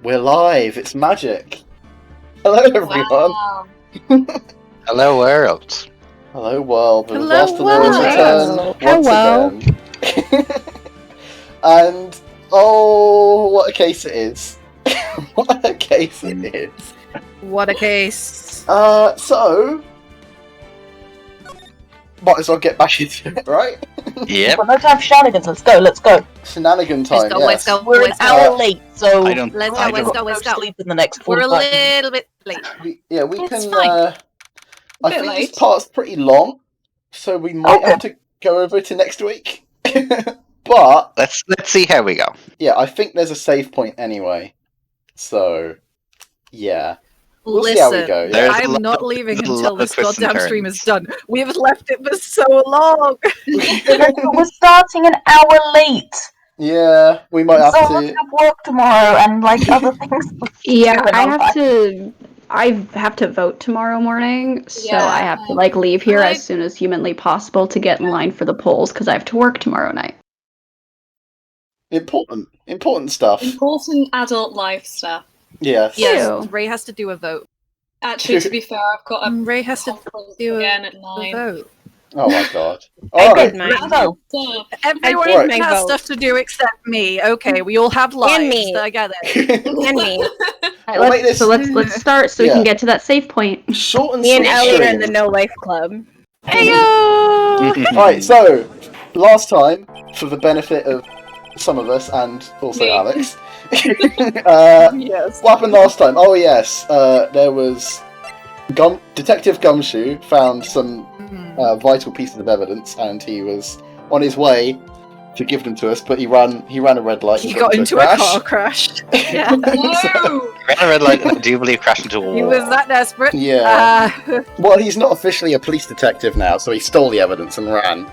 We're live. It's magic. Hello, everyone. Wow. Hello, world. Hello, world. The Hello, last of the Lord's world. return once again. And oh, what a case it is! What a case it is! What a case. So might as well get back into it, right? Yep. Well, no time for shenanigans. Let's go. Shenanigan time. Let's go. We're an hour late, so I don't. Let's I go, don't- let's go. sleep in the next We're 45 a little bit late. We It's can. fine. I Bit think late. this part's pretty long, so we might Okay. have to go over to next week. But Let's see how we go. yeah, I think there's a save point anyway. So yeah, we'll see how we Listen, go. There's Yeah. a I'm lot not of- leaving there's a until lot this of twists and goddamn stream is turns. done. We have left it for so long. We're starting an hour late. Yeah, we might have So much to. have work tomorrow and like other things. Yeah, Doing I all have that. to. I have to vote tomorrow morning, so Yeah. I have to leave here Right. as soon as humanly possible to get in line for the polls because I have to work tomorrow night. Important stuff. Important adult life stuff. Yes. Yes, Ew. Ray has to do a vote. Actually, to be fair, I've got a Ray has to conference do again at a 9. vote. Oh my god. I All did right. mine. So, So, Everyone did my has vote. stuff to do except me. Okay, we all have lives. me. I get it. And me. Alright, We'll make this- let's start so we Yeah. can get to that save point. Short and Me and sweet Ellie are in the stream. No Life Club. Heyo! Alright, so last time, for the benefit of some of us and also Me. Alex, Yes. what happened last time? Oh yes, there was Detective Gumshoe found some vital pieces of evidence, and he was on his way to give them to us, but he ran a red light. He and got into a crash. car crash. Yeah. no! Red a red light, and I do believe crashed into a wall. He was that desperate. Yeah. Well, he's not officially a police detective now, so he stole the evidence and ran.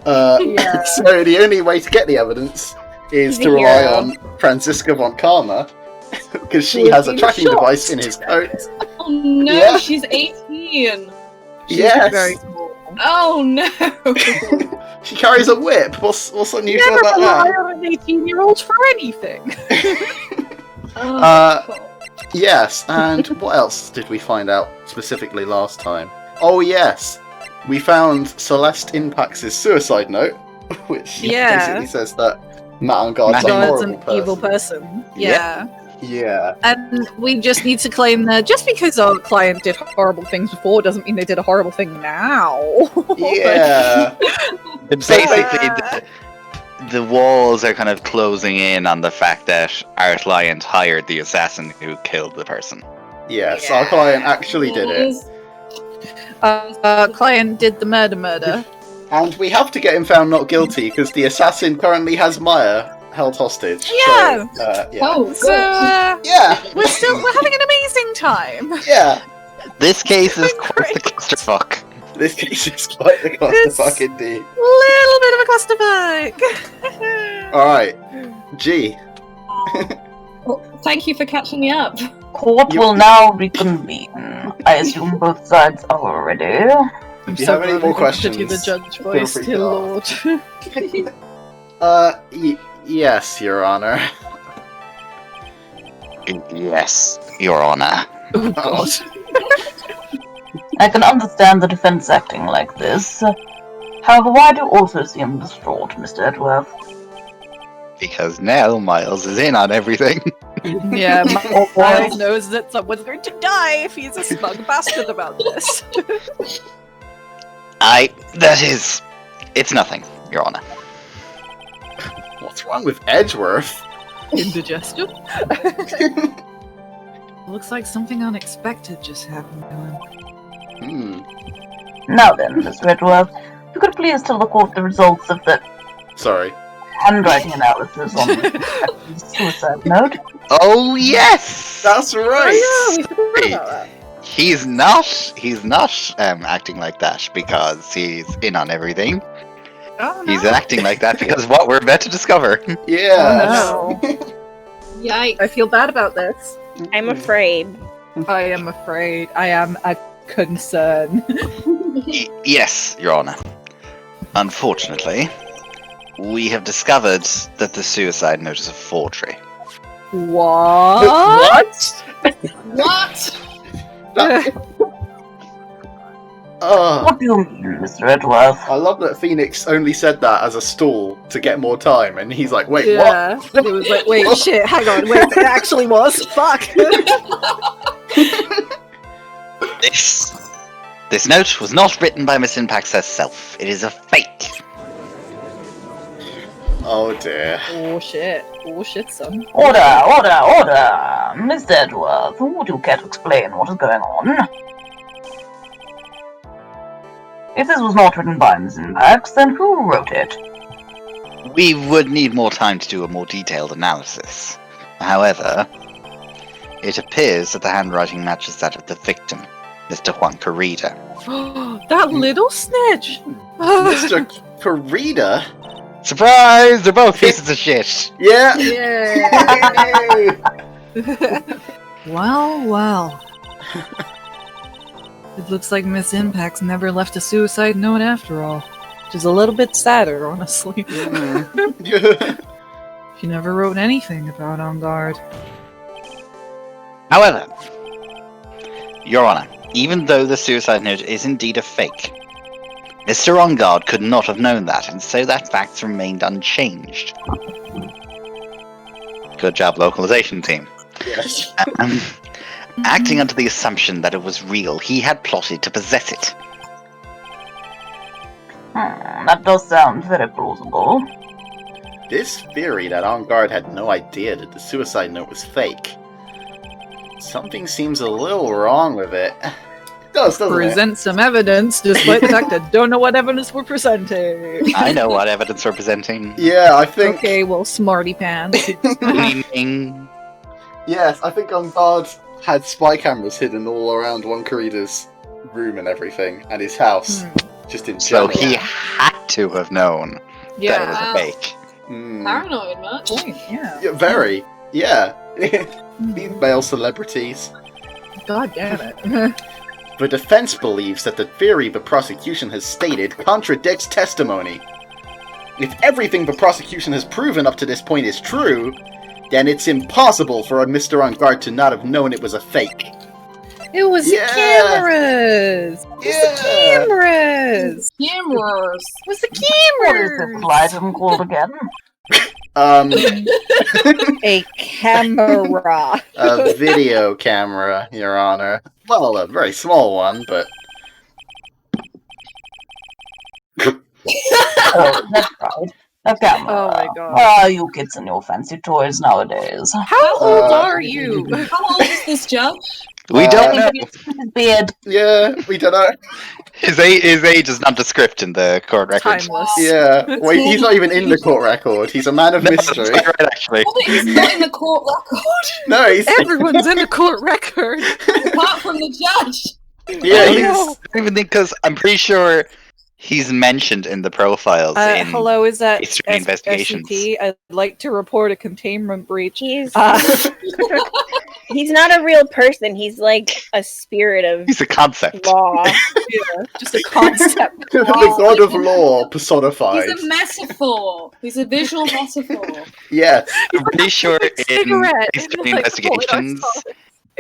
Yeah. So the only way to get the evidence is He's to a rely hero. on Franziska von Karma, because she Who has has a been tracking shot. device in his coat. Oh no, Yeah. she's 18! She's Yes. very small. Oh no! She carries a whip. What's unusual Never about rely that? on an 18-year-old for anything. Oh, Yes, and what else did we find out specifically last time? Oh yes, we found Celeste Impax's suicide note, which Yeah. basically says that Matt Angard's a God's horrible an person. evil person. Yeah. Yeah. And we just need to claim that just because our client did horrible things before doesn't mean they did a horrible thing now. Yeah. It's basically the walls are kind of closing in on the fact that our client hired the assassin who killed the person. Yes, our client actually did it. Client did the murder. And we have to get him found not guilty because the assassin currently has Maya held hostage. Yeah. So, yeah. Oh, So good. Yeah. we're having an amazing time. Yeah. This case is Going quite the great. clusterfuck. This case is quite the clusterfuck indeed. Little bit of a clusterfuck. Alright. G. Well, thank you for catching me up. court will now reconvene. I assume both sides are ready. If you have any more questions, to the judge feel voice, free to dear ask. Lord. Yes, Your Honor. Yes, Your Honor. Oh God. I can understand the defense acting like this. However, why do you also seem distraught, Mr. Edworth? Because now Miles is in on everything. Yeah, Miles knows that someone's going to die if he's a smug bastard about this. It's nothing, Your Honor. What's wrong with Edgeworth? Indigestion? Looks like something unexpected just happened to him. Now then, Mr. Edworth, if you could please tell the court the results of the Sorry. handwriting analysis on the suicide note. Oh yes, That's right! Oh yeah, we forgot about that. He's not acting like that because he's in on everything. Oh no. He's acting like that because of what we're about to discover. Yeah. Oh, Yikes. I feel bad about this. I'm afraid. I am afraid. I am a concern. Yes, Your Honor. Unfortunately, we have discovered that the suicide note is a forgery. What? What? Oh, What do you mean, Mr. Edgeworth? I love that Phoenix only said that as a stall to get more time, and he's like, wait, what? Yeah. It was like, wait, shit, hang on, wait, it actually was. Fuck. This note was not written by Miss Impax herself. It is a fake. Oh dear. Oh shit. Oh shit, son. Order! Mr. Edgeworth, would you care to explain what is going on? If this was not written by Miss Impax, then who wrote it? We would need more time to do a more detailed analysis. However, it appears that the handwriting matches that of the victim, Mr. Juan Carida. That little snitch! Mr. Carida? Surprise! They're both pieces of shit! Yeah! Yeah. Well. It looks like Miss Impax never left a suicide note after all. Which is a little bit sadder, honestly. She never wrote anything about On Guard. However, Your Honor, even though the suicide note is indeed a fake, Mr. On Guard could not have known that, and so that fact remained unchanged. Good job, localization team. Yes. Acting under the assumption that it was real, he had plotted to possess it. That does sound very plausible. This theory that On Guard had no idea that the suicide note was fake. Something seems a little wrong with it. It does, doesn't Present some evidence, despite the fact I don't know what evidence we're presenting. I know what evidence we're presenting. it? Yeah, I think... Okay, well, smarty pants. Meaning... Yes, I think On Guard had spy cameras hidden all around Juan Carida's room and everything, and his house. Just in So general. he had to have known that it was Yeah. a fake. Mm. Paranoid much? Yeah. Yeah, very. Yeah. These male celebrities. God damn it. The defense believes that the theory the prosecution has stated contradicts testimony. If everything the prosecution has proven up to this point is true, then it's impossible for a Mr. On Guard to not have known it was a fake. It was the cameras! It was the cameras! Cameras. It was the What is this cameras! item called again? A camera. A video camera, Your Honor. Well, a very small one, but... Oh, that's right. A camera. Oh my god. Ah, you kids and your fancy toys nowadays. How old are you? How old is this judge? We don't know. His beard. Yeah, we don't know. His age is nondescript in the court record. Timeless. Yeah, wait, he's not even in the court record. He's a man of No, that's mystery. quite right, actually. Well, he's not in the court record, No, he's... Everyone's in the court record. apart from the judge. Yeah, I he's... don't even think, because I'm pretty sure he's mentioned in the profiles in Hello, is that history investigations. SCP? I'd like to report a containment breach. He's Uh, he's not a real person. He's like a spirit of He's a concept. law. yeah, just a concept. the god of law personified. He's a metaphor. He's a visual metaphor. Yes. I'm pretty sure in Cigarette. history Like, investigations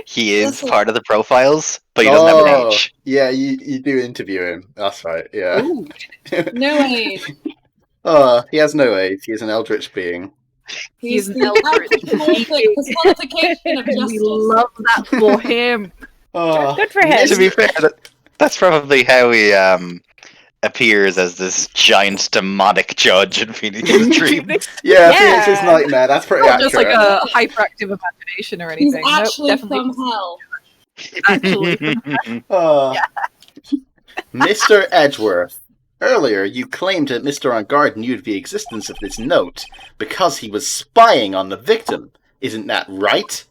he is Listen. part of the profiles, but he doesn't have an age. Yeah, you do interview him. That's right, yeah. Ooh, No age. He has no age. He is an eldritch being. He's an the eldritch. anthropomorphic personification of we justice. love that for him. Good for him. To be fair, that's probably how he appears as this giant demonic judge in Phoenix's dream. Yeah, Yeah. Phoenix's nightmare. That's pretty Not accurate. just like a hyperactive imagination or He's anything. Nope, actually definitely from hell. actually. Mr. Edgeworth, earlier you claimed that Mr. On Guard knew the existence of this note because he was spying on the victim. Isn't that right?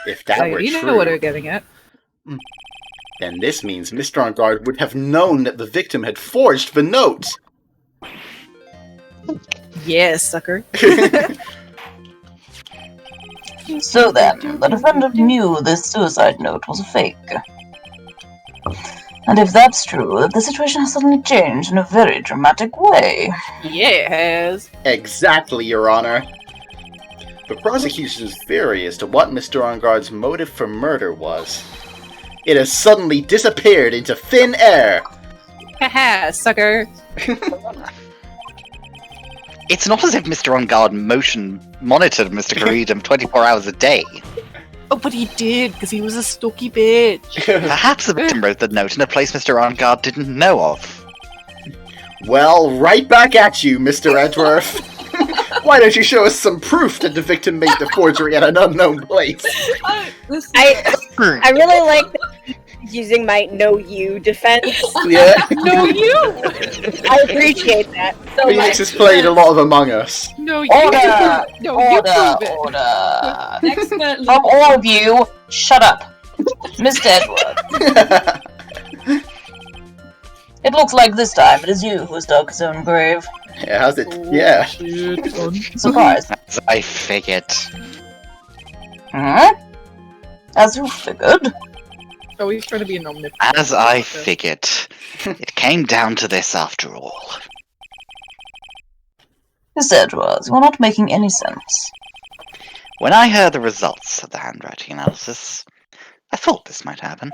If that So were you true, know what we're getting at. then this means Mr. On Guard would have known that the victim had forged the note. Yeah, sucker. So then, the defendant knew this suicide note was a fake. And if that's true, the situation has suddenly changed in a very dramatic way. Yeah, it has. Exactly, Your Honor. The prosecution's theory as to what Mr. Engarde's motive for murder was. It has suddenly disappeared into thin air. Haha, sucker. It's not as if Mr. Engarde monitored Mr. Corridum 24 hours a day. Oh, but he did, because he was a stalky bitch. Perhaps the victim wrote the note in a place Mr. Engarde didn't know of. Well, right back at you, Mr. Edgeworth. Why don't you show us some proof that the victim made the forgery at an unknown place? I really like using my "know you" defense. Yeah. No, you! I appreciate that so Phoenix much. has played a lot of Among Us. No, you! Order! No, you prove it. Order! Expert From all of you, shut up. Mr. Edward, it looks like this time it is you who has dug his own grave. Yeah, how's it? Yeah. Surprise. As I figured. Hmm? As you figured. Oh, he's trying to be an omnipotent. As I figured. It came down to this after all. Mr. Edwards, you are not making any sense. When I heard the results of the handwriting analysis, I thought this might happen.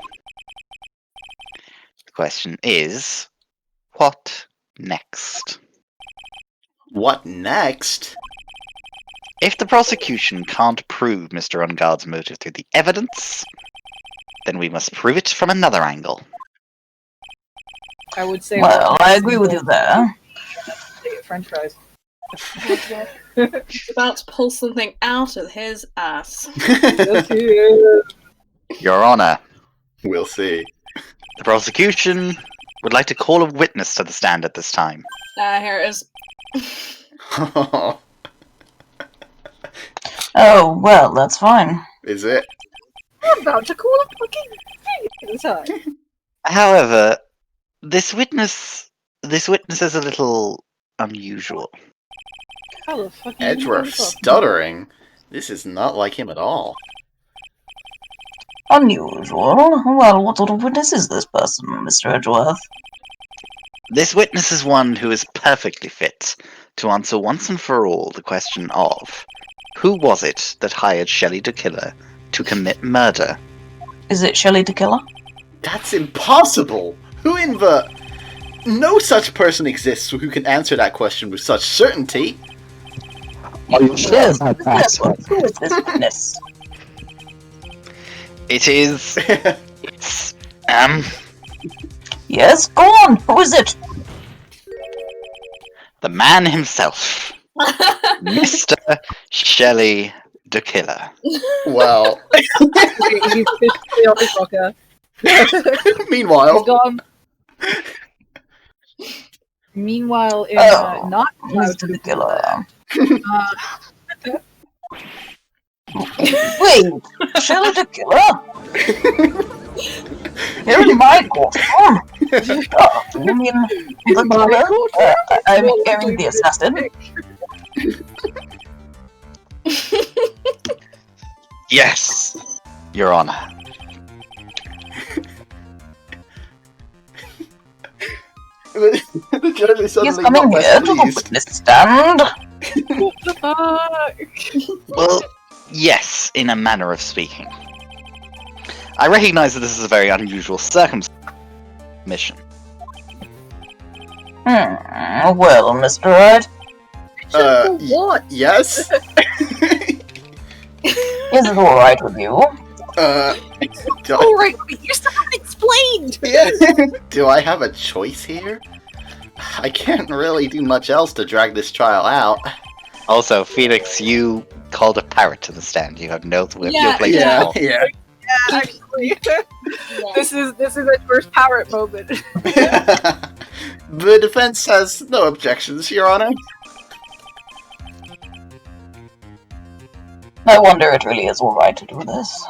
The question is, what next? What next? If the prosecution can't prove Mr. Engarde's motive through the evidence, then we must prove it from another angle. I would say. Well, I agree with you there. French fries. about to pull something out of his ass. Your Honor, We'll see. the prosecution would like to call a witness to the stand at this time. Here it is. Oh, well, that's fine. Is it? I'm about to call a fucking thing at the time. However, this witness is a little unusual. How the fuck Edgeworth stuttering? This is not like him at all. Unusual? Well, what sort of witness is this person, Mr. Edgeworth? This witness is one who is perfectly fit to answer once and for all the question of who was it that hired Shelley the Killer to commit murder? Is it Shelley the Killer? That's impossible! Who in the... No such person exists who can answer that question with such certainty! Are you sure Yes, about Mr. that? Edgeworth, who is this witness? It is... It's... Yes, go on, who is it? the man himself. Mr. Shelley the Killer. Well, He's officially on his rocker. He's meanwhile... gone. Meanwhile, in Oh, not Mr. the Killer. uh, Wait, Shelley the Killer? Here in my courtroom? You mean the killer? I mean the assassin? Yes, Your Honor. The judge is He's suddenly coming not here to the pleased. witness stand. What the fuck? Well, yes, in a manner of speaking. I recognize that this is a very unusual mission. Well, Mr. Wright, For what? Yes? is it alright with you? Do I, Alright, but you still haven't explained! yeah. Do I have a choice here? I can't really do much else to drag this trial out. Also, Felix, you called a parrot to the stand. You have no place Yeah, to yeah. Yeah, actually. This is a first parrot moment. The defense has no objections, Your Honor. I wonder it really is alright to do this.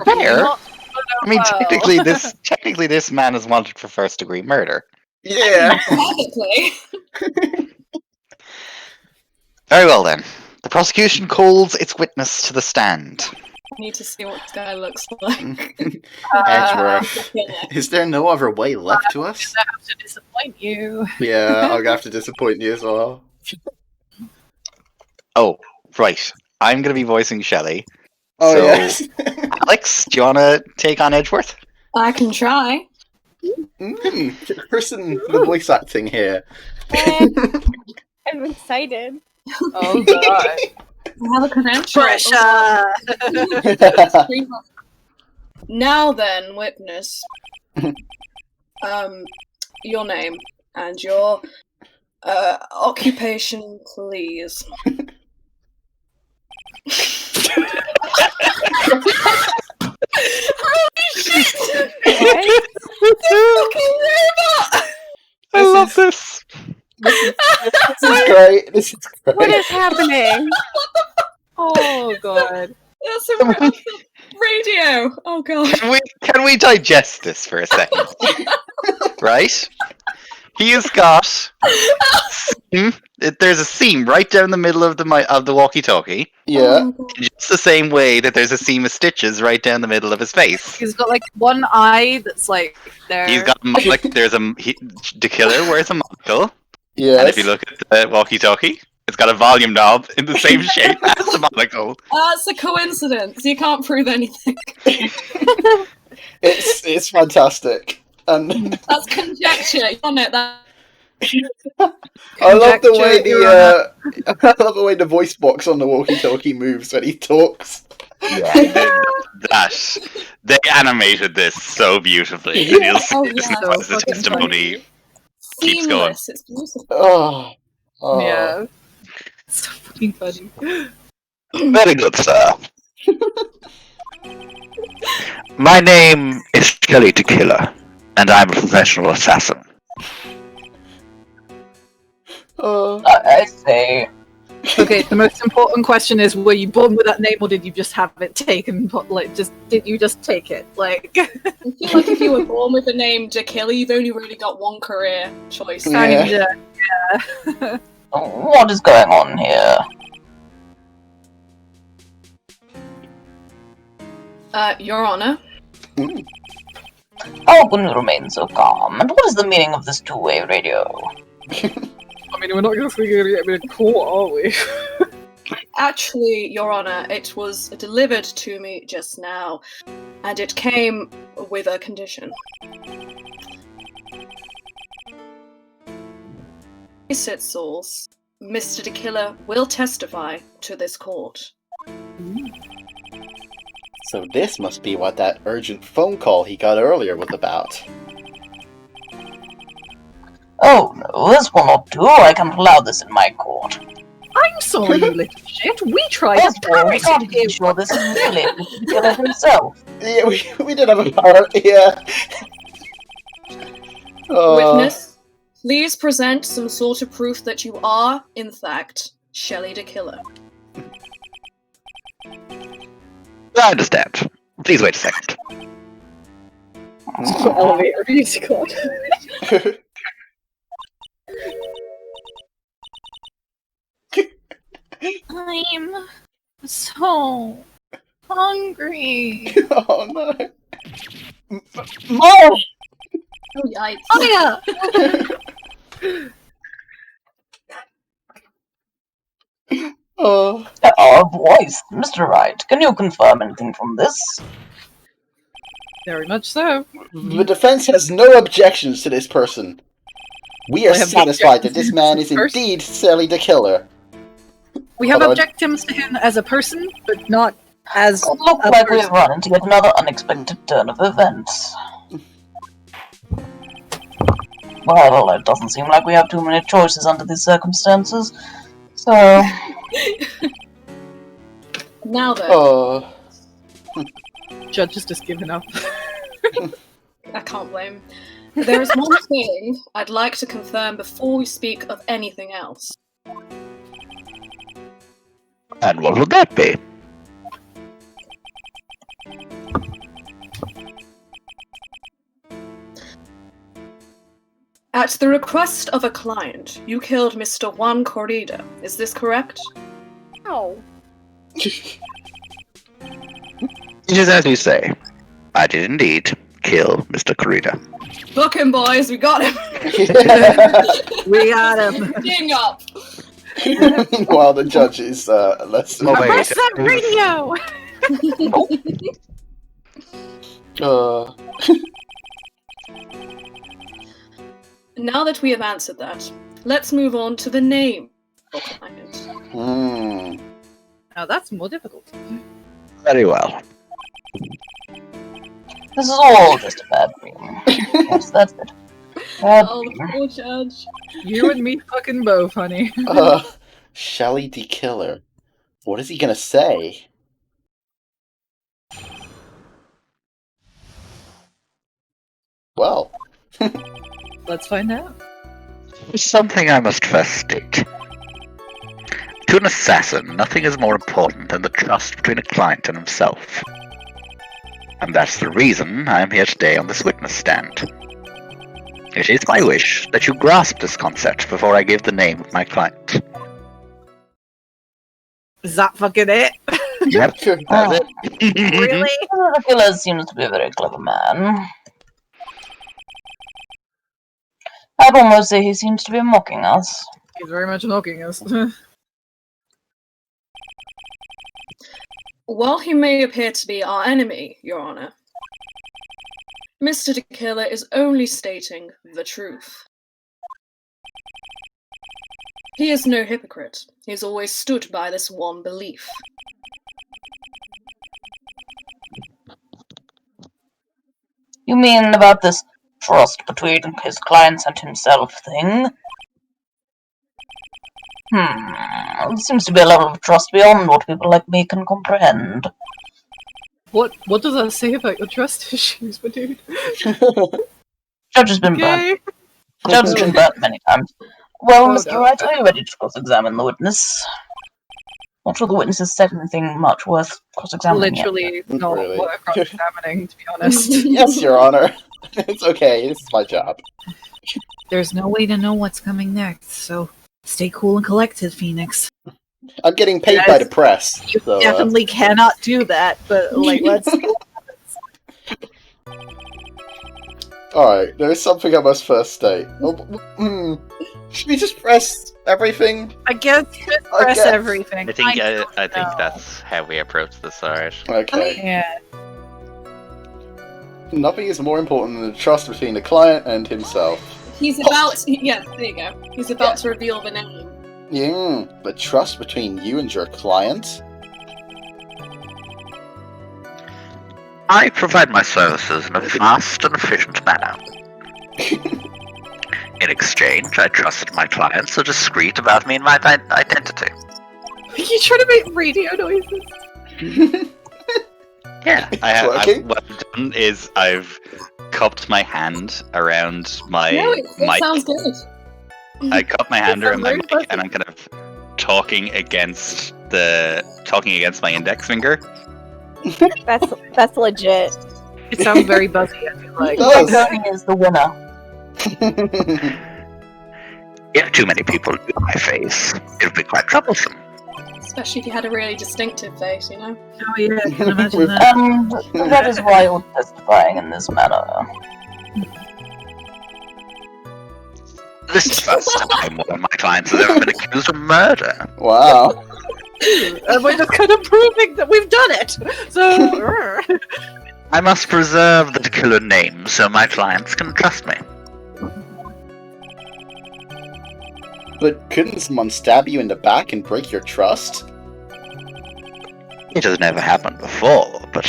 Fair. I mean, Well. technically, this man is wanted for first-degree murder. Yeah. Technically. Very well then. The prosecution calls its witness to the stand. need to see what this guy looks like. Edgeworth. Is there no other way left to us? I have to disappoint you. Yeah, I'm gonna have to disappoint you as well. Oh, right. I'm going to be voicing Shelley. Oh, So, yes. Alex, do you want to take on Edgeworth? I can try. Person, the voice acting here. I'm excited. Oh god. I have a credential. Pressure! Now then, witness. Your name and your occupation, please. Holy shit! Fucking robot! I love this. This is great. This is great. What is happening? Oh god. That's a radio. Oh god. Can we digest this for a second? Right? He has got. There's a seam right down the middle of the walkie-talkie. Yeah. Just the same way that there's a seam of stitches right down the middle of his face. He's got like one eye that's like there. He's got the killer wears a monocle. Yes. And if you look at the walkie-talkie, it's got a volume knob in the same shape as the monocle. That's a coincidence. You can't prove anything. It's fantastic. And That's conjecture. You're on it. That. I love the way I love the way the voice box on the walkie-talkie moves when he talks. Yeah, they animated this so beautifully. And you'll see this as the testimony keeps going. Seamless. It's beautiful. Oh. Yeah. So fucking funny. Very good, sir. My name is Kelly the Killer, and I'm a professional assassin. I say. Okay, the most important question is: were you born with that name, or did you just have it taken? Did you just take it? Like, I feel like if you were born with the name Dakilla, you've only really got one career choice. Yeah. yeah. What is going on here? Your Honor. How can you remain so calm? And what is the meaning of this two-way radio? I mean, we're not going to get in court, are we? Actually, Your Honor, it was delivered to me just now, and it came with a condition. Sit Souls, Mr. Dakilla will testify to this court. So this must be what that urgent phone call he got earlier was about. Oh no, this will not do. I can't allow this in my court. I'm sorry, you little shit. We tried Yes, to well, we parrot can't be you. sure this is really the killer himself. Yeah, we did have a part, yeah. Witness, please present some sort of proof that you are, in fact, Shelley Dakilla. I understand. Please wait a second. Elevator musical. I'm so hungry. Oh no. More! Oh, yikes. Oh yeah. Oh. Our voice, Mr. Wright, can you confirm anything from this? Very much so. The defense has no objections to this person. We are I have satisfied that objections this man is to this indeed Sally the Killer. We have Hold on. objections to him as a person, but not as It looks a like we've person. run into yet another unexpected turn of events. Well, it doesn't seem like we have too many choices under these circumstances. So, Now then, Oh. Judge has just given up. I can't blame. There is one thing I'd like to confirm before we speak of anything else. And what would that be? At the request of a client, you killed Mr. Juan Corrida. Is this correct? No. It is as you say. I did indeed kill Mr. Corrida. Book him, boys. We got him. We got him. Ding up. While the judge is less. Oh, wait. Press that radio. Now that we have answered that, let's move on to the name of the client. Hmm. Now that's more difficult. Very well. This is all just a bad dream. Yes, that's it. Bad Oh, dream. the poor judge. You and me fucking both, honey. Shelly the Killer. What is he gonna say? Well. Let's find out. There's something I must first state. To an assassin, nothing is more important than the trust between a client and himself. And that's the reason I am here today on this witness stand. It is my wish that you grasp this concept before I give the name of my client. Is that fucking it? Yep, that's it. Really? The killer seems to be a very clever man. I'd almost say he seems to be mocking us. He's very much mocking us. While he may appear to be our enemy, Your Honor, Mr. De Killer is only stating the truth. He is no hypocrite. He has always stood by this one belief. You mean about this trust between his clients and himself thing? It seems to be a level of trust beyond what people like me can comprehend. What does that say about your trust issues, my dude? Judge has been burnt. Okay. Judge has been burnt many times. Well, Oh, Mr. no. Wright, are you ready to cross-examine the witness? Not sure the witness has said anything much worth cross-examining yet. Literally not Really. worth cross-examining, to be honest. Yes, Your Honor. It's okay. This is my job. There's no way to know what's coming next, so stay cool and collected, Phoenix. I'm getting paid by the press. You So, definitely cannot do that, but like, let's see what happens. Alright, there's something I must first state. Should we just press everything? I guess just I press guess. everything. I think don't I think know. that's how we approach this, alright. Okay. Yeah. Nothing is more important than the trust between the client and himself. He's about to, yeah, there you go. He's about to reveal the name. Yeah, the trust between you and your client? I provide my services in a fast and efficient manner. In exchange, I trusted my clients are discreet about me and my identity. Are you trying to make radio noises? Yeah. Working? What I've done is I've cupped my hand around my No, it mic. sounds good. I cupped my hand around my very mic perfect. and I'm kind of talking against my index finger. That's legit. It sounds very buzzy, I feel like. It does. Tony is the winner. If too many people knew my face, it would be quite troublesome. Especially if you had a really distinctive face, you know? Oh yeah, I can imagine With- that. And that is why you're testifying in this manner. This is the first time one of my clients has ever been accused of murder. Wow. And we're just kind of proving that we've done it! So... I must preserve the killer name so my clients can trust me. But couldn't someone stab you in the back and break your trust? It has never happened before, but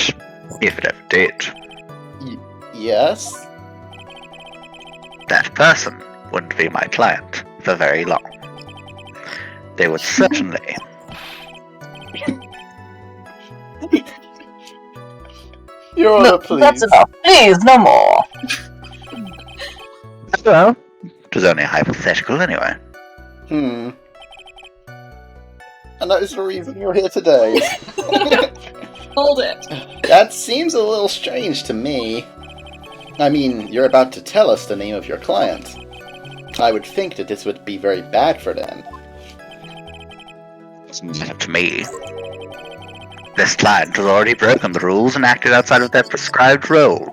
if it ever did, Yes? that person wouldn't be my client for very long. They would certainly. Your Honor, Look, please. that's enough. Please, no more. Well, it was only hypothetical anyway. And that is the reason you're here today. Hold it. That seems a little strange to me. I mean, you're about to tell us the name of your client. I would think that this would be very bad for them. Doesn't matter to me. This client has already broken the rules and acted outside of their prescribed role.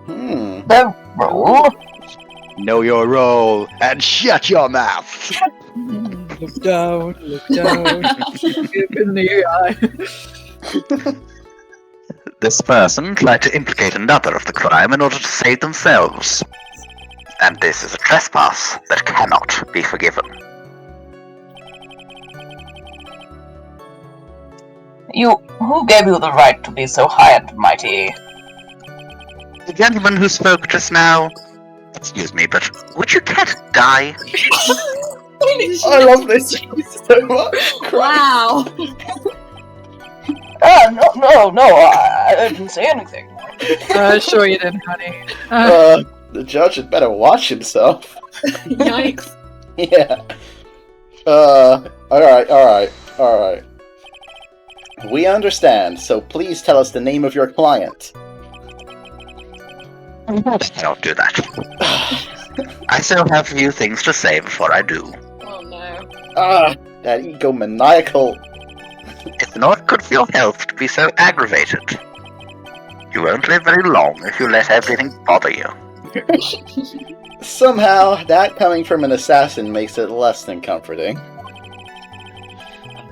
Hmm. The rule? Know your role and shut your mouth. Look down, look down. Give in the eye. This person tried to implicate another of the crime in order to save themselves. And this is a trespass that cannot be forgiven. Who gave you the right to be so high and mighty? The gentleman who spoke just now... Excuse me, but would you care to die? I love this so much. Wow. No, I didn't say anything. Sure you didn't, honey. The judge had better watch himself. Yikes. Yeah. Alright. We understand, so please tell us the name of your client. I don't do that. I still have a few things to say before I do. Oh no. That egomaniacal... It's not good for your health to be so aggravated. You won't live very long if you let everything bother you. Somehow, that coming from an assassin makes it less than comforting.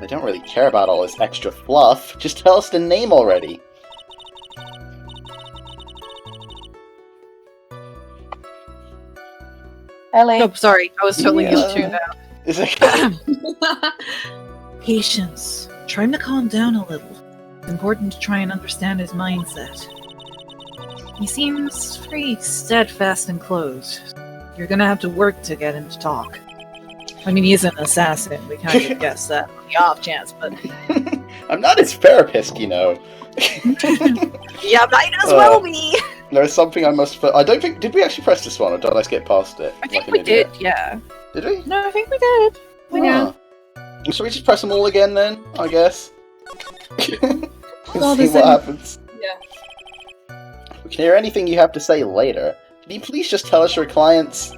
I don't really care about all this extra fluff. Just tell us the name already. Ellie? Oh, sorry. I was totally Yeah. tuned out. Is it... Patience. Try him to calm down a little. It's important to try and understand his mindset. He seems very steadfast and closed. You're gonna have to work to get him to talk. I mean, he's an assassin. We kind of guessed that on the off chance, but... I'm not his therapist, you know. Yeah, might as well be! There's something I must... I don't think... Did we actually press this one, or did I skip past it? I think like an we idiot? did, yeah. Did we? No, I think we did. We did. Huh. Should we just press them all again then, I guess? Well, See there's what an- happens. Yeah. We can hear anything you have to say later. Can you please just tell us your clients...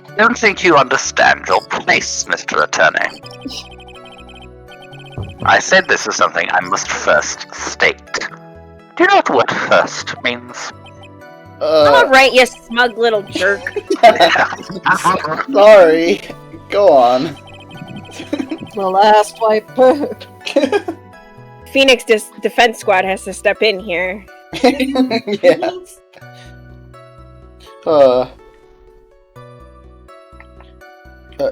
I don't think you understand your place, Mr. Attorney. I said this is something I must first state. Do you know what the word first means? Alright, you smug little jerk. Sorry. Go on. The last white bird. Phoenix Defense Squad has to step in here. Yes.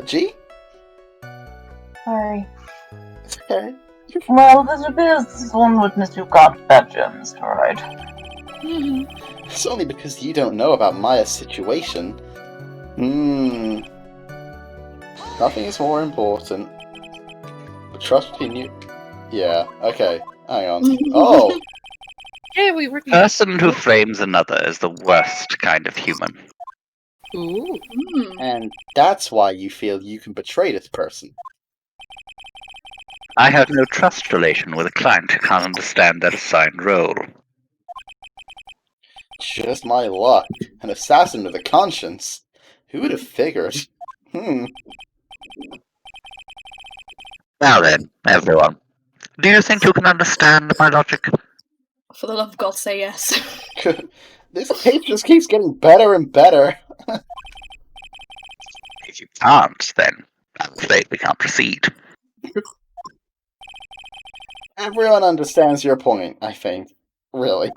G? Sorry. It's okay. Well, this appears this is one witness you got better, Mr. Wright. It's only because you don't know about Maya's situation. Nothing is more important. The trust between you... Yeah, okay. Hang on. Oh! Yeah, we were... Person who frames another is the worst kind of human. Ooh. And that's why you feel you can betray this person. I have no trust relation with a client who can't understand their assigned role. Just my luck. An assassin with a conscience. Who would have figured? Now then, everyone. Do you think you can understand my logic? For the love of God, say yes. This tape just keeps getting better and better. If you can't, then I'm afraid we can't proceed. Everyone understands your point, I think. Really. In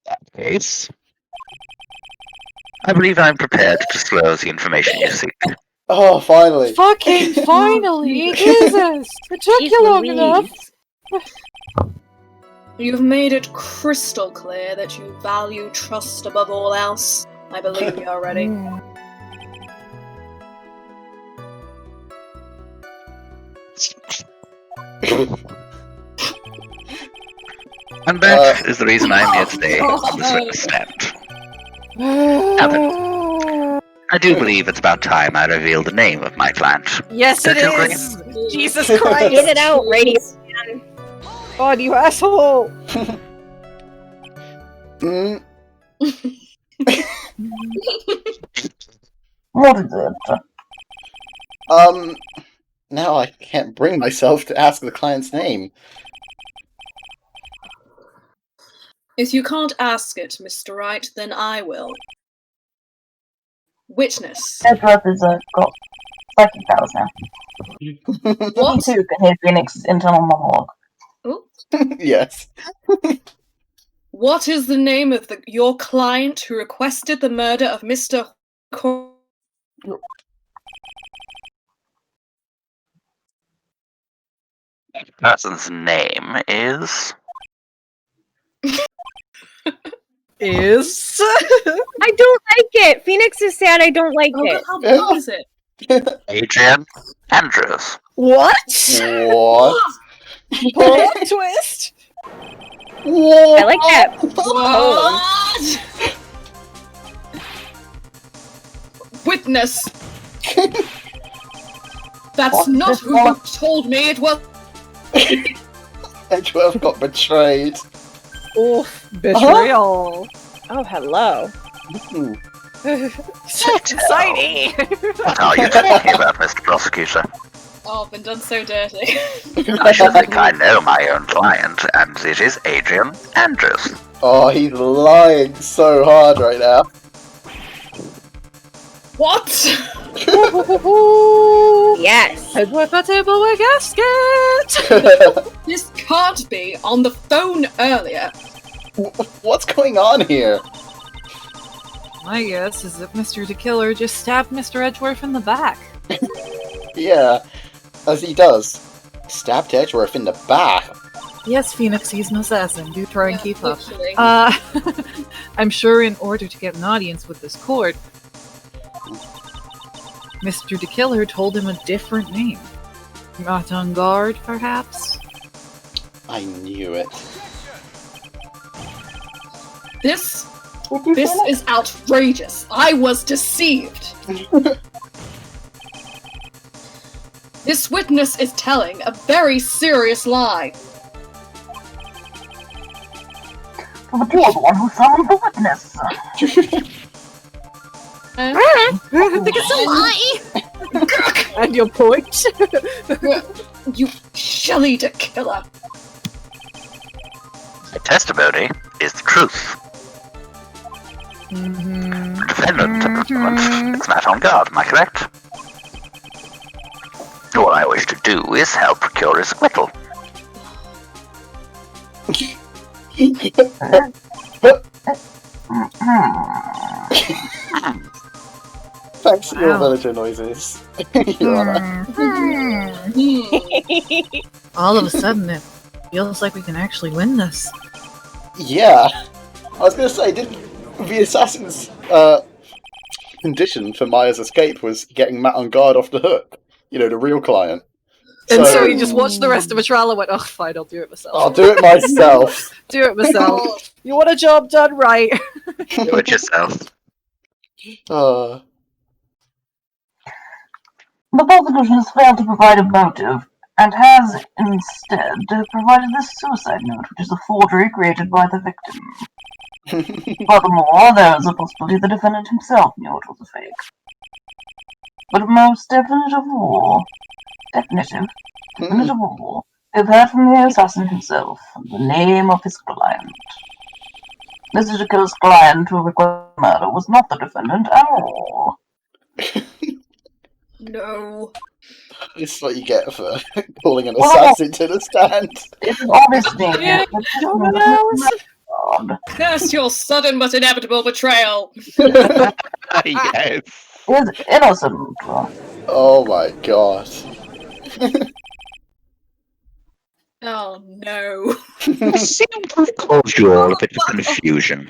that case, I believe I'm prepared to disclose the information you seek. Oh, finally. Fucking finally! Jesus! It took you long enough! You've made it crystal clear that you value trust above all else. I believe you already. And that is the reason I'm here today on this witness stand. Now then, I do believe it's about time I reveal the name of my client. Yes, it Don't you agree? is! Jesus Christ! Get it out, radio man. God, you asshole! Mm, What is it? now I can't bring myself to ask the client's name. If you can't ask it, Mr. Wright, then I will. Witness. Edward has got psychic powers now. What? He too can hear Phoenix's internal monologue. Ooh. Yes. What is the name of your client who requested the murder of Mr. The person's name is... Is I don't like it. Phoenix is sad. I don't like it. How bad is it? Adrian Andrews. what? What? Plot twist. I like that. What? Witness. That's not who you told me it was. Edgeworth got betrayed. Oof, betrayal. Oh, hello. Hmm. Exciting. What are you talking about, Mr. Prosecutor? Oh, I've been done so dirty. I should think I know my own client, and it is Adrian Andrews. Oh, he's lying so hard right now. What? Yes. Head with a table with gasket. This can't be on the phone earlier. What's going on here? My guess is that Mr. DeKiller just stabbed Mr. Edgeworth in the back. Yeah, as he does. Stabbed Edgeworth in the back. Yes, Phoenix, he's an assassin. Do try and keep up. Literally. I'm sure in order to get an audience with this court, Mr. DeKiller told him a different name. Not on guard, perhaps? I knew it. This is outrageous. I was deceived. This witness is telling a very serious lie. But you're the one who summoned the witness. I think it's a lie! And your point? You Shelley DeKiller. The testimony is the truth. The defendant at the moment is not on guard, am I correct? All I wish to do is help procure his acquittal. Thanks for your villager noises. Your Honor. All of a sudden, it feels like we can actually win this. Yeah. I was going to say, didn't the assassin's condition for Maya's escape was getting Matt on guard off the hook? You know, the real client. And so he just watched the rest of a trial and went, oh, fine, I'll do it myself. I'll do it myself. Do it myself. You want a job done right. Do it yourself. The prosecution has failed to provide a motive, and has instead provided this suicide note, which is a forgery created by the victim. Furthermore, there is a possibility the defendant himself knew it was a fake. But most definite of all, we've heard from the assassin himself, the name of his client. Mr. DeKiller's client who requested murder was not the defendant at all. No. This is what you get for calling an assassin to the stand. It's obviously Curse your sudden but inevitable betrayal. Yes. is innocent. Oh my god. Oh no. I seem to have caused you all a bit of confusion.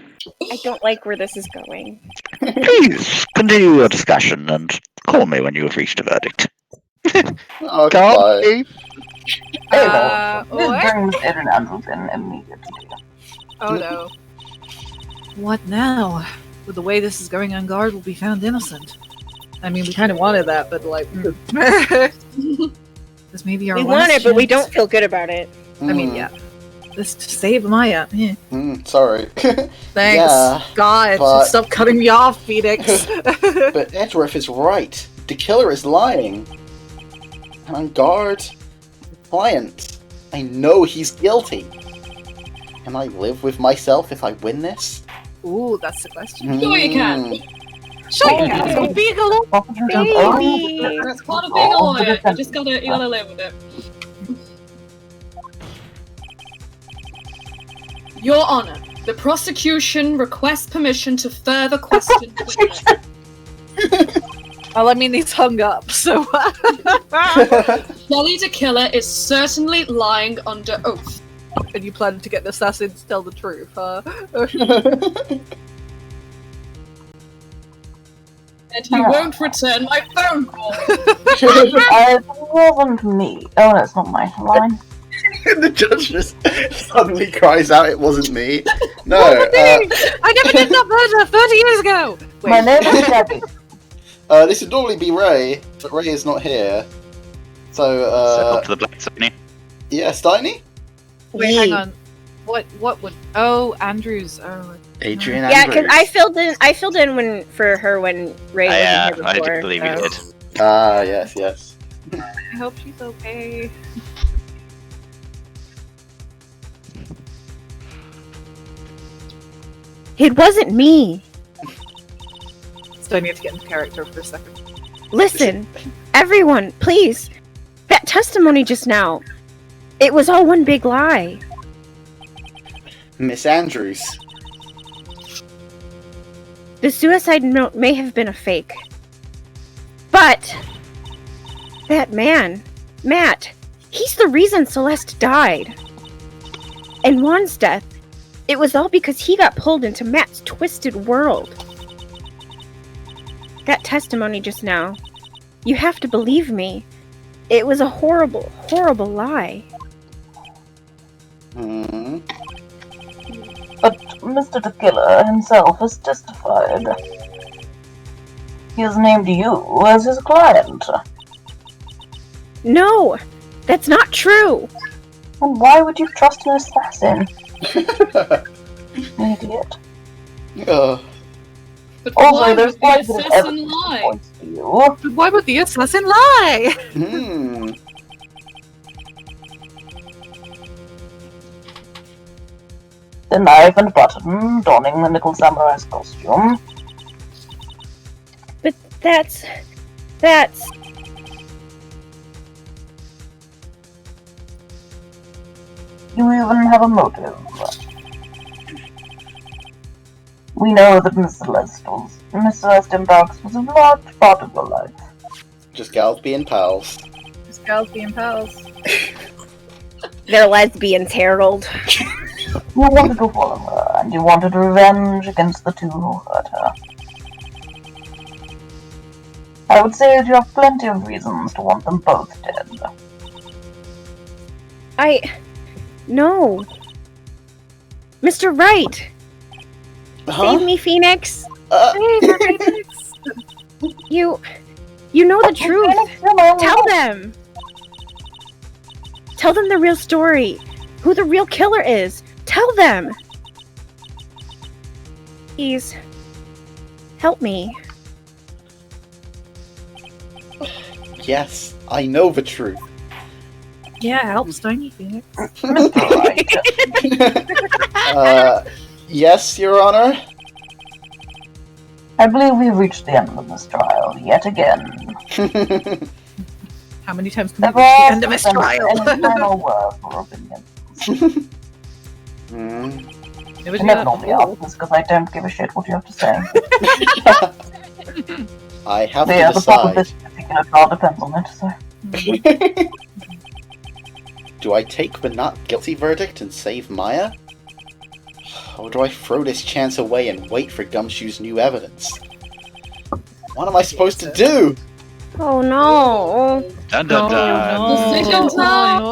I don't like where this is going. Please continue your discussion and call me when you have reached a verdict. Okay. This What? brings Aaron Andrews in immediately. Oh no. What now? With the way this is going on guard, we'll be found innocent. I mean, we kind of wanted that, but like... this may be our We last want it, but we chance. don't feel good about it. I mean, yeah. This to save Maya. Yeah. Sorry. Thanks. Yeah, God, but- stop cutting me off, Phoenix. But Edgeworth is right. The killer is lying. And on guard. Client. I know he's guilty. Can I live with myself if I win this? Ooh, that's the question. Sure you can. Sure you can. So being a lawyer. Baby. That's part of being a lawyer. You gotta live with it. Your Honor, the prosecution requests permission to further question the witness. Well, I mean, he's hung up, so... Shelly the Killer is certainly lying under oath. And you plan to get the assassin to tell the truth, huh? And he won't return my phone call. It wasn't me. Oh, that's not my line. The judge just suddenly cries out, "It wasn't me." No. I never did that murder 30 years ago! Wait. My name is Debbie. This would normally be Ray, but Ray is not here. So, Up to the black Steiny. yeah, Steiny? Wait, hang on. What would... Oh, Andrews. Oh. Adrian Yeah, because Andrews. I filled in when Ray wasn't here I before. do believe you did. Ah, yes. I hope she's okay. It wasn't me. So I need to get into character for a second. Listen, everyone, please. That testimony just now. It was all one big lie. Miss Andrews. The suicide note may have been a fake. But that man, Matt, he's the reason Celeste died. And Juan's death, it was all because he got pulled into Matt's twisted world. That testimony just now, you have to believe me. It was a horrible, horrible lie. Hmm. But Mr. the Killer himself has testified. He has named you as his client. No, that's not true. And why would you trust an assassin? Idiot. But Also, why there's would quite the a bit of assassin evidence lie? that points to you. But why would the assassin lie? Hmm. The knife and button, donning the nickel samurai's costume. But that's... You even have a motive. We know that Miss Celeste Embarks was a large part of your life. Just gals being pals. Just gals being pals. They're lesbians, Harold. You wanted to follow her, and you wanted revenge against the two who hurt her. I would say that you have plenty of reasons to want them both dead. No. Mr. Wright! Save me, Phoenix! You know the truth! Tell them! Tell them the real story! Who the real killer is! Tell them! Please. Help me. Yes, I know the truth. Yeah, help Steiny Phoenix. Yes, Your Honor? I believe we've reached the end of this trial, yet again. How many times can we reach the end of this trial? Any final word for opinion? It was I never normally ask this because I don't give a shit what you have to say. I have Yeah, to the pop of decide. this particular trial depends on it, so... Do I take the not guilty verdict and save Maya? Or do I throw this chance away and wait for Gumshoe's new evidence? What am I supposed to do? Oh no. Dun dun dun. Decision time!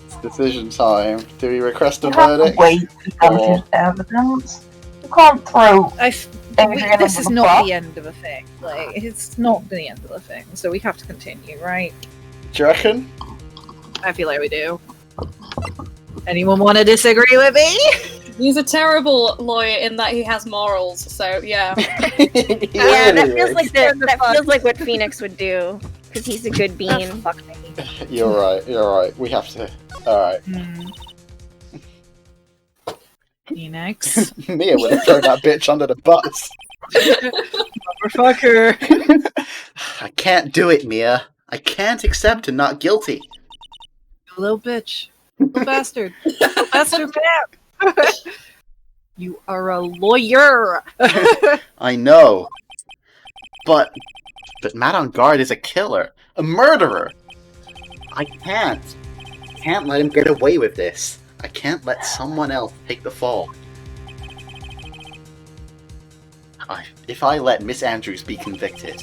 It's decision time. Do we request a You have to verdict? wait for Gumshoe's evidence. You can't throw Adrian This under is the not bus. the end of a thing. Like, it's not the end of a thing, so we have to continue, right? Do you reckon? I feel like we do. Anyone want to disagree with me? He's a terrible lawyer in that he has morals, so yeah. Yeah, that feels like what Phoenix would do. because he's a good bean. Fuck me. You're right. We have to. Alright. Phoenix. Mia would have thrown that bitch under the bus. Motherfucker. I can't do it, Mia. I can't accept I'm not guilty. You little bitch. Little bastard. Little bastard man. You are a lawyer. I know. But Matt on Guard is a killer. A murderer. I can't let him get away with this. I can't let someone else take the fall. If I let Miss Andrews be convicted,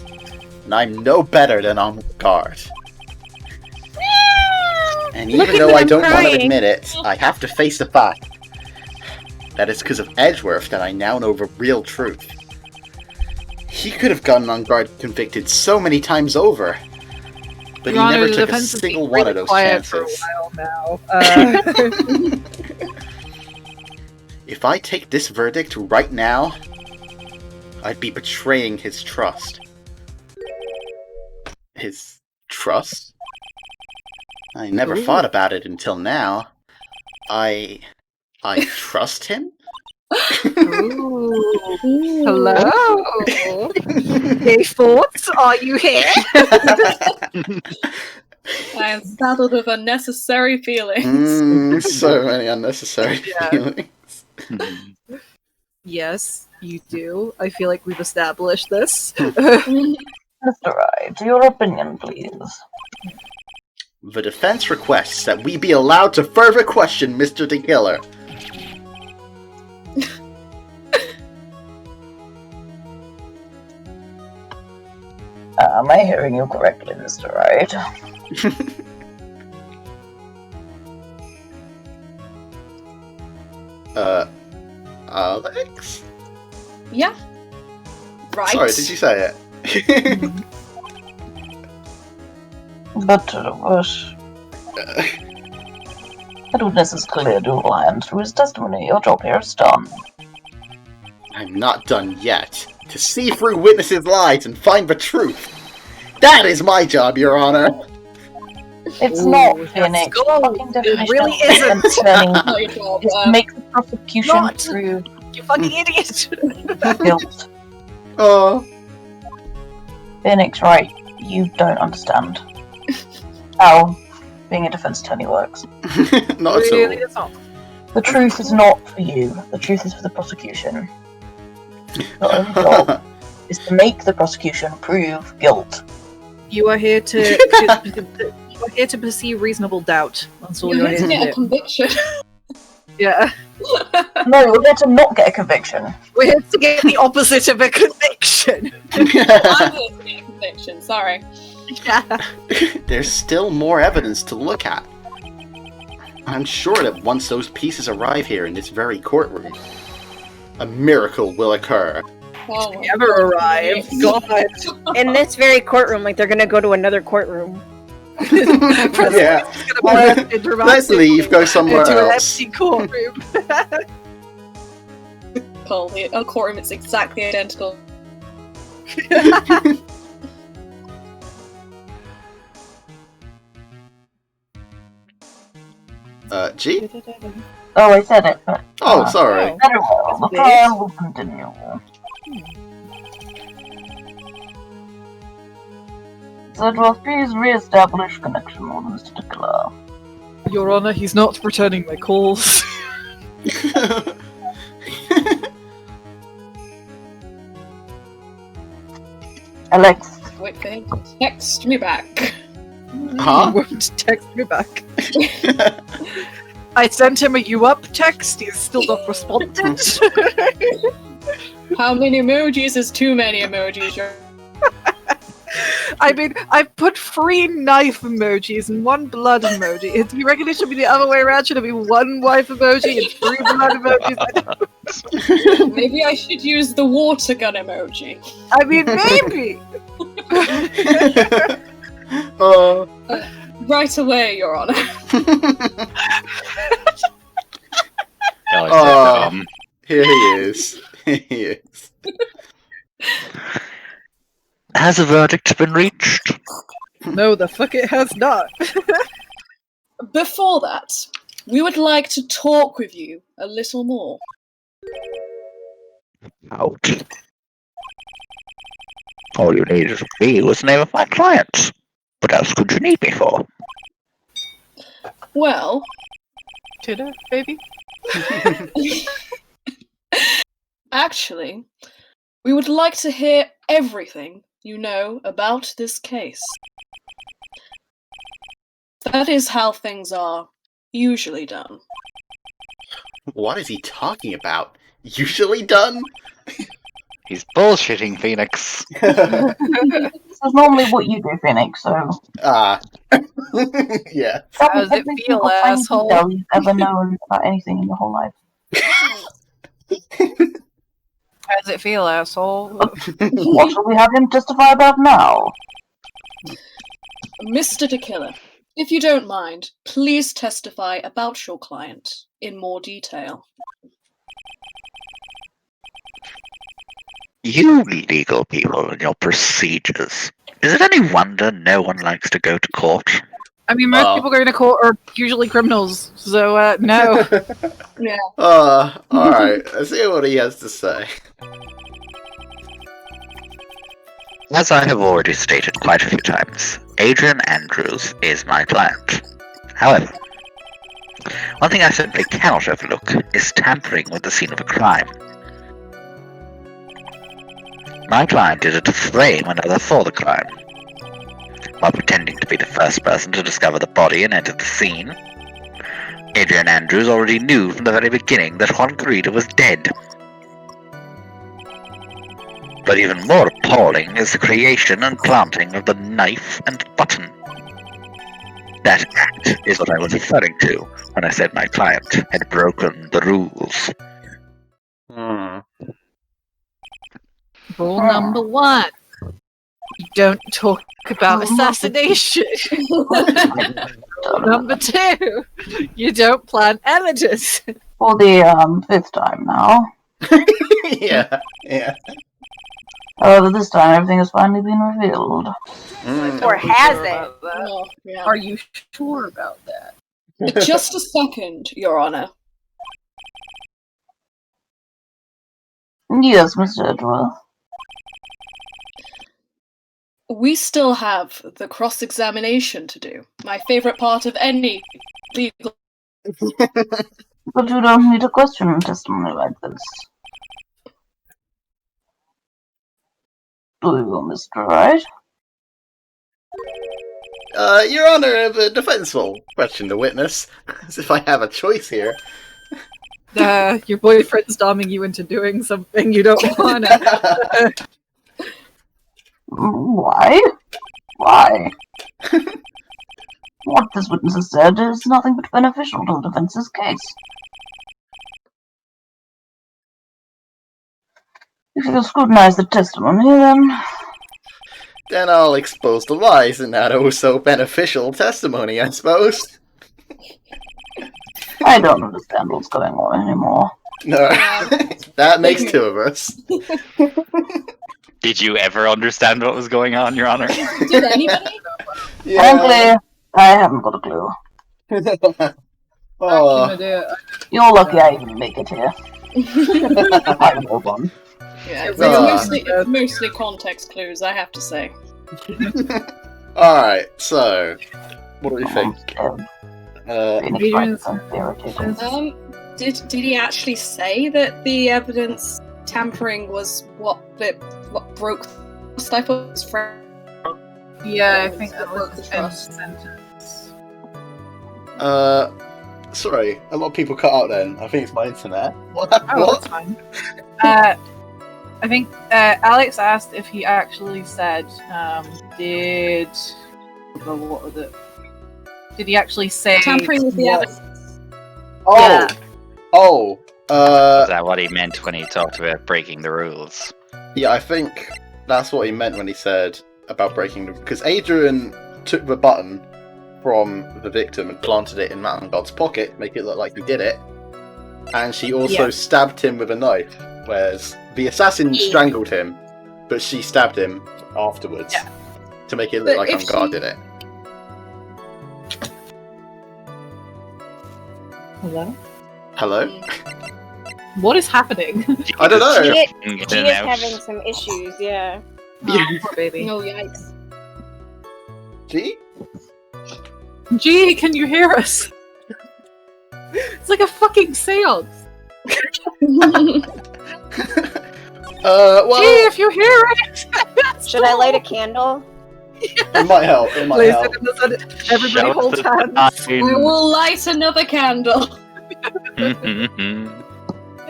then I'm no better than on guard. And even though I don't want to admit it, I have to face the fact that it's because of Edgeworth that I now know the real truth. He could have gotten on guard convicted so many times over, but Your he Honor, never took a defense has single been one of really those quiet for a chances. while now. If I take this verdict right now, I'd be betraying his trust. His trust? I never thought about it until now. I trust him? Ooh. Hello. Hey, Thoughts, are you here? I am saddled with unnecessary feelings. So many unnecessary feelings. Yes, you do. I feel like we've established this. Mr. Wright, your opinion, please. The defense requests that we be allowed to further question Mr. the Killer. Am I hearing you correctly, Mr. Wright? Alex? Yeah. Right. Sorry, did you say it? But, that witness is clear to land through his testimony. Your job here is done. I'm not done yet. To see through witnesses' lies and find the truth. That is my job, Your Honor. It's not, let's Phoenix. go. Fucking It really definition of isn't. turning Your job, is to make the prosecution Not. prove You fucking idiot. guilt. Oh. Phoenix, right, you don't understand how being a defense attorney works. Not at Really, all. it's not. The truth is not for you. The truth is for the prosecution. Your only job is to make the prosecution prove guilt. You are here to you are here to perceive reasonable doubt. That's all You're you're here to here get a to do. conviction. Yeah. No, we're here to not get a conviction. We're here to get the opposite of a conviction. I'm here to get a conviction, sorry. Yeah. There's still more evidence to look at. I'm sure that once those pieces arrive here in this very courtroom, a miracle will occur. Oh, my Never God. arrive. God. In this very courtroom, like they're gonna go to another courtroom. Yeah. Let's leave, go somewhere into an else. empty courtroom. Cool. The courtroom is exactly identical. G? Oh, I said it, but Oh, sorry. very well. The trial will continue. Sedgwick, please re-establish connection with Mr. Tickler. Your Honor, he's not returning my calls. Alex, Wait for him to text me back. Huh? He won't text me back. I sent him a "you up" text. He's still not responded. How many emojis is too many emojis? I mean, I put 3 knife emojis and 1 blood emoji. Do you reckon it should be the other way around? Should it be 1 wife emoji and 3 blood emojis? Maybe I should use the water gun emoji. I mean, maybe. Right away, Your Honor. Here he is. Here he is. Has a verdict been reached? No, the fuck it has not. Before that, we would like to talk with you a little more. Out. All you needed to be was the name of my client. What else could you need me for? Well, Titter, baby? actually, we would like to hear everything you know about this case. That is how things are usually done. What is he talking about? Usually done? He's bullshitting, Phoenix. This is normally what you do, Phoenix, so... Ah. Yeah. Probably How's it every feel, single tiny asshole? detail you've ever known about anything in your whole life. How does it feel, asshole? What shall we have him testify about now? Mr. DeKiller, if you don't mind, please testify about your client in more detail. You legal people and your procedures. Is it any wonder no one likes to go to court? I mean, most people going to court are usually criminals, so, no. Yeah. Alright. Let's see what he has to say. As I have already stated quite a few times, Adrian Andrews is my client. However, one thing I simply cannot overlook is tampering with the scene of a crime. My client did it to frame another for the crime. While pretending to be the first person to discover the body and enter the scene, Adrian Andrews already knew from the very beginning that Juan Garrido was dead. But even more appalling is the creation and planting of the knife and button. That act is what I was referring to when I said my client had broken the rules. Rule number 1. You don't talk about assassination. Number 2. You don't plant evidence. For the 5th time now. Yeah. However, this time everything has finally been revealed. Or has it? Oh, yeah. Are you sure about that? Just a second, Your Honor. Yes, Mr. Edgeworth. We still have the cross-examination to do. My favorite part of any legal... But you don't need a question testimony like this. Do you, Mr. Wright? Your Honor, the defense will question the witness, as if I have a choice here. Your boyfriend's doming you into doing something you don't wanna. Why? Why? What this witness has said is nothing but beneficial to the defense's case. If you'll scrutinize the testimony, Then I'll expose the lies in that oh-so beneficial testimony, I suppose. I don't understand what's going on anymore. No, that makes two of us. Did you ever understand what was going on, Your Honor? Did anybody? Frankly, I haven't got a clue. Oh. You're lucky I even make it here. I move on. Yeah, it's Right. mostly context clues, I have to say. Alright, so, what do we think? Phoenix Did he actually say that the evidence tampering was what broke the trust? I thought it was Yeah, I think that broke was the the end trust. sentence. Sorry, a lot of people cut out then. I think it's my internet. What? Oh, What? that's fine. I think Alex asked if he actually said, what was it? Did he actually say Tampering with the What? evidence. Oh! Yeah. Oh! Is that what he meant when he talked about breaking the rules? Yeah, I think that's what he meant when he said about breaking the... Because Adrian took the button from the victim and planted it in Mountain God's pocket, make it look like he did it. And she also stabbed him with a knife, whereas the assassin strangled him, but she stabbed him afterwards. Yeah. to make it look But like I'm if guarding she- it. Hello? Hello? What is happening? I don't know. She, In she and is out. having some issues, yeah. Oh, poor baby. No, yikes. Gee? Gee, can you hear us? It's like a fucking seance. Well, Gee, if you hear it! Should I light a candle? it might help. It might Place help. it in the sun. Everybody Shout hold the hands. I sign. will light another candle.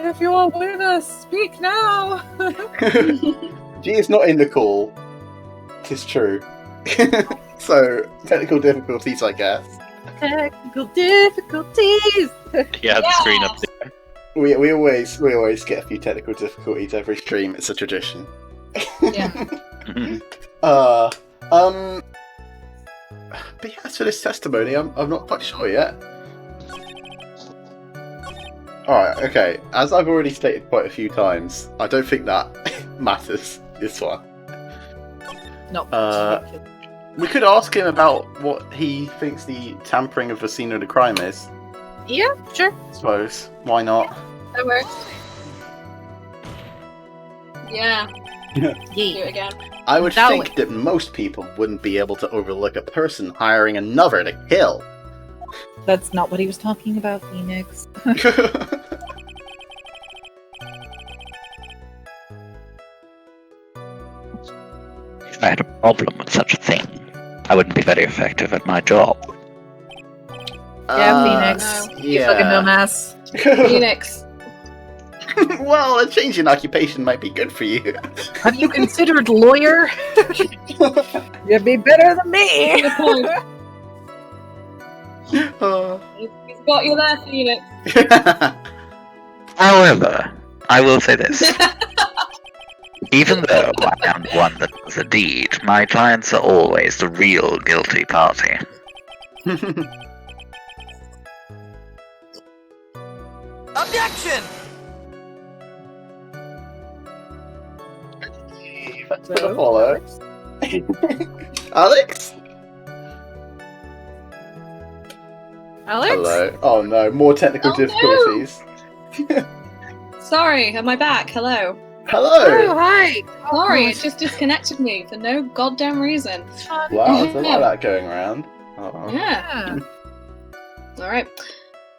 If you are with us, speak now. G is not in the call. It's true. So, technical difficulties, I guess. Technical difficulties. Yeah, the screen up there. We always get a few technical difficulties every stream. It's a tradition. Yeah. But yeah, as for this testimony, I'm not quite sure yet. Alright, okay. As I've already stated quite a few times, I don't think that matters, this one. No. We could ask him about what he thinks the tampering of the scene of the crime is. Yeah, sure. I suppose. Why not? That works. Yeah. Do Yeah. it again. I would That think that most people wouldn't be able to overlook a person hiring another to kill. That's not what he was talking about, Phoenix. If I had a problem with such a thing, I wouldn't be very effective at my job. Yeah, Phoenix. You fucking dumbass. Phoenix. Well, a change in occupation might be good for you. Have you considered lawyer? You'd be better than me. Good point. He's got you there, Phoenix. However, I will say this. Even though I am one that does a deed, my clients are always the real guilty party. Objection! Thanks for the follow. Alex? Alex? Hello. Oh no, more technical Oh, no. difficulties. Sorry, am I back? Hello. Hello! Oh, hi. Sorry, it just disconnected me for no goddamn reason. Wow, there's a lot of that going around. Oh. Yeah. Alright.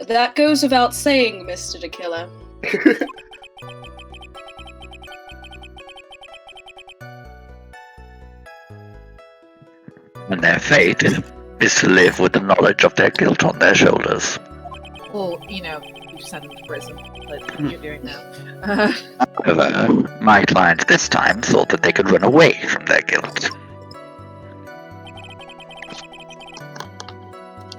That goes without saying, Mr. the Killer. And their fate is to live with the knowledge of their guilt on their shoulders. Well, you know, you sent him to prison, like you're doing now. However, my client this time thought that they could run away from their guilt.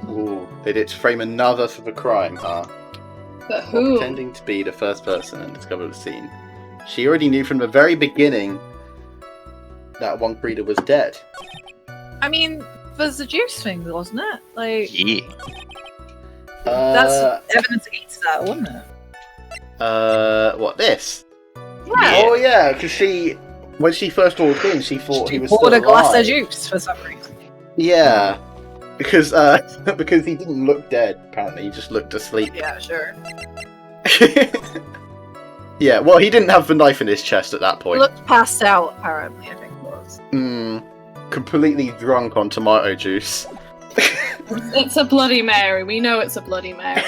Ooh, they did frame another for the crime, huh? But While who? pretending to be the first person and discover the scene. She already knew from the very beginning that one breeder was dead. I mean, there's the juice thing, wasn't it? Like, Yeah. that's evidence against that, wasn't it? What, this? Yeah. Oh yeah, because when she first walked in, she thought he was still poured a glass of alive. juice for some reason. Yeah, because because he didn't look dead. Apparently, he just looked asleep. Yeah, sure. Yeah, well, he didn't have the knife in his chest at that He point. looked passed out, apparently, I think it was. Completely drunk on tomato juice. It's a Bloody Mary. We know it's a Bloody Mary.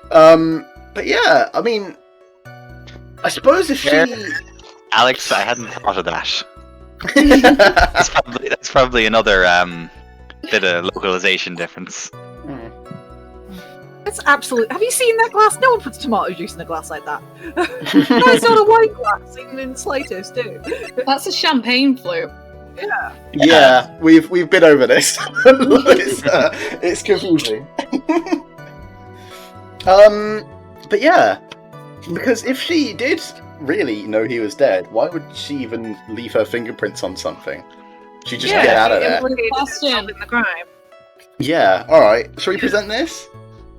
But yeah, I mean, I suppose if she. Alex, I hadn't thought of that. That's probably another bit of localization difference. That's absolute. Have you seen that glass? No one puts tomato juice in a glass like that. That's not a wine glass, even in slightest, too. That's a champagne flute. Yeah. Yeah, we've been over this. It's confusing. But yeah, because if she did really know he was dead, why would she even leave her fingerprints on something? She'd just get out of there. Question. In the crime. Yeah. All right. Shall we present this?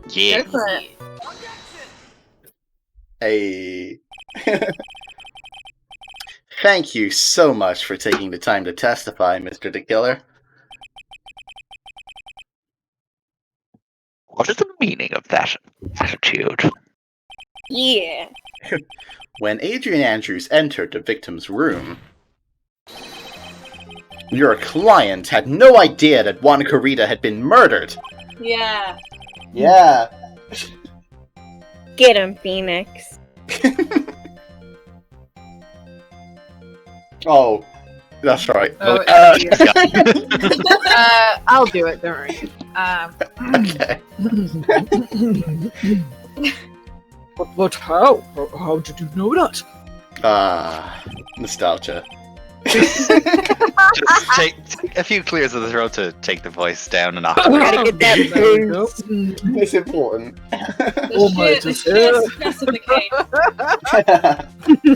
Yeah. Go for it. Hey. Thank you so much for taking the time to testify, Mr. the Killer. What is the meaning of that attitude? Yeah. When Adrian Andrews entered the victim's room, your client had no idea that Juan Corrida had been murdered. Yeah. Yeah. Get him, Phoenix. Oh, that's right. Oh, I'll do it, don't worry. Okay. But how? How did you know that? Nostalgia. Just take a few clears of the throat to take the voice down and off. Gotta get that boost. It's important. The shit specificate.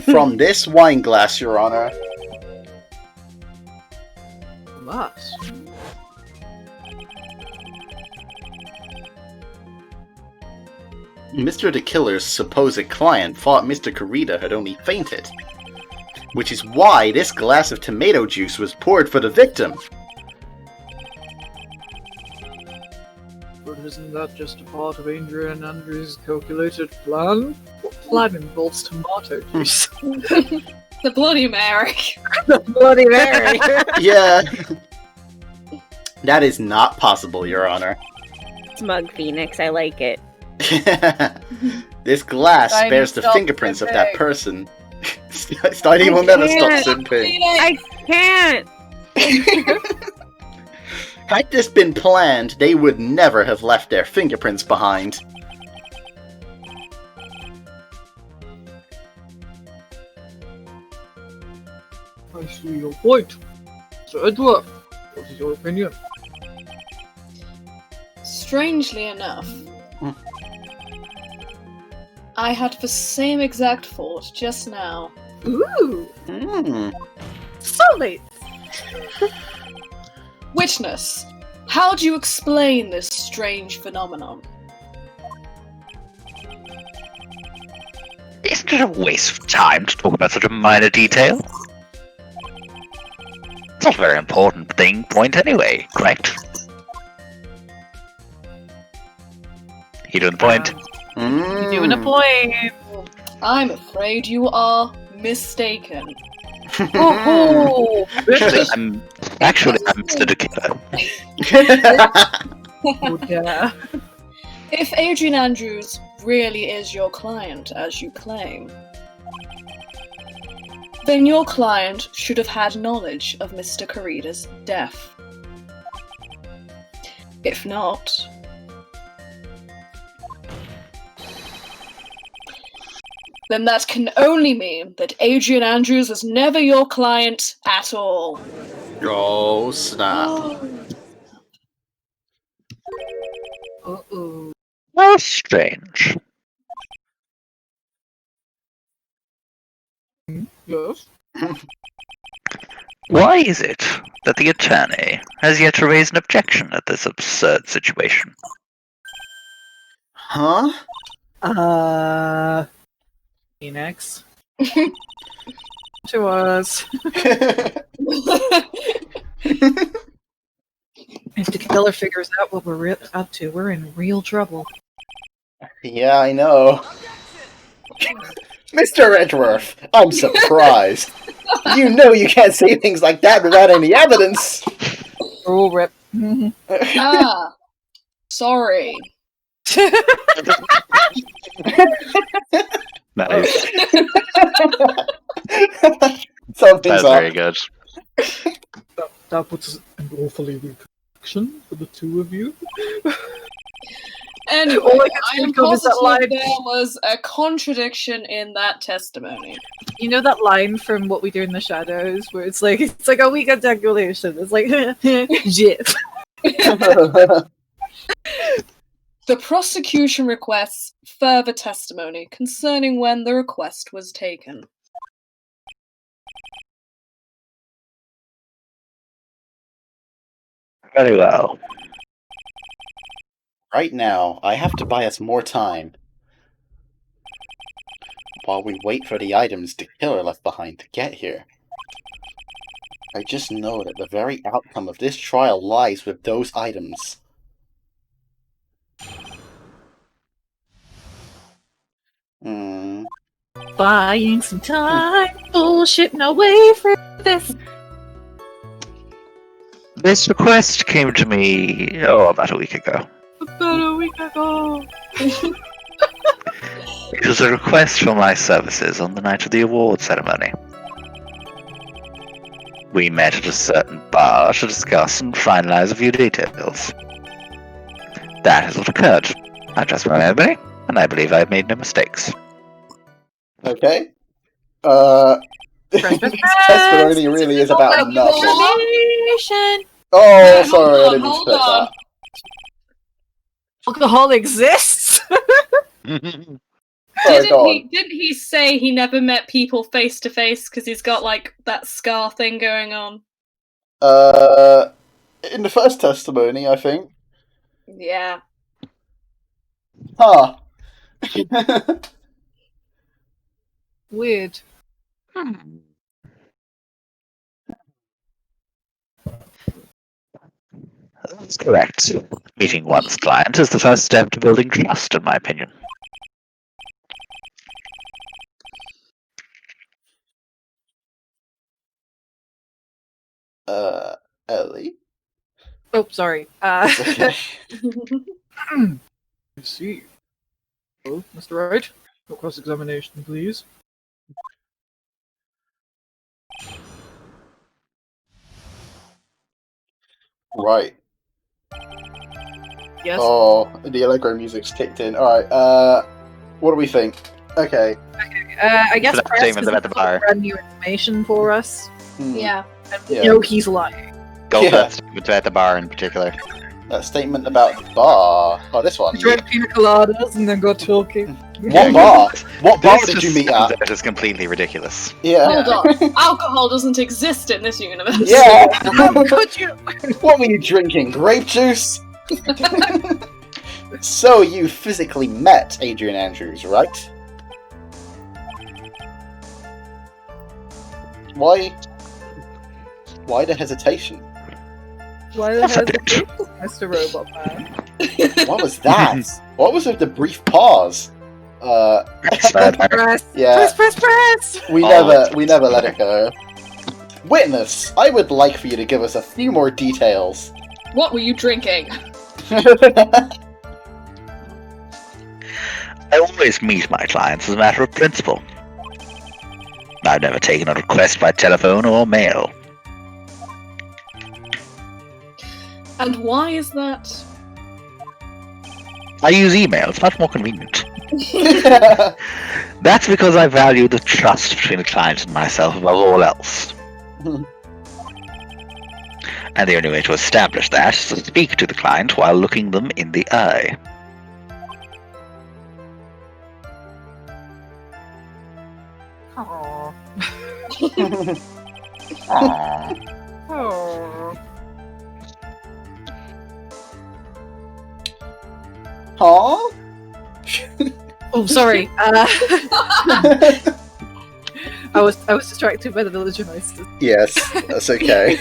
From this wine glass, Your Honor. Must. Mr. the Killer's supposed client thought Mr. Corrida had only fainted, which is why this glass of tomato juice was poured for the victim. But isn't that just a part of Adrian Andrews' calculated plan? What plan involves tomato juice? The Bloody Mary. The Bloody Mary! Yeah. That is not possible, Your Honor. Smug Phoenix, I like it. This glass Steiny bears the stop fingerprints of simping. that person. Steiny will never stop simping. I can't! Had this been planned, they would never have left their fingerprints behind. I see your point. So Edward, what is your opinion? Strangely enough, Hmm. I had the same exact thought just now. Ooh! Hmm. Solid! Witness, how do you explain this strange phenomenon? Isn't it a waste of time to talk about such a minor detail? It's not a very important point anyway, correct? You doing the point? You're doing a point! I'm afraid you are mistaken. Oh! Actually, I'm Mr. the Killer. Yeah. If Adrian Andrews really is your client, as you claim, then your client should have had knowledge of Mr. Corrida's death. If not, then that can only mean that Adrian Andrews was never your client at all. Oh, snap. Uh-oh. How strange. Yes? Why is it that the attorney has yet to raise an objection at this absurd situation? Huh? Phoenix. To us. If the killer figures out what we're up to, we're in real trouble. Yeah, I know. Mr. Edgeworth, I'm surprised. You know you can't say things like that without any evidence. Oh, rip. Ah, sorry. Nice. Something's That's up. very good. That puts us in awfully weak position for the two of you. Anyway, All I can I am think of is that positive line. there was a contradiction in that testimony. You know that line from What We Do in the Shadows, where it's like a weak articulation. It's like shit. The prosecution requests further testimony concerning when the request was taken. Very well. Right now, I have to buy us more time. While we wait for the items the killer left behind to get here. I just know that the very outcome of this trial lies with those items. Buying some time. Bullshitting away for this. This request came to me, about a week ago. About a week ago. It was a request for my services on the night of the award ceremony. We met at a certain bar to discuss and finalize a few details. That is what occurred. I trust my memory, and I believe I have made no mistakes. Okay. This testimony really is about nothing. Oh, sorry, I didn't mean to put that. Alcohol exists? Sorry, Didn't he say he never met people face to face because he's got like that scar thing going on? In the first testimony, I think. Yeah. Huh. Weird. That's correct. Meeting one's client is the first step to building trust, in my opinion. Ellie? Oh, sorry. Okay. I see. Oh, Mr. Wright, no cross-examination, please. Right. Yes. Oh, the Allegro music's kicked in. Alright, what do we think? Okay. I guess That Press statement has about the bar. brand new information for us. Yeah. And we Yeah. know he's lying. Go Yeah. for that statement about the bar in particular. That statement about the bar. Oh, this one. We drank pina coladas and then got talking. What bar? What bar This did you just meet stands at? out as completely ridiculous. Yeah. Hold on. Alcohol doesn't exist in this universe. Yeah. Could you? What were you drinking? Grape juice? So you physically met Adrian Andrews, right? Why the hesitation? Why the hell is Mr. Robot Man? What was that? What was with the brief pause? Press! Yeah. Press! We never let it go. Witness, I would like for you to give us a few more details. What were you drinking? I always meet my clients as a matter of principle. I've never taken a request by telephone or mail. And why is that? I use email, it's much more convenient. That's because I value the trust between the client and myself above all else. And the only way to establish that is to speak to the client while looking them in the eye. Aww. Aww. Aww. Huh? Oh, sorry. I was distracted by the villager noises. Yes, that's okay.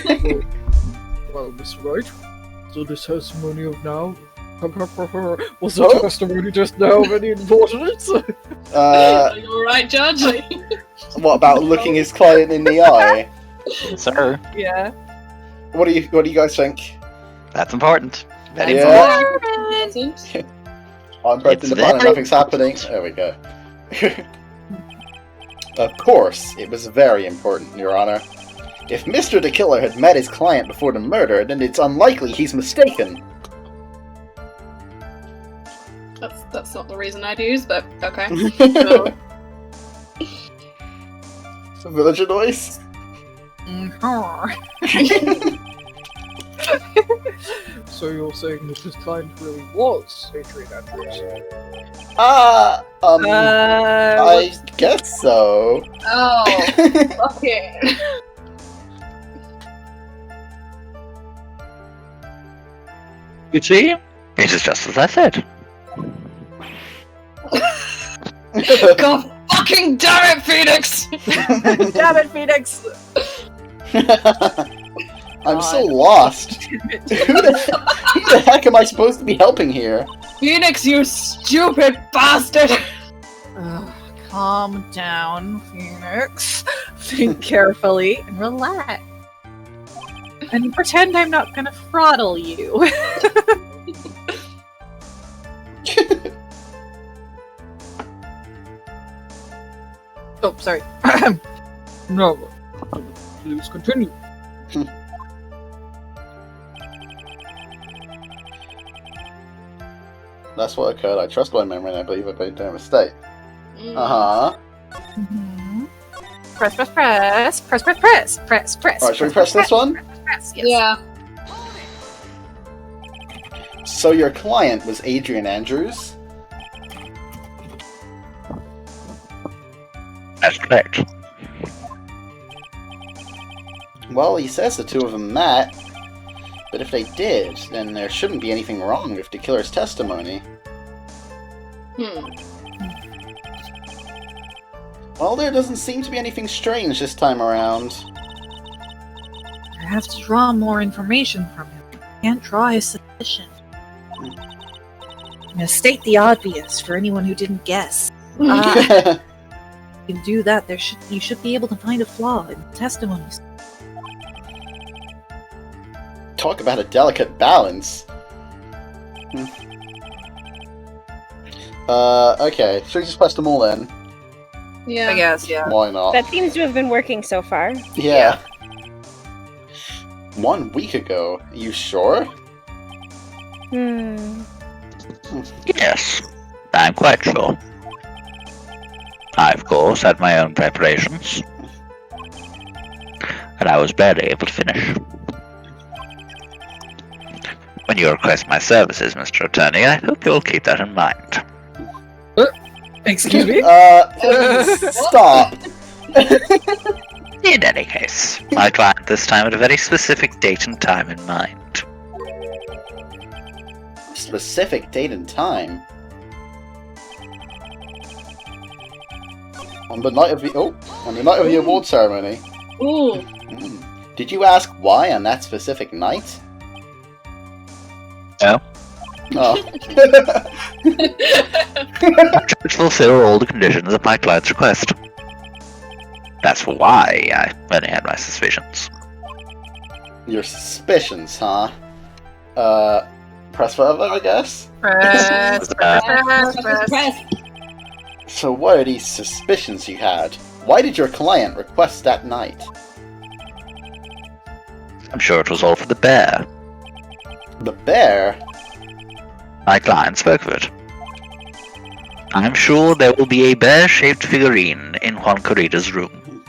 Well, Mr. Wright, so this testimony of now. Was the Oh. testimony just now of any importance? Are you alright, Judge? What about looking his client in the eye? Sir, Yeah. What do you guys think? that's important. Very Yeah. Important. I'm pressing It's the button, very nothing's happening. There we go. Of course, it was very important, Your Honor. If Mr. the Killer had met his client before the murder, then it's unlikely he's mistaken. That's not the reason I'd use, but okay. Villager noise? So you're saying that this client really was Adrian Andrews? I guess so. Oh, okay. You see? It is just as I said. God fucking damn it, Phoenix! Damn it, Phoenix! I'm so lost. Who the heck am I supposed to be helping here? Phoenix, you stupid bastard! Calm down, Phoenix. Think carefully and relax. And pretend I'm not gonna throttle you. Oh, sorry. No. Please continue. That's what occurred. I trust my memory and I believe I made no mistake. Uh-huh. Mm-hmm. Press, press, press. Press, press, press. Press, press. Alright, should we press this one? Press, yes. Yeah. So your client was Adrian Andrews? That's correct. Well, he says the two of them met. But if they did, then there shouldn't be anything wrong with the killer's testimony. Well, there doesn't seem to be anything strange this time around. I have to draw more information from him. I can't draw his suspicion. I'm gonna state the obvious for anyone who didn't guess. If you do that, you should be able to find a flaw in the testimonies. Talk about a delicate balance. Okay, should we just press them all then? Yeah. I guess, yeah. Why not? That seems to have been working so far. Yeah. 1 week ago, you sure? Yes, I'm quite sure. I, of course, had my own preparations. And I was barely able to finish. When you request my services, Mr. Attorney, I hope you'll keep that in mind. Excuse me? Stop! In any case, my client this time had a very specific date and time in mind. Specific date and time? On the night of the award ceremony. Ooh. Did you ask why on that specific night? No. Oh. To fulfill all the conditions of my client's request. That's why I only had my suspicions. Your suspicions, huh? Press further, I guess? Press, Press. So what are these suspicions you had? Why did your client request that night? I'm sure it was all for the bear. The bear? My client spoke of it. I'm sure there will be a bear-shaped figurine in Juan Corrida's room.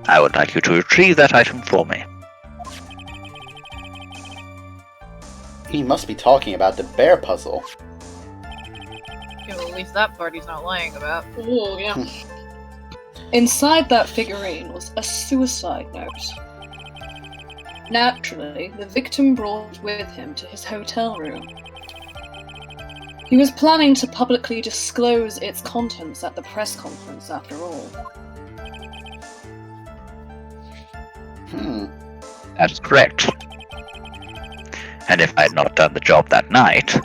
I would like you to retrieve that item for me. He must be talking about the bear puzzle. Yeah, well, at least that part he's not lying about. Ooh, yeah. Inside that figurine was a suicide note. Naturally, the victim brought it with him to his hotel room. He was planning to publicly disclose its contents at the press conference, after all. That is correct. And if I had not done the job that night,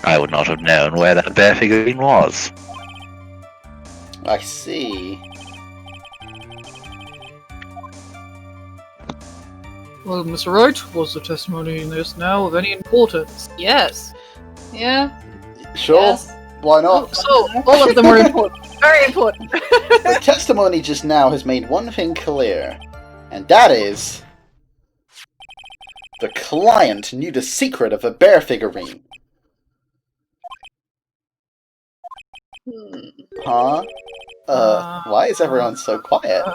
I would not have known where that bear figurine was. I see. Well, Mr. Wright, was the testimony in this now of any importance? Yes. Yeah? Sure, Yes. why not? So, all of them are important. Very important. The testimony just now has made one thing clear, and that is... the client knew the secret of a bear figurine. Huh? Why is everyone so quiet?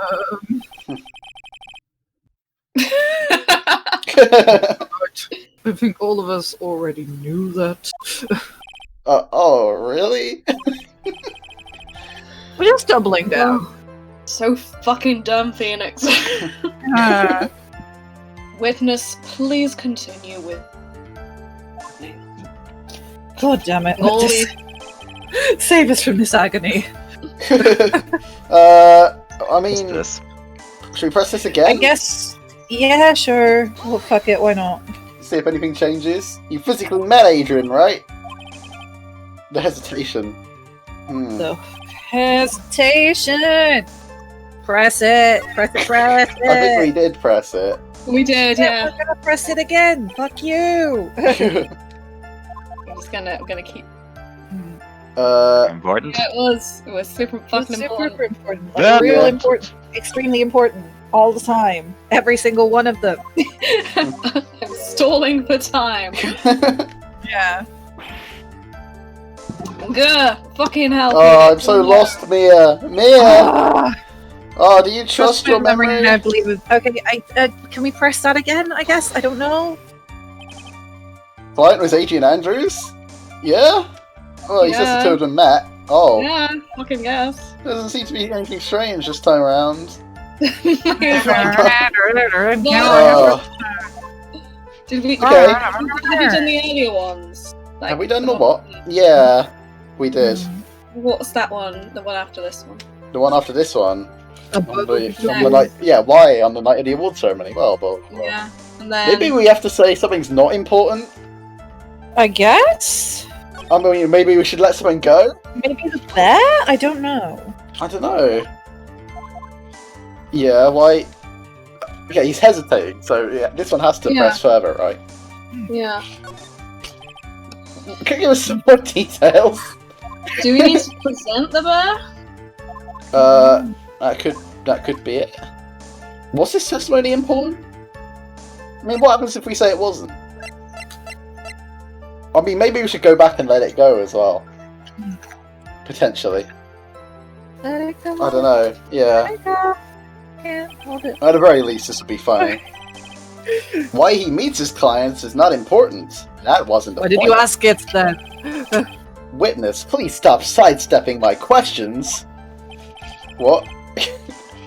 I think all of us already knew that. Oh, really? We're just doubling down. So fucking dumb, Phoenix. Witness, please continue with... God damn it. Holy... Save us from this agony. I mean, This. Should we press this again? I guess. Yeah, sure. Well, fuck it. Why not? See if anything changes. You physically met Adrian, right? The hesitation. The hesitation. Press it. Press it. Press it. I think we did press it. We did, yeah. We're gonna press it again. Fuck you. I'm gonna keep. Important. Yeah, it was super fucking important. Super important. Yeah. Real important. Extremely important. All the time. Every single one of them. I'm stalling for time. Yeah. Gah, fucking hell. Oh, I'm so lost, Mia. Mia. Oh, do you trust your my memory? I believe it. Okay, can we press that again? I guess. I don't know. Client was Adrian Andrews? Yeah? Oh, he says the two of them met. Oh. Yeah, fucking guess. Doesn't seem to be anything strange this time around. Did we? Okay. Have we done the earlier ones? Have we done the what? Yeah, we did. What's that one? The one after this one? The one after this one. On the Yeah. night, yeah, why? On the night of the award ceremony. Well, Yeah, and then maybe we have to say something's not important. I guess. I mean, maybe we should let something go. Maybe that? I don't know. I don't know. Yeah, why? Okay, he's hesitating, so yeah, this one has to press further, right? Yeah. Can you give us some more details? Do we need to present the bear? That could be it. Was this testimony important? I mean, what happens if we say it wasn't? I mean, maybe we should go back and let it go as well. Potentially. Let it go. I don't know. Yeah. Let it go. Can't hold it. At the very least, this would be funny. Why he meets his clients is not important. That wasn't the Why point. did you ask it then? Witness, please stop sidestepping my questions. What?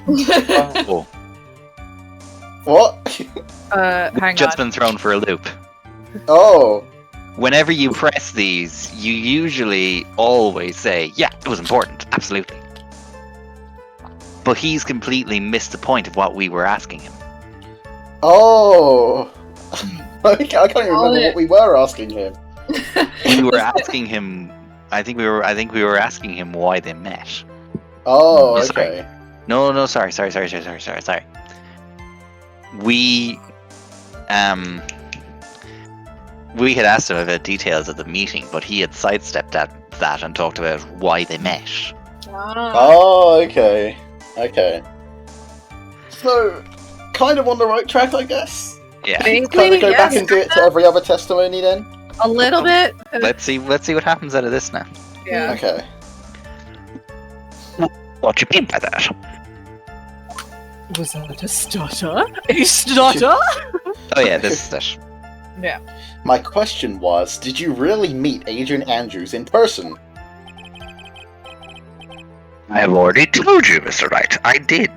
Oh, What? Hang just on. been thrown for a loop. Oh. Whenever you press these, you usually always say, yeah, it was important, absolutely. But he's completely missed the point of what we were asking him. Oh. I can't even remember what we were asking him. We were asking him. I think we were asking him why they met. Oh, Oh, sorry. okay. No, sorry. We had asked him about details of the meeting, but he had sidestepped that and talked about why they met. Oh, okay. Okay. So, kind of on the right track, I guess? Yeah. Kind of go back and do it to every other testimony then? A little bit. Let's see what happens out of this now. Yeah. Okay. What do you mean by that? Was that a stutter? A stutter? Oh yeah, this is it. Yeah. My question was, did you really meet Adrian Andrews in person? I have already told you, Mr. Wright. I did.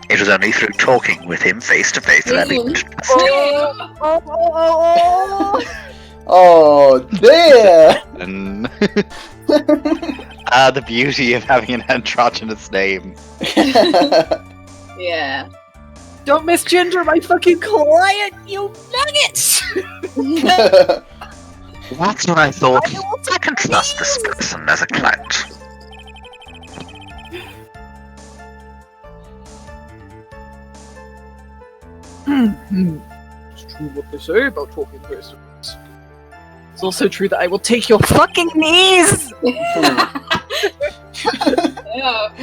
It was only through talking with him face to face that I began to trust him. Oh, dear! And the beauty of having an androgynous name. Yeah. Don't misgender my fucking client, you nuggets! That's when I thought, I can trust this person as a client. It's true what they say about talking persons. It's also true that I will take your fucking knees! Yeah.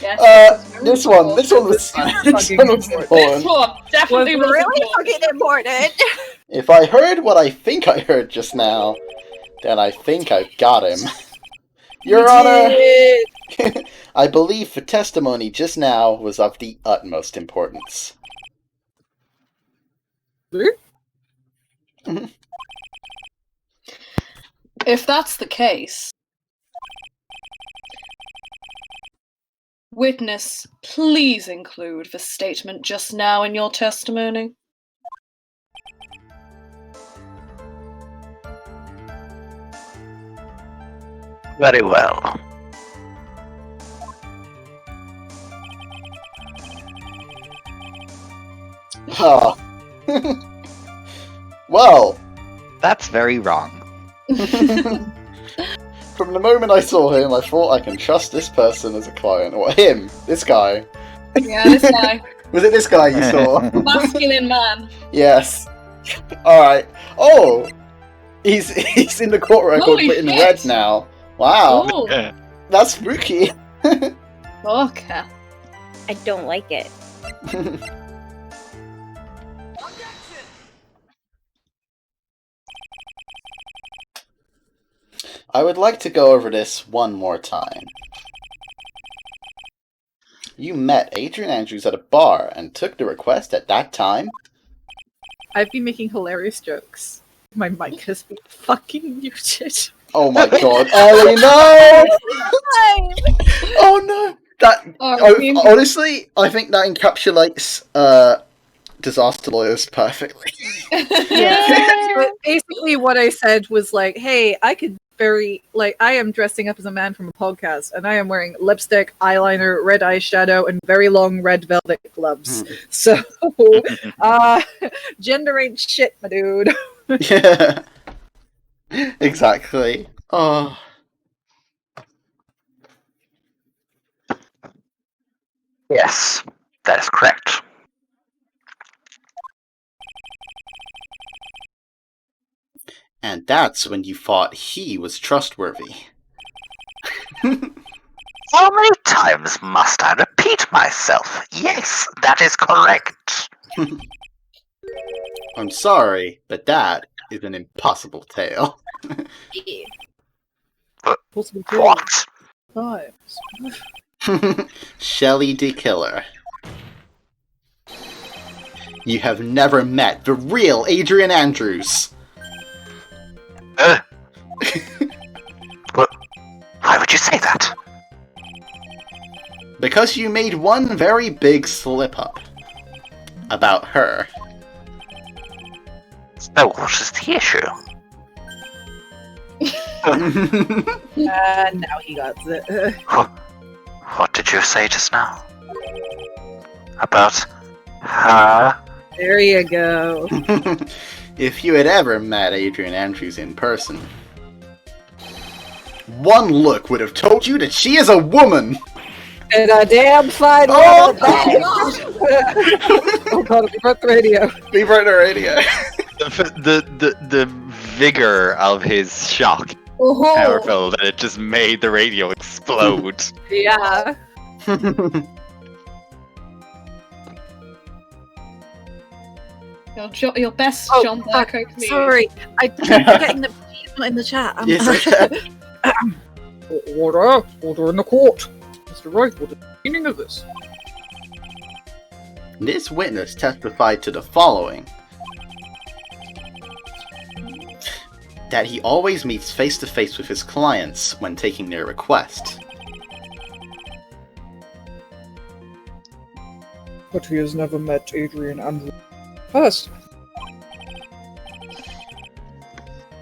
Yes, this one was important. This one definitely was really important. fucking important! If I heard what I think I heard just now, then I think I've got him. Your Honor, I believe the testimony just now was of the utmost importance. If that's the case, witness, please include the statement just now in your testimony. Very well. Ah. Well, That's very wrong. from the moment I saw him, I thought I can trust this person as a client. Or him, this guy. Yeah, this guy. Was it this guy you saw? Masculine man. Yes. Alright. Oh! He's in the court record, Holy but in shit. red now. Wow. Oh, That's spooky. okay. I don't like it. I would like to go over this one more time. You met Adrian Andrews at a bar and took the request at that time? I've been making hilarious jokes. My mic has been fucking muted. Oh my god, Ellie, no! Oh no! Honestly, I think that encapsulates disaster lawyers perfectly. But basically what I said was like, hey, I am dressing up as a man from a podcast, and I am wearing lipstick, eyeliner, red eyeshadow, and very long red velvet gloves. So, gender ain't shit, my dude. Yeah. Exactly. Oh. Yes, that is correct. And that's when you thought he was trustworthy. How many times must I repeat myself? Yes, that is correct. I'm sorry, but that is an impossible tale. What? Shelly D. Killer. You have never met the real Adrian Andrews. Why would you say that? Because you made one very big slip-up. About her. So what is the issue? Now he got it. What did you say just now? About her? There you go. If you had ever met Adrian Andrews in person, one look would have told you that she is a woman! And a damn fine Oh, woman! Oh god, we broke the radio. We broke the radio. The vigor of his shock Oh. powerful that it just made the radio explode. Yeah. Your best John fuck, Burko, please. sorry. I keep forgetting that he's not in the chat. Order in the court. Mr. Wright, what is the meaning of this? This witness testified to the following. That he always meets face-to-face with his clients when taking their request. But he has never met Adrian Andrews first.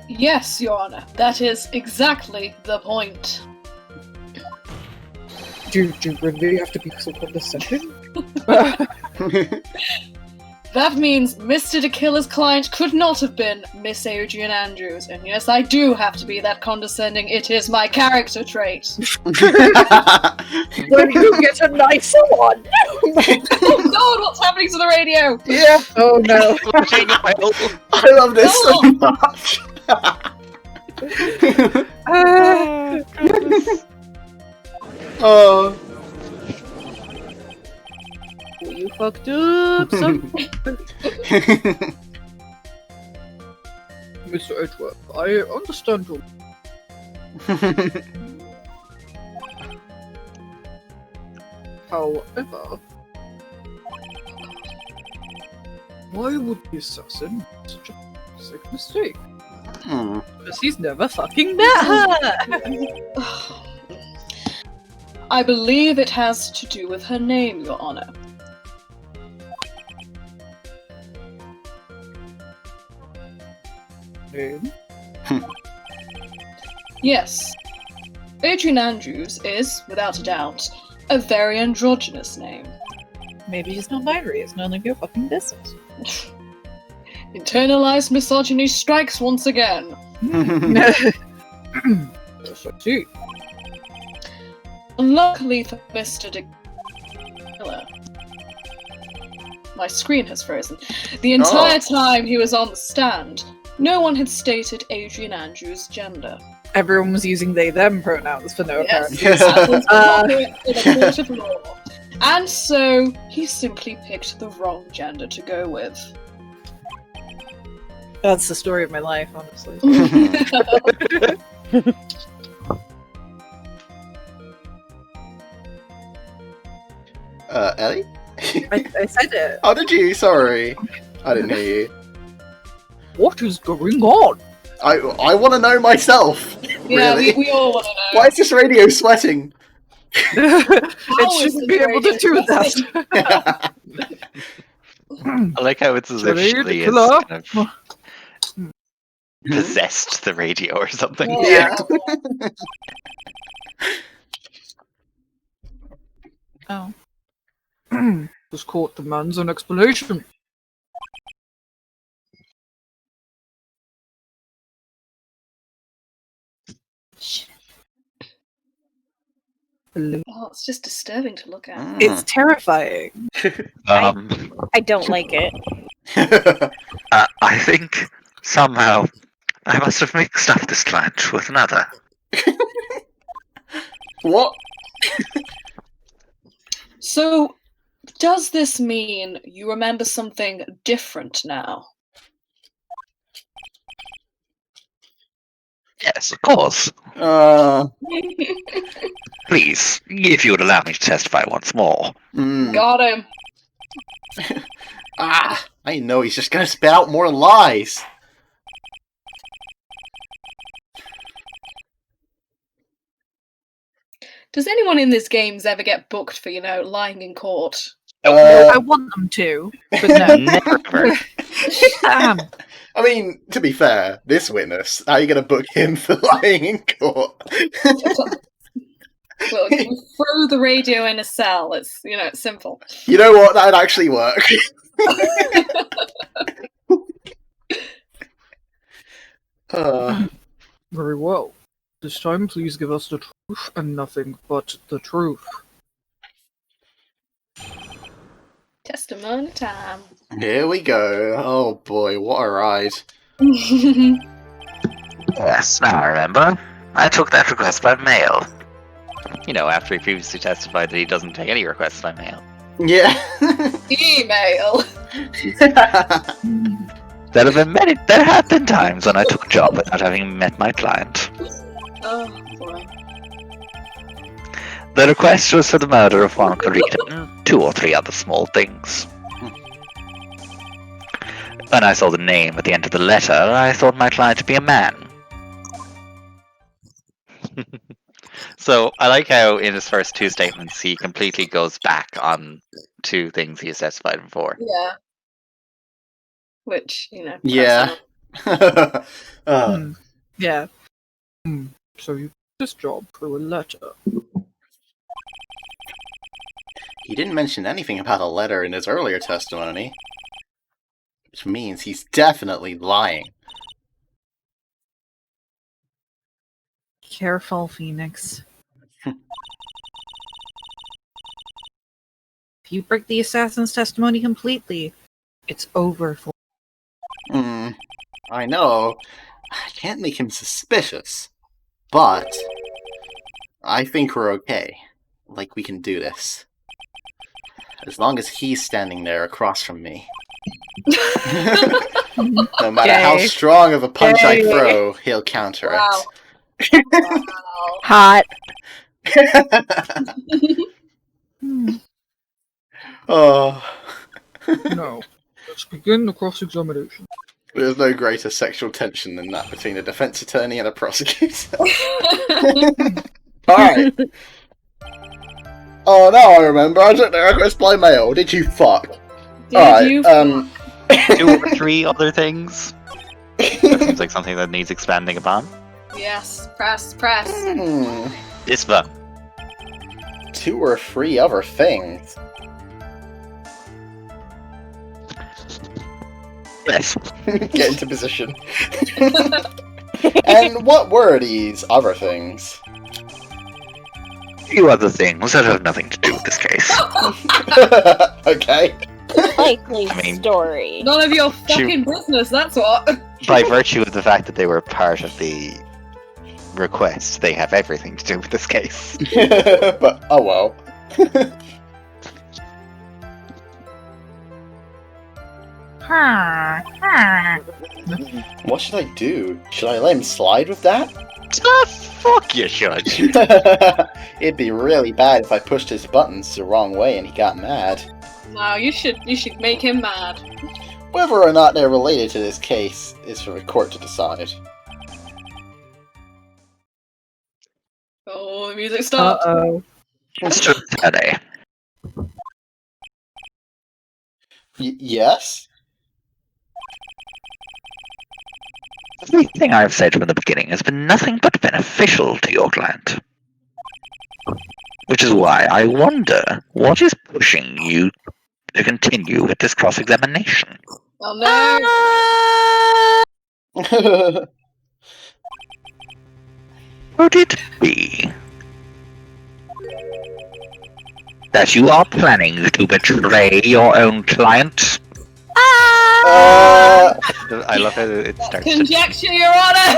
Yes, Your Honor. That is exactly the point. Do you really have to be so condescending? That means Mr. De Killer's client could not have been Miss Adrian Andrews. And yes, I do have to be that condescending. It is my character trait. When you get a nicer one! Oh god, what's happening to the radio? Yeah. Oh no. I love this so much! Oh. You fucked up, son. Mr. Edgeworth, I understand you. However, why would the assassin make such a sick mistake? Because he's never fucking met her! I believe it has to do with her name, Your Honor. Name? Yes. Adrian Andrews is, without a doubt, a very androgynous name. Maybe he's non-binary. It's none of your fucking business. Internalized misogyny strikes once again. Yes, I see. Unluckily for Mr. Killer, my screen has frozen. The entire time he was on the stand, no one had stated Adrian Andrews' gender. Everyone was using they/them pronouns for no apparent Yes, that was in a court of law. And so he simply picked the wrong gender to go with. That's the story of my life, honestly. Ellie? I said it. Oh, did you? Sorry. I didn't hear you. What is going on? I want to know myself. Yeah, really. we all want to know. Why is this radio sweating? It shouldn't be able to do that. I like how it's as if Shirley has kind of possessed the radio or something. Yeah. Oh. This court demands an explanation. Oh, it's just disturbing to look at. It's terrifying. I don't like it. I think somehow I must have mixed up this client with another. What? So, does this mean you remember something different now? Yes, of course. Please, if you would allow me to testify once more. Got him. I know he's just gonna spit out more lies. Does anyone in this games ever get booked for, lying in court? I want them to, but no. Never. I mean, to be fair, this witness, how are you going to book him for lying in court? Well, you throw the radio in a cell. It's, it's simple. You know what? That'd actually work. Very well. This time, please give us the truth and nothing but the truth. Testimony time. Here we go. Oh boy, what a ride. Yes, now I remember. I took that request by mail. After he previously testified that he doesn't take any requests by mail. Yeah. Email. There have been times when I took a job without having met my client. Oh boy. The request was for the murder of one Rita and 2 or 3 other small things. When I saw the name at the end of the letter, I thought my client to be a man. So I like how in his first 2 statements he completely goes back on 2 things he has testified before. Yeah. Which, Yeah. Yeah. So you did this job through a letter. He didn't mention anything about a letter in his earlier testimony. Which means he's definitely lying. Careful, Phoenix. If you break the assassin's testimony completely, it's over for. I know. I can't make him suspicious. But I think we're okay. Like, we can do this. As long as he's standing there across from me. No matter how strong of a punch I throw, he'll counter it. Hot. Oh. No. Let's begin the cross-examination. There's no greater sexual tension than that between a defense attorney and a prosecutor. Alright. Oh, now I remember. I took the request by mail. Did you fuck? Did you 2 or 3 other things? That seems like something that needs expanding upon. Yes. Press. This one. 2 or 3 other things. Yes. Get into position. And what were these other things? Few other things that have nothing to do with this case. Okay. Likely I mean- story. None of your fucking business, that's what. By virtue of the fact that they were part of the request, they have everything to do with this case. But, oh well. What should I do? Should I let him slide with that? Fuck you should. It'd be really bad if I pushed his buttons the wrong way and he got mad. No, you should make him mad. Whether or not they're related to this case is for the court to decide. Oh, the music stopped. Uh-oh. Mr. Faraday, Yes? everything I've said from the beginning has been nothing but beneficial to your client. Which is why I wonder what is pushing you to continue with this cross-examination. Oh no! Could it be that you are planning to betray your own client? I love how it starts. Conjecture, Your Honor!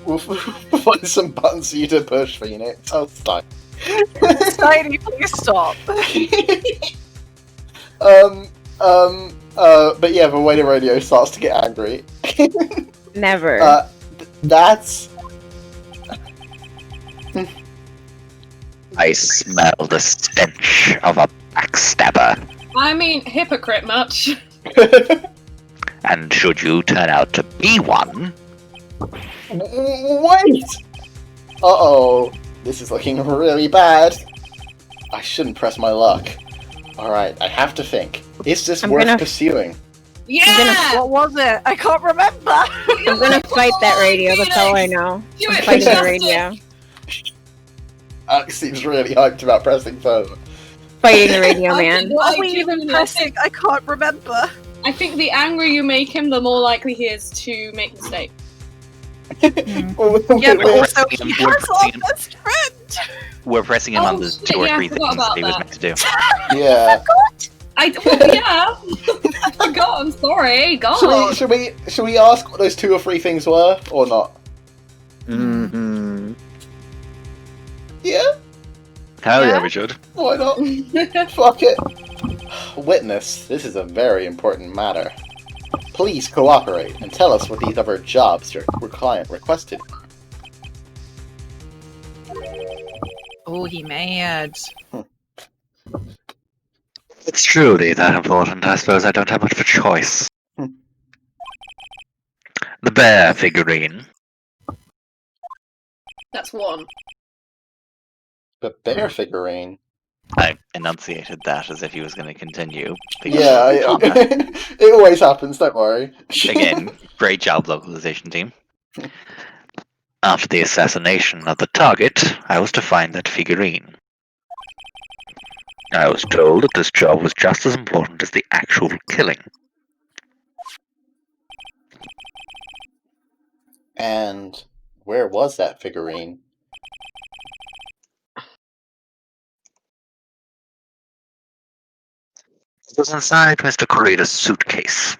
We'll find some buttons for you to push, Phoenix. I'll stop. Society, please stop. But yeah, the way the radio starts to get angry. Never. That's... I smell the stench of a backstabber. I mean, hypocrite much. And should you turn out to be one, Wait! Uh-oh. This is looking really bad. I shouldn't press my luck. Alright, I have to think. Is this I'm worth gonna- pursuing? Yeah! What was it? I can't remember. I'm gonna fight that radio, that's all I know. Do I'm it, fighting the justice. radio. Alex seems really hyped about pressing phone. Fighting the radio, I man. think- What I are we even genuinely pressing? I can't remember. I think the angrier you make him, the more likely he is to make mistakes. Yeah, but also he has our best friend. We're pressing him on Oh, the shit, 2 or yeah, I 3 forgot things about that he was that. meant to do. Yeah. Yeah. I forgot, I'm sorry. God. Should we ask what those 2 or 3 things were, or not? Mm-hmm. Yeah? Hell yeah, Yeah? we should. Why not? Fuck it. Witness, this is a very important matter. Please cooperate and tell us what these other jobs your client requested. Oh, he mad. it's truly that important. I suppose I don't have much of a choice. The bear figurine. That's one. The bear figurine. I enunciated that as if he was going to continue. Yeah, it always happens, don't worry. Again, great job, localization team. After the assassination of the target, I was to find that figurine. I was told that this job was just as important as the actual killing. And where was that figurine? It was inside Mr. Corrida's suitcase.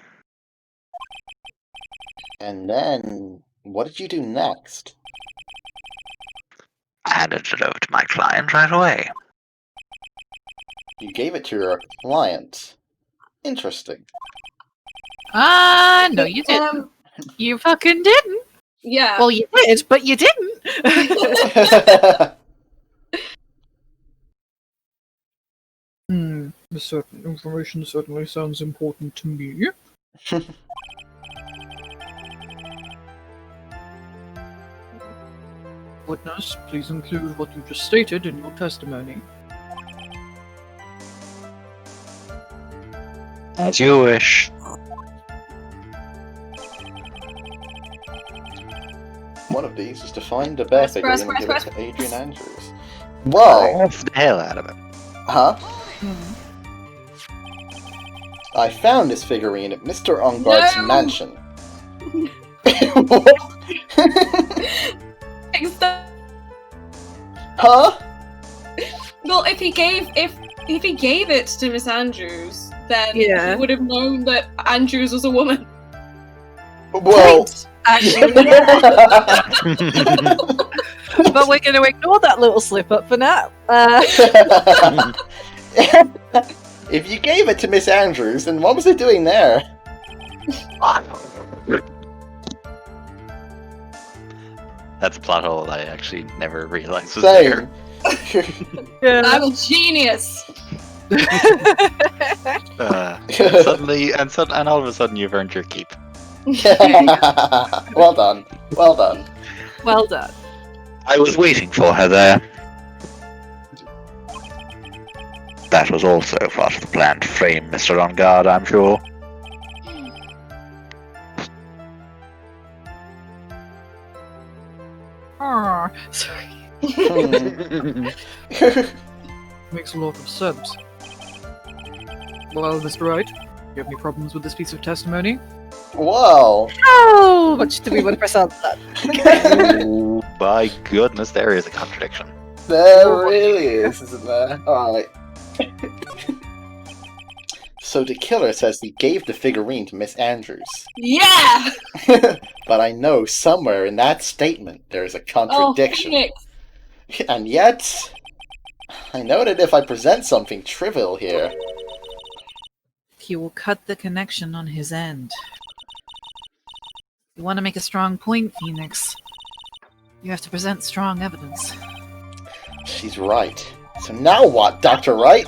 And then, what did you do next? I handed it over to my client right away. You gave it to your client. Interesting. No, you didn't. You fucking didn't. Yeah. Well, you did, but you didn't. The certain information certainly sounds important to me. Witness, please include what you just stated in your testimony. As you wish. One of these is to find the bear Press, figurine and press, give it to Adrian Andrews. Well, Off the hell out of it. huh? I found this figurine at Mr. Onguard's No! mansion. Huh? Well, if he gave it to Miss Andrews, then Yeah. he would have known that Andrews was a woman. Well, Actually, but we're going to ignore that little slip up for now. if you gave it to Miss Andrews, then what was it doing there? That's a plot hole I actually never realized was Same. there. I'm a genius. Suddenly, and all of a sudden, you've earned your keep. Well done. Well done. Well done. I was waiting for her there. That was also part of the plan to frame Mr. On Guard, I'm sure. Oh, sorry. Hmm. Makes a lot of sense. Well, Mr. Wright, you have any problems with this piece of testimony? Wow. Oh, much to be 1% that. Oh my goodness, there is a contradiction. There really is, isn't there? Alright. So the killer says he gave the figurine to Miss Andrews. Yeah. But I know somewhere in that statement there is a contradiction. Phoenix. And yet, I know that if I present something trivial here... He will cut the connection on his end. You want to make a strong point, Phoenix. You have to present strong evidence. She's right. So now what, Dr. Wright?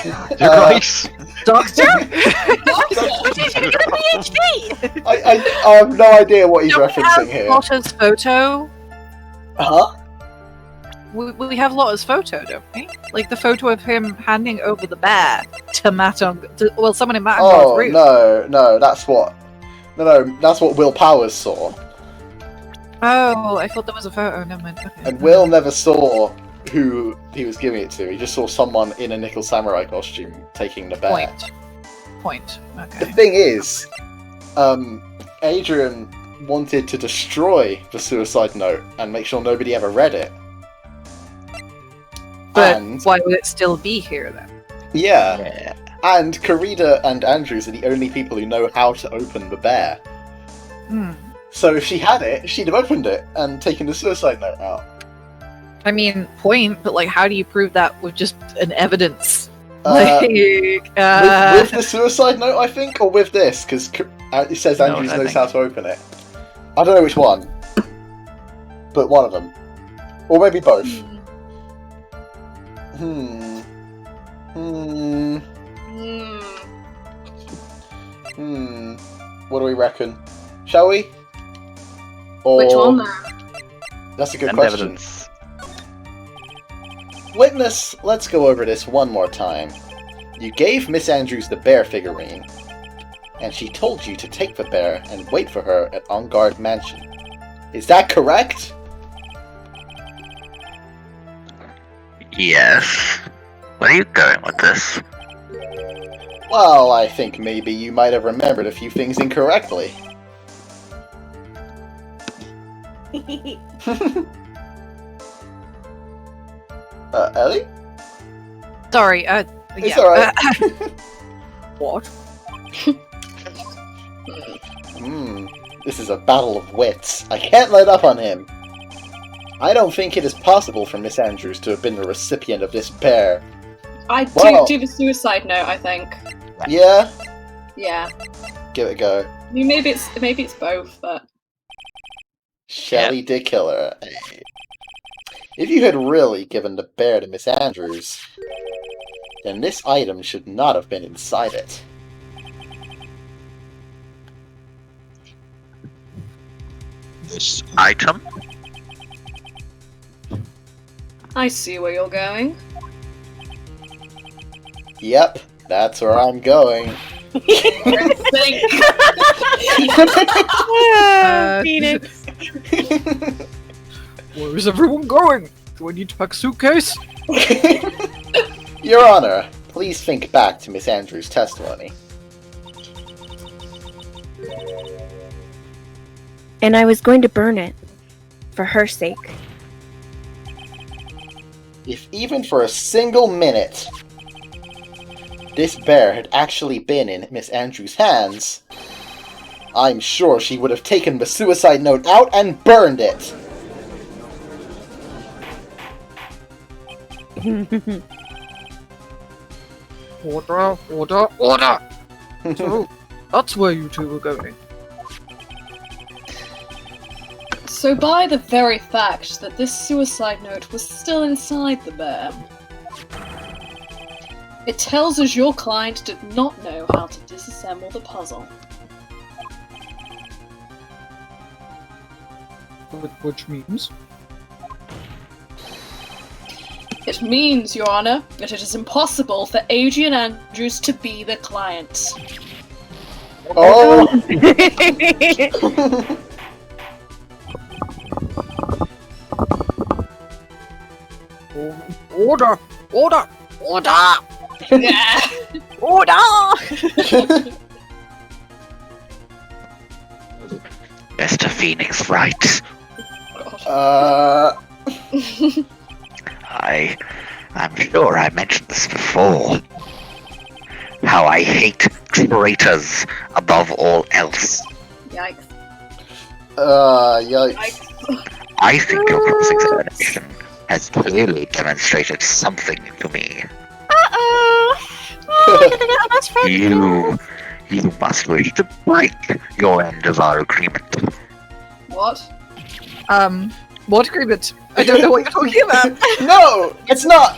You're right. Doctor? I have no idea what he's referencing here. Lotta's photo. Huh? We have Lotta's photo, don't we? Like the photo of him handing over the bear to Matt well, someone in Matt Oh, room. no, that's what... No, that's what Will Powers saw. Oh, I thought that was a photo. Never mind. Okay. And Will never saw who he was giving it to. He just saw someone in a Nickel Samurai costume taking the bear. Point. Okay. The thing is, Adrian wanted to destroy the suicide note and make sure nobody ever read it. But And why would it still be here then? yeah. And Karida and Andrews are the only people who know how to open the bear. Hmm. So if she had it, she'd have opened it and taken the suicide note out. I mean, point, but like, how do you prove that with just an evidence? With Like, the suicide note, I think, or with this, because it says Andrews I knows think. how to open it. I don't know which one, but one of them, or maybe both. What do we reckon? Shall we? Or... Which one though? That's a good And question. evidence. Witness, let's go over this one more time. You gave Miss Andrews the bear figurine, and she told you to take the bear and wait for her at On Guard Mansion. Is that correct? Yes. Where are you going with this? Well, I think maybe you might have remembered a few things incorrectly. Ellie? sorry. It's Yeah. alright. What? This is a battle of wits. I can't let up on him. I don't think it is possible for Miss Andrews to have been the recipient of this bear. I Well- do the suicide note, I think. Yeah? Yeah. Give it a go. I mean, maybe it's both, but Shelley the Killer. Hey. If you had really given the bear to Miss Andrews, then this item should not have been inside it. This item? I see where you're going. Yep, that's where I'm going. Phoenix. Where is everyone going? Do I need to pack a suitcase? Your Honor, please think back to Miss Andrews' testimony. And I was going to burn it. For her sake. If even for a single minute this bear had actually been in Miss Andrews' hands, I'm sure she would have taken the suicide note out and burned it! Order, order, order! So, that's where you two were going. So by the very fact that this suicide note was still inside the bear, it tells us your client did not know how to disassemble the puzzle. Which means? It means, Your Honor, that it is impossible for Adrian Andrews to be the client. Oh! Order! Order! Order! Yeah. Order! Mr. Phoenix, right? I'm sure I mentioned this before. How I hate traitors above all else. Yikes. Yikes. I think your cross-examination has clearly demonstrated something to me. Uh-oh! Oh, you're gonna get a best friend. You must wish to break your end of our agreement. What? What agreement? I don't know what you're talking about. No! It's not!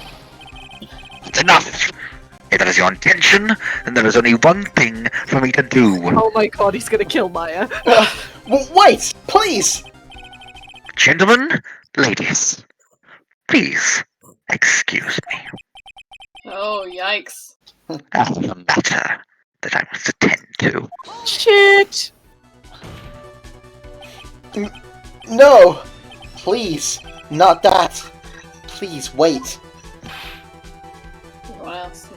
It's enough! If that is your intention, then there is only one thing for me to do. Oh my god, he's gonna kill Maya. Wait! Please! Gentlemen, ladies, please excuse me. Oh, yikes. I have a matter that I must attend to. Shit! No! Please! Not that! Please, wait. What else?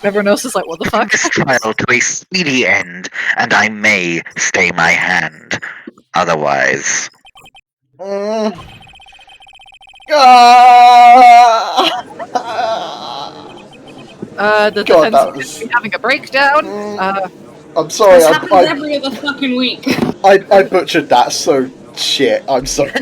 Everyone else is like, what the fuck? This trial to a speedy end, and I may stay my hand. Otherwise... The God, defense is gonna be having a breakdown. I'm sorry, This happens every other fucking week. I butchered that so shit, I'm sorry.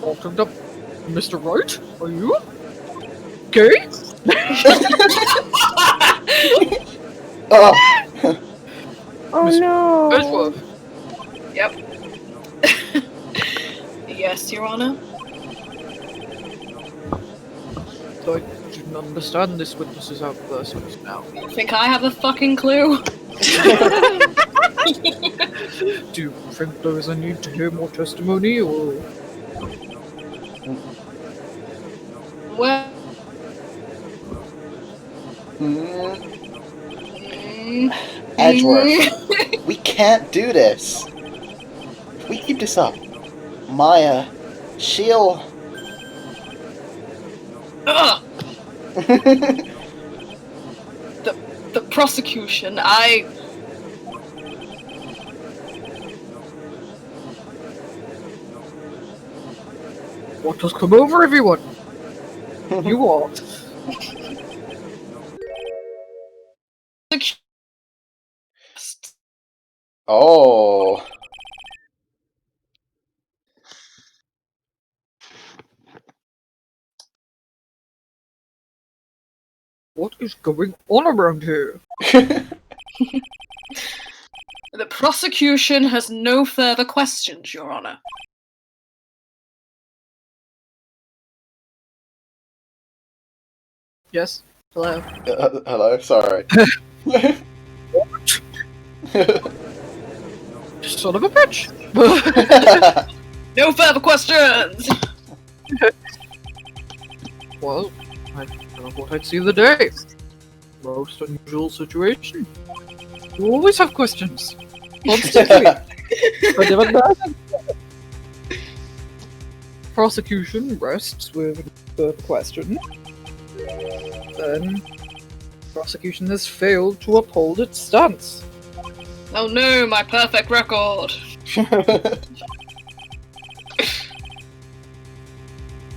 Welcome up, Mr. Wright. Are you gay? Oh Miss no! Edgeworth. Yep. Yes, Your Honor. I didn't understand this witness's outbursts now. You think I have a fucking clue? Do you think there is a need to hear more testimony, or...? Well... Edgeworth, we can't do this. If we keep this up, Maya, she'll... Ugh. The prosecution, What has come over everyone? You are. Oh. What is going on around here? The prosecution has no further questions, Your Honor. Yes? Hello? Hello, sorry. What? Son of a bitch! No further questions! Well, I don't know what I'd see the day. Most unusual situation. You always have questions. Constantly. Prosecution rests with the question. Then, prosecution has failed to uphold its stance. Oh no, my perfect record!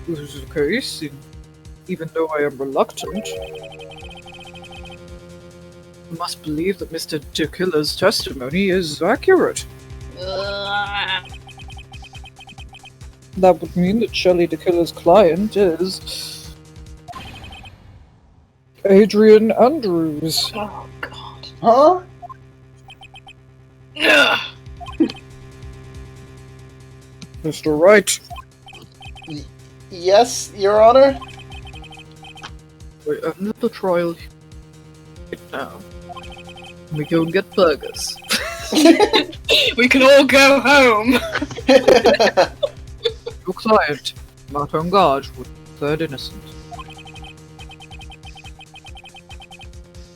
This is the case, even though I am reluctant. I must believe that Mr. Tequila's testimony is accurate. That would mean that Shelley Tequila's client is Adrian Andrews. Oh god. Huh? Mr. Wright, Yes, Your Honor? we end the trial right now. We go and get burgers. We can all go home! Your client, not on guard, was declared innocent.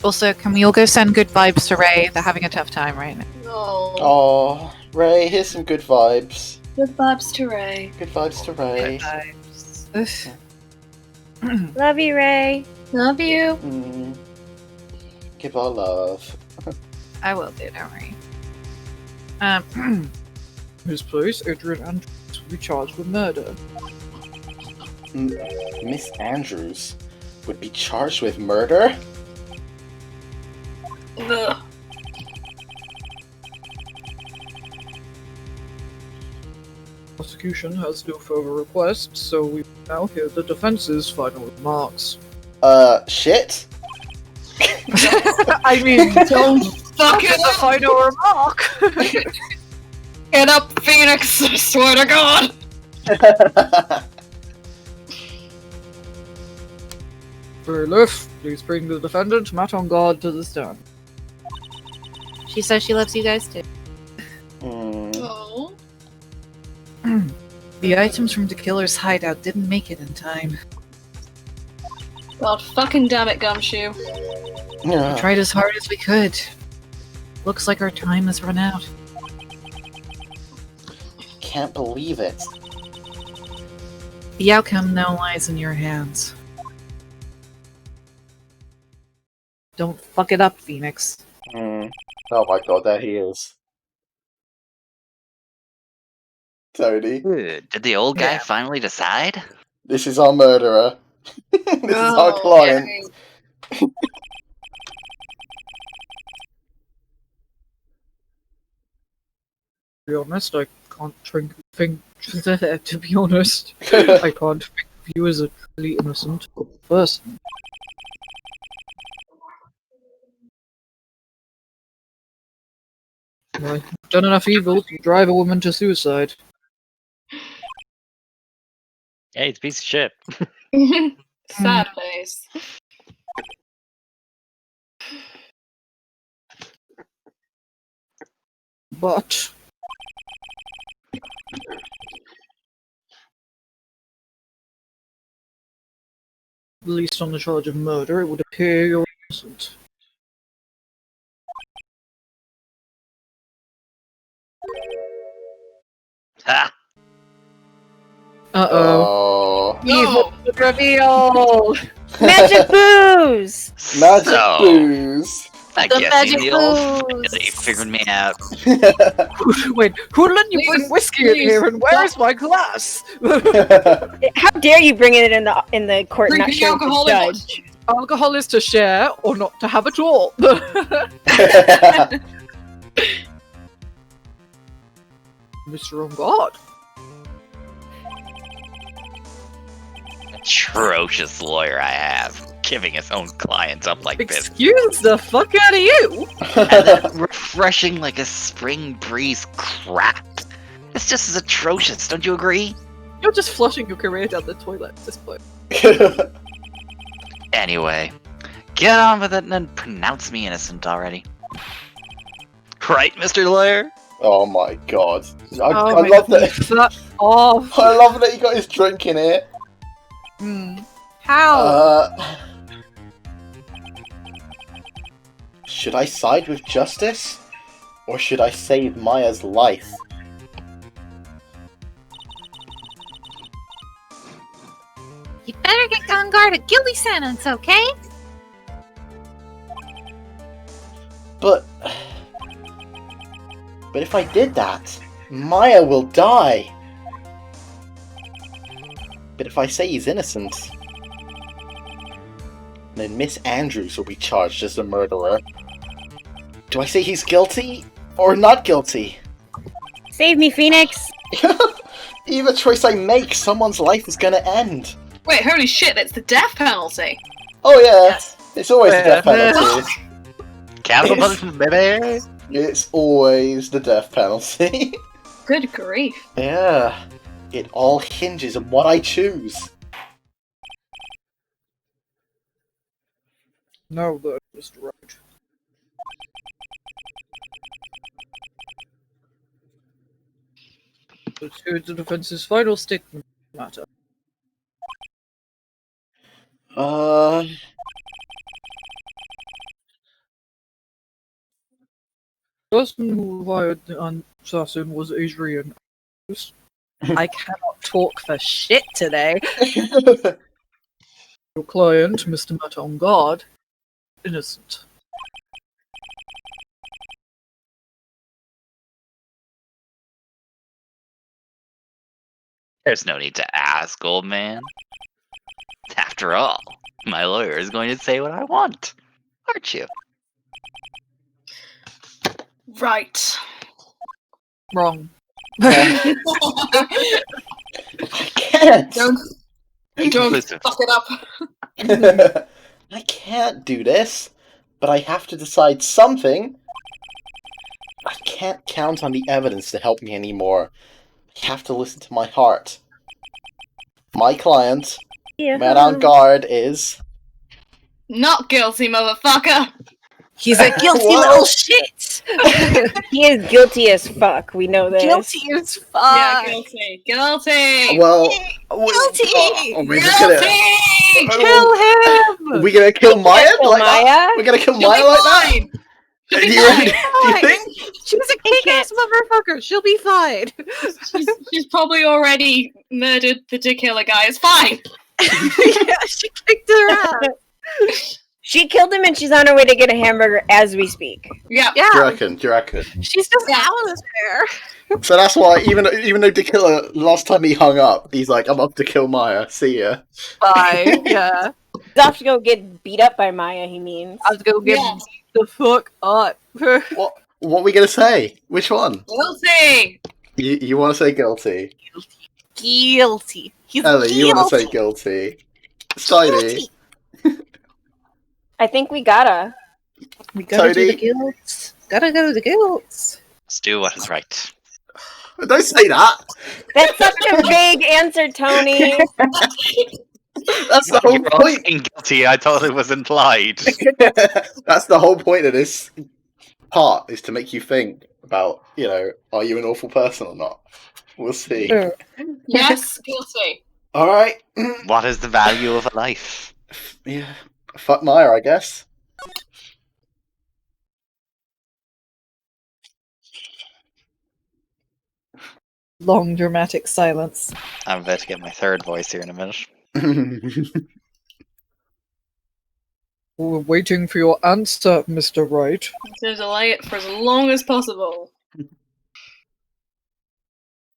Also, can we all go send good vibes to Ray? They're having a tough time right now. Oh. Oh, Ray, here's some good vibes. Good vibes to Ray. Good vibes to Ray. Love you, Ray. Love you. Give our love. I will do, don't worry. In his place, Adrian Andrews will be charged with murder. Miss Andrews would be charged with murder? Ugh. Prosecution has no further requests, so we now hear the defense's final remarks. Shit? I mean, Don't fuck it's it a up! final remark! Get up, Phoenix! I swear to God! Bailiff, please bring the defendant, Matt on guard, to the stand. She says she loves you guys too. Oh. The items from the killer's hideout didn't make it in time. God fucking damn it, Gumshoe. We tried as hard as we could. Looks like our time has run out. Can't believe it. The outcome now lies in your hands. Don't fuck it up, Phoenix. Oh my god, there he is. Tony. Did the old guy finally decide? This is our murderer. This is our client. yay. To be honest, I can't think. To be honest, I can't think of you as a truly innocent person. I've done enough evil to drive a woman to suicide. Hey, it's a piece of shit. Sad face. But released on the charge of murder, it would appear you're innocent. Ha! Oh. No! Reveal! Magic booze! Magic So, booze! I The guess magic the old booze! they figured me out. Wait, who let you bring Please, whiskey in please, here, and where's my glass? How dare you bring it in the court and not Drinking share with alcohol the is judge? Alcohol is to share, or not to have at all. Mr. On guard. Atrocious lawyer I have, giving his own clients up like this. Excuse the fuck out of you! And that refreshing like a spring breeze crap. It's just as atrocious, don't you agree? You're just flushing your career down the toilet at this point. Anyway, get on with it and pronounce me innocent already. Right, Mr. Lawyer? Oh my god. I Oh my love God, that. fuck off. I love that he got his drink in here. How? Should I side with justice? Or should I save Maya's life? You better get on guard a guilty sentence, okay? But if I did that, Maya will die. But if I say he's innocent, then Miss Andrews will be charged as the murderer. Do I say he's guilty or not guilty? Save me, Phoenix! Either choice I make, someone's life is gonna end. Wait, holy shit, it's the death penalty. Oh yeah, it's always the death penalty. Capital punishment, baby! It's always the death penalty. Good grief. Yeah, it all hinges on what I choose. Now then, Mr. Wright. Let's hear the defense's final statement matter. The person who fired the assassin was Adrian. I cannot talk for shit today. Your client, Mr. Matt on guard, innocent. There's no need to ask, old man. After all, my lawyer is going to say what I want, aren't you? Right. Wrong. I can't. Don't Inclusive. fuck it up. I can't do this, but I have to decide something. I can't count on the evidence to help me anymore. I have to listen to my heart. My client, man on guard, is... Not guilty, motherfucker! He's a guilty Whoa. little shit! He is guilty as fuck, we know this. Guilty as fuck! Yeah, guilty. Guilty! Well... Guilty! We're just gonna... Guilty! Kill him! We're gonna kill Maya? kill Like that? Maya? We're gonna kill She'll Maya be like that? fine! She'll Do be you, fine! do you think? She's a kick-ass motherfucker! She'll be fine! She's probably already murdered the dick killer guy. It's fine! Yeah, she kicked her ass! She killed him and she's on her way to get a hamburger as we speak. Yeah. Do you Yeah, reckon? Do you reckon? she's just out of there. So that's why, even though the killer, last time he hung up, he's like, I'm up to kill Maya, see ya. Bye, yeah. He's off to go get beat up by Maya, he means. I'll go get Yeah. the fuck up. What are we gonna say? Which one? Guilty! You want to say guilty? Guilty. He's Ellie, guilty. you want to say guilty? Steiny? I think we gotta. We gotta do the Tony? guilt. Gotta go to the guilt. Let's do what is right. Don't say that! That's such a vague answer, Tony. That's the whole You're all point! saying guilty, I thought it was implied. That's the whole point of this part, is to make you think about, are you an awful person or not? We'll see. Yes, guilty. Alright. What is the value of a life? Yeah. Fuck Maya, I guess. Long dramatic silence. I'm about to get my third voice here in a minute. We're waiting for your answer, Mr. Wright. To delay it for as long as possible.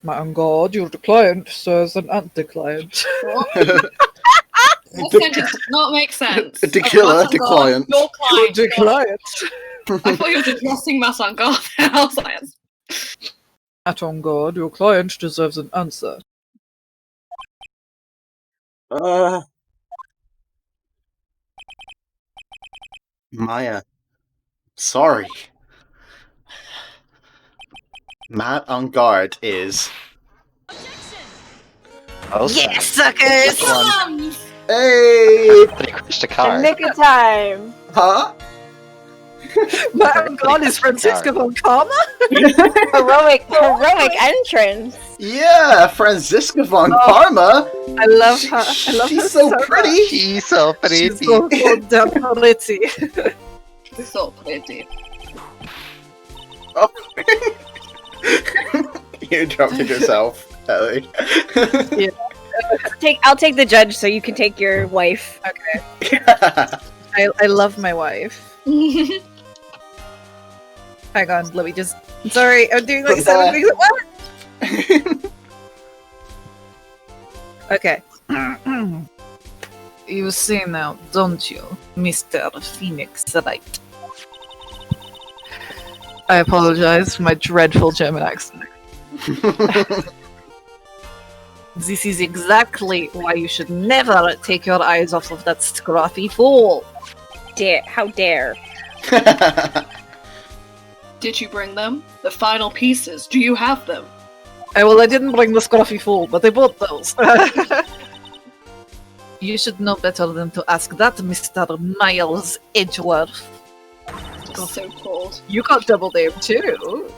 My on guard, your client serves an anti-client. That sentence does not make sense. The killer, Matt the on guard, client. Your client. The client. I thought you were addressing Matt on guard. I was like, At on guard, your client deserves an answer. Maya. Sorry. Matt on guard is... Oh, Yes, suckers! Hey! They crushed a The car. nick of time. Huh? My god is Francisco von Karma? Heroic entrance. Yeah, Franziska von Parma. I love her. I love She's her so much. pretty. She's so pretty. She's so goddamn pretty. so pretty. Oh, You interrupted yourself, Ellie. Yeah. I'll take the judge so you can take your wife. Okay. I love my wife. Hang on, let me just. Sorry, I'm doing like 7 things at once. Okay. You see now, don't you, Mr. Phoenix Wright? I apologize for my dreadful German accent. This is exactly why you should never take your eyes off of that scruffy fool. How dare. Did you bring them? The final pieces, do you have them? Well, I didn't bring the scruffy fool, but I bought those. You should know better than to ask that, Mr. Miles Edgeworth. So cold. You got double name too.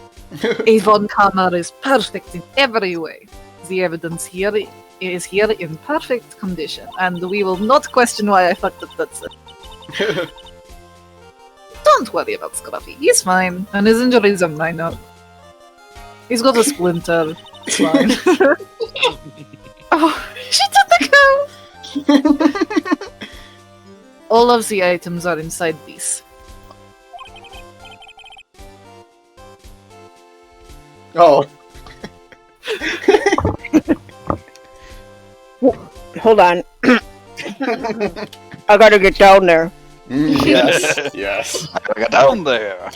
Avon Kammer is perfect in every way. The evidence here is here in perfect condition, and we will not question why I fucked up that set. Don't worry about Scruffy. He's fine, and his injuries are minor. He's got a splinter. It's fine. Oh, she took the cow! All of the items are inside these. Oh. Hold on. I gotta get down there. Yes, yes. I gotta get down there.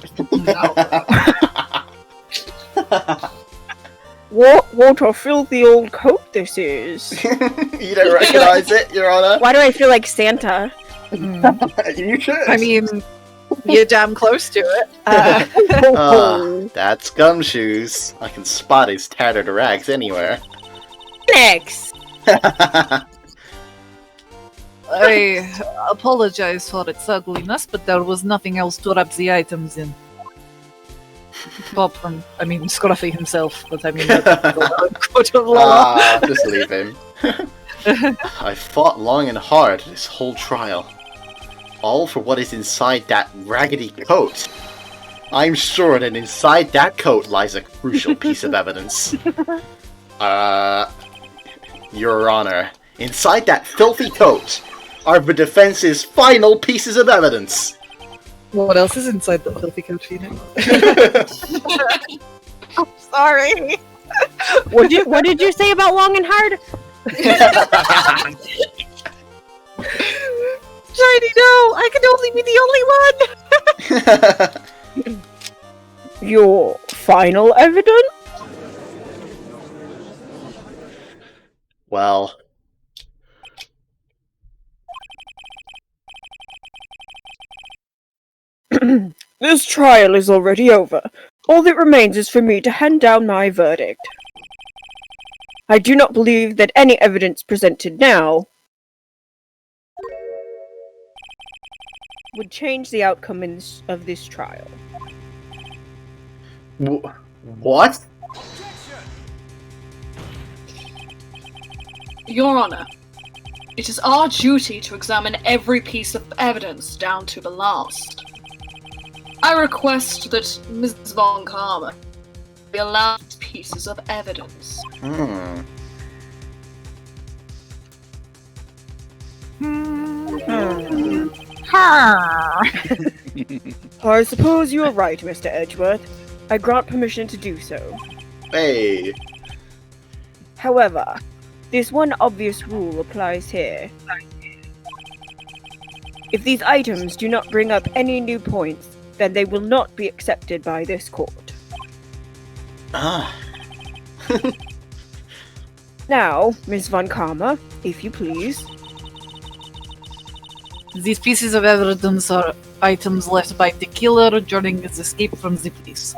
What a filthy old coat this is. You don't recognize it, Your Honor? Why do I feel like Santa? You should. I mean, you're damn close to it. That's Gumshoes. I can spot his tattered rags anywhere. Next. I apologize for its ugliness, but there was nothing else to wrap the items in. Apart from, Scruffy himself, but just leave him. I fought long and hard this whole trial. All for what is inside that raggedy coat. I'm sure that inside that coat lies a crucial piece of evidence. Your Honor, inside that filthy coat are the defense's final pieces of evidence. What else is inside the filthy coat, Phoenix? I'm sorry. What did you say about long and hard? Shiny, no! I can only be the only one! Your final evidence? Well... This trial is already over. All that remains is for me to hand down my verdict. I do not believe that any evidence presented now would change the outcome of this trial. What? Your Honor, it is our duty to examine every piece of evidence down to the last. I request that Ms. Von Karma be allowed pieces of evidence. I suppose you are right, Mr. Edgeworth. I grant permission to do so. Hey. However, this one obvious rule applies here. If these items do not bring up any new points, then they will not be accepted by this court. Now, Ms. Von Karma, if you please. These pieces of evidence are items left by the killer during his escape from the police.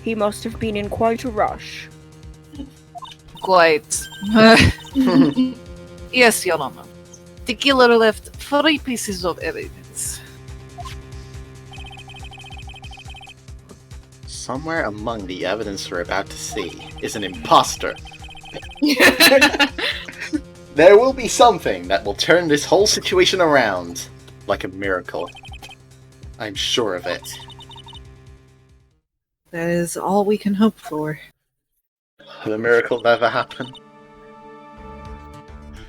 He must have been in quite a rush. Quite. Yes, Your Honor. The killer left 3 pieces of evidence. Somewhere among the evidence we're about to see is an imposter. There will be something that will turn this whole situation around, like a miracle. I'm sure of it. That is all we can hope for. The miracle never happened.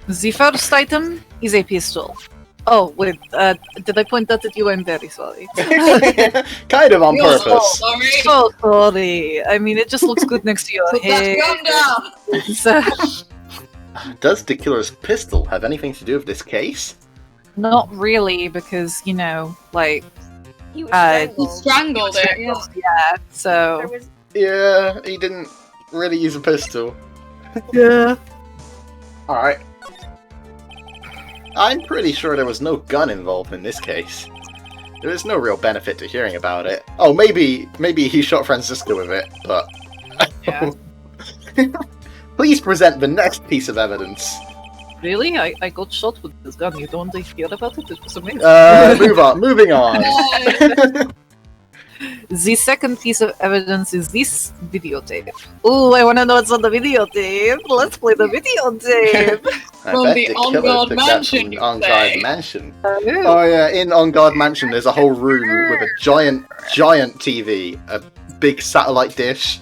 The first item is a pistol. Oh, wait, did I point that at you? I'm very sorry. Kind of on purpose. So sorry. I mean, it just looks good next to your Put head. that gun down! It's, Does the killer's pistol have anything to do with this case? not really, because, you know, like, He was He strangled. strangled it. Yeah. yeah, so... There was Yeah, he didn't really use a pistol. Yeah. Alright. I'm pretty sure there was no gun involved in this case. There is no real benefit to hearing about it. Oh, maybe he shot Francisco with it, but... Yeah. Please present the next piece of evidence. Really? I got shot with this gun. You don't want to hear about it? It was amazing. Moving on. The second piece of evidence is this videotape. Oh, I want to know what's on the videotape. Let's play the videotape. I From bet the the On killer Guard took that Mansion, from you On say? Guard Mansion. Oh yeah, in On Guard Mansion there's a whole room with a giant TV, a big satellite dish,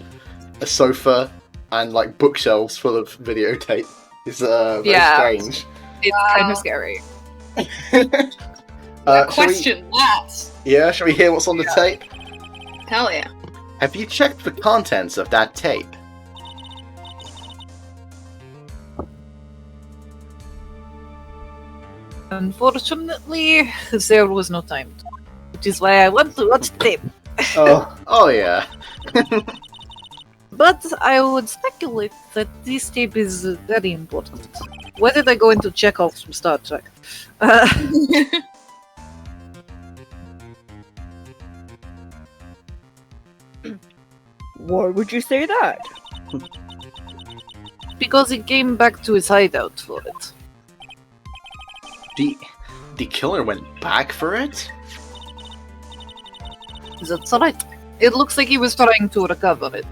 a sofa, and like bookshelves full of videotape. It's very strange. It's kind of scary. Question that. Shall we hear what's on the tape? Hell yeah. Have you checked the contents of that tape? Unfortunately, there was no time. Which is why I want to watch the tape. Oh yeah. But I would speculate that this tape is very important. Why did I go into Chekhov from Star Trek? Why would you say that? Because he came back to his hideout for it. The killer went back for it? That's right. It looks like he was trying to recover it.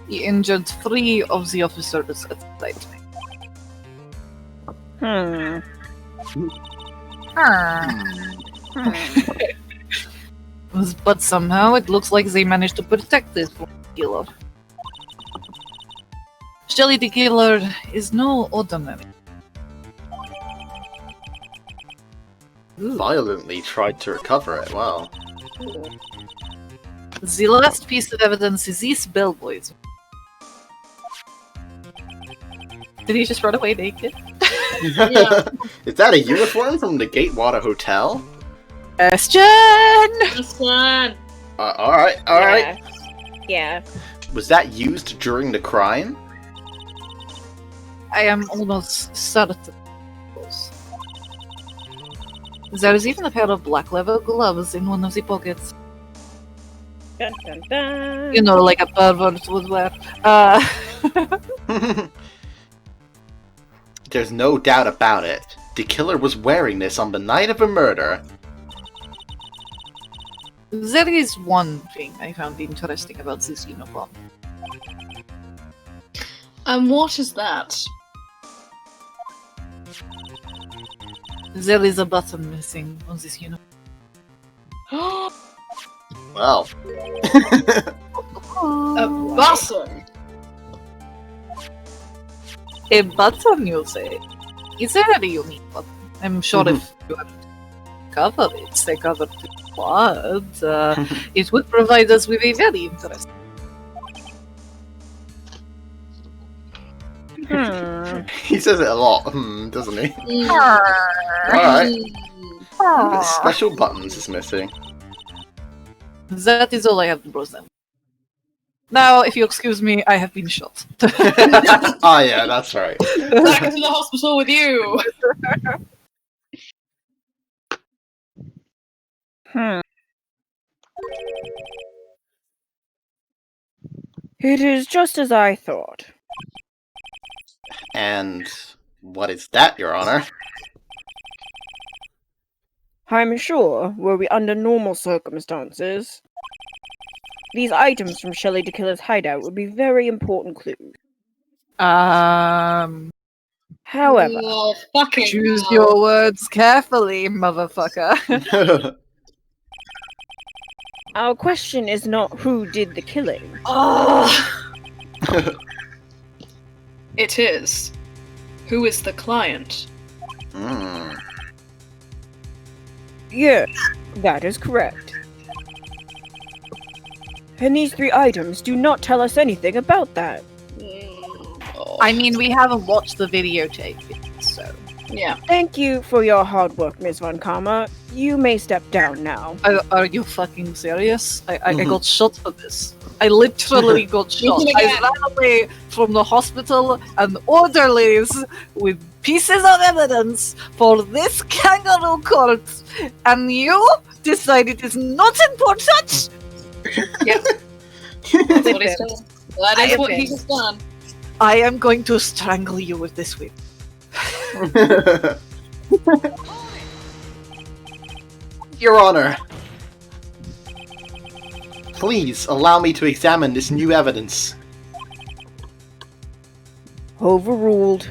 He injured 3 of the officers at the time. But somehow it looks like they managed to protect this killer. Shelly the killer is no ordinary. Violently tried to recover it, wow. The last piece of evidence is these bellboys. Did he just run away naked? Is that a uniform from the Gatewater Hotel? Question! Alright. Yeah. Was that used during the crime? I am almost certain. There is even a pair of black leather gloves in one of the pockets. Dun, dun, dun. You know, like a pervert would wear. There's no doubt about it. The killer was wearing this on the night of a murder. There is one thing I found interesting about this uniform. And what is that? There is a button missing on this uniform. Well. A button? A button, you say? It's a very unique button. I'm sure if you had covered it, say covered it blood, it would provide us with a very interesting. He says it a lot, doesn't he? Alright. Special buttons is missing. That is all I have to present. Now, if you excuse me, I have been shot. Ah, yeah, that's right. Back to the hospital with you! It is just as I thought. And what is that, Your Honor? I'm sure, were we under normal circumstances, these items from Shelley the Killer's hideout would be very important clues. However, Oh, fucking choose hell. your words carefully, motherfucker. Our question is not who did the killing. Oh! It is. Who is the client? Yes, that is correct. And these 3 items do not tell us anything about that. I mean, we haven't watched the videotape yet, so. Yeah. Thank you for your hard work, Ms. Von Karma. You may step down now. Are you fucking serious? I got shot for this. I literally got shot. I ran away from the hospital and orderlies with pieces of evidence for this kangaroo court, and you decide it is not important? Yep. That's what he's done. That is what he's done. I am going to strangle you with this whip. Your Honor, please allow me to examine this new evidence. Overruled.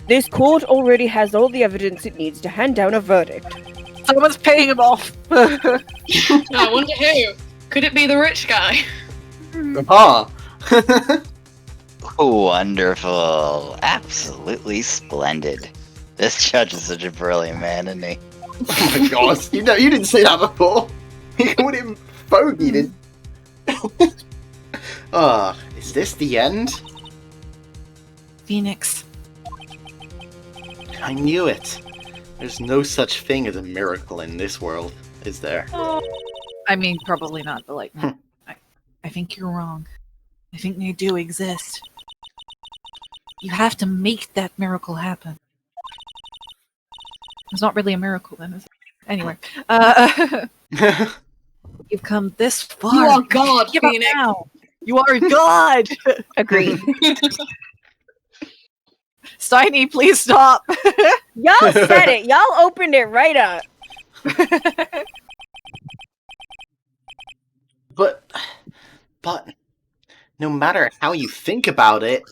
This court already has all the evidence it needs to hand down a verdict. Someone's paying him off. I wonder who. Could it be the rich guy? Huh. Wonderful. Absolutely splendid. This judge is such a brilliant man, isn't he? Oh my gosh, you didn't say that before. You called him Fogey, didn't is this the end? Phoenix. I knew it. There's no such thing as a miracle in this world, is there? I mean, probably not, but like, I think you're wrong. I think they do exist. You have to make that miracle happen. It's not really a miracle then, is it? Anyway, you've come this far. You are God, Give up Phoenix. now. You are God. Agreed. Steiny, please stop. Y'all said it. Y'all opened it right up. But no matter how you think about it,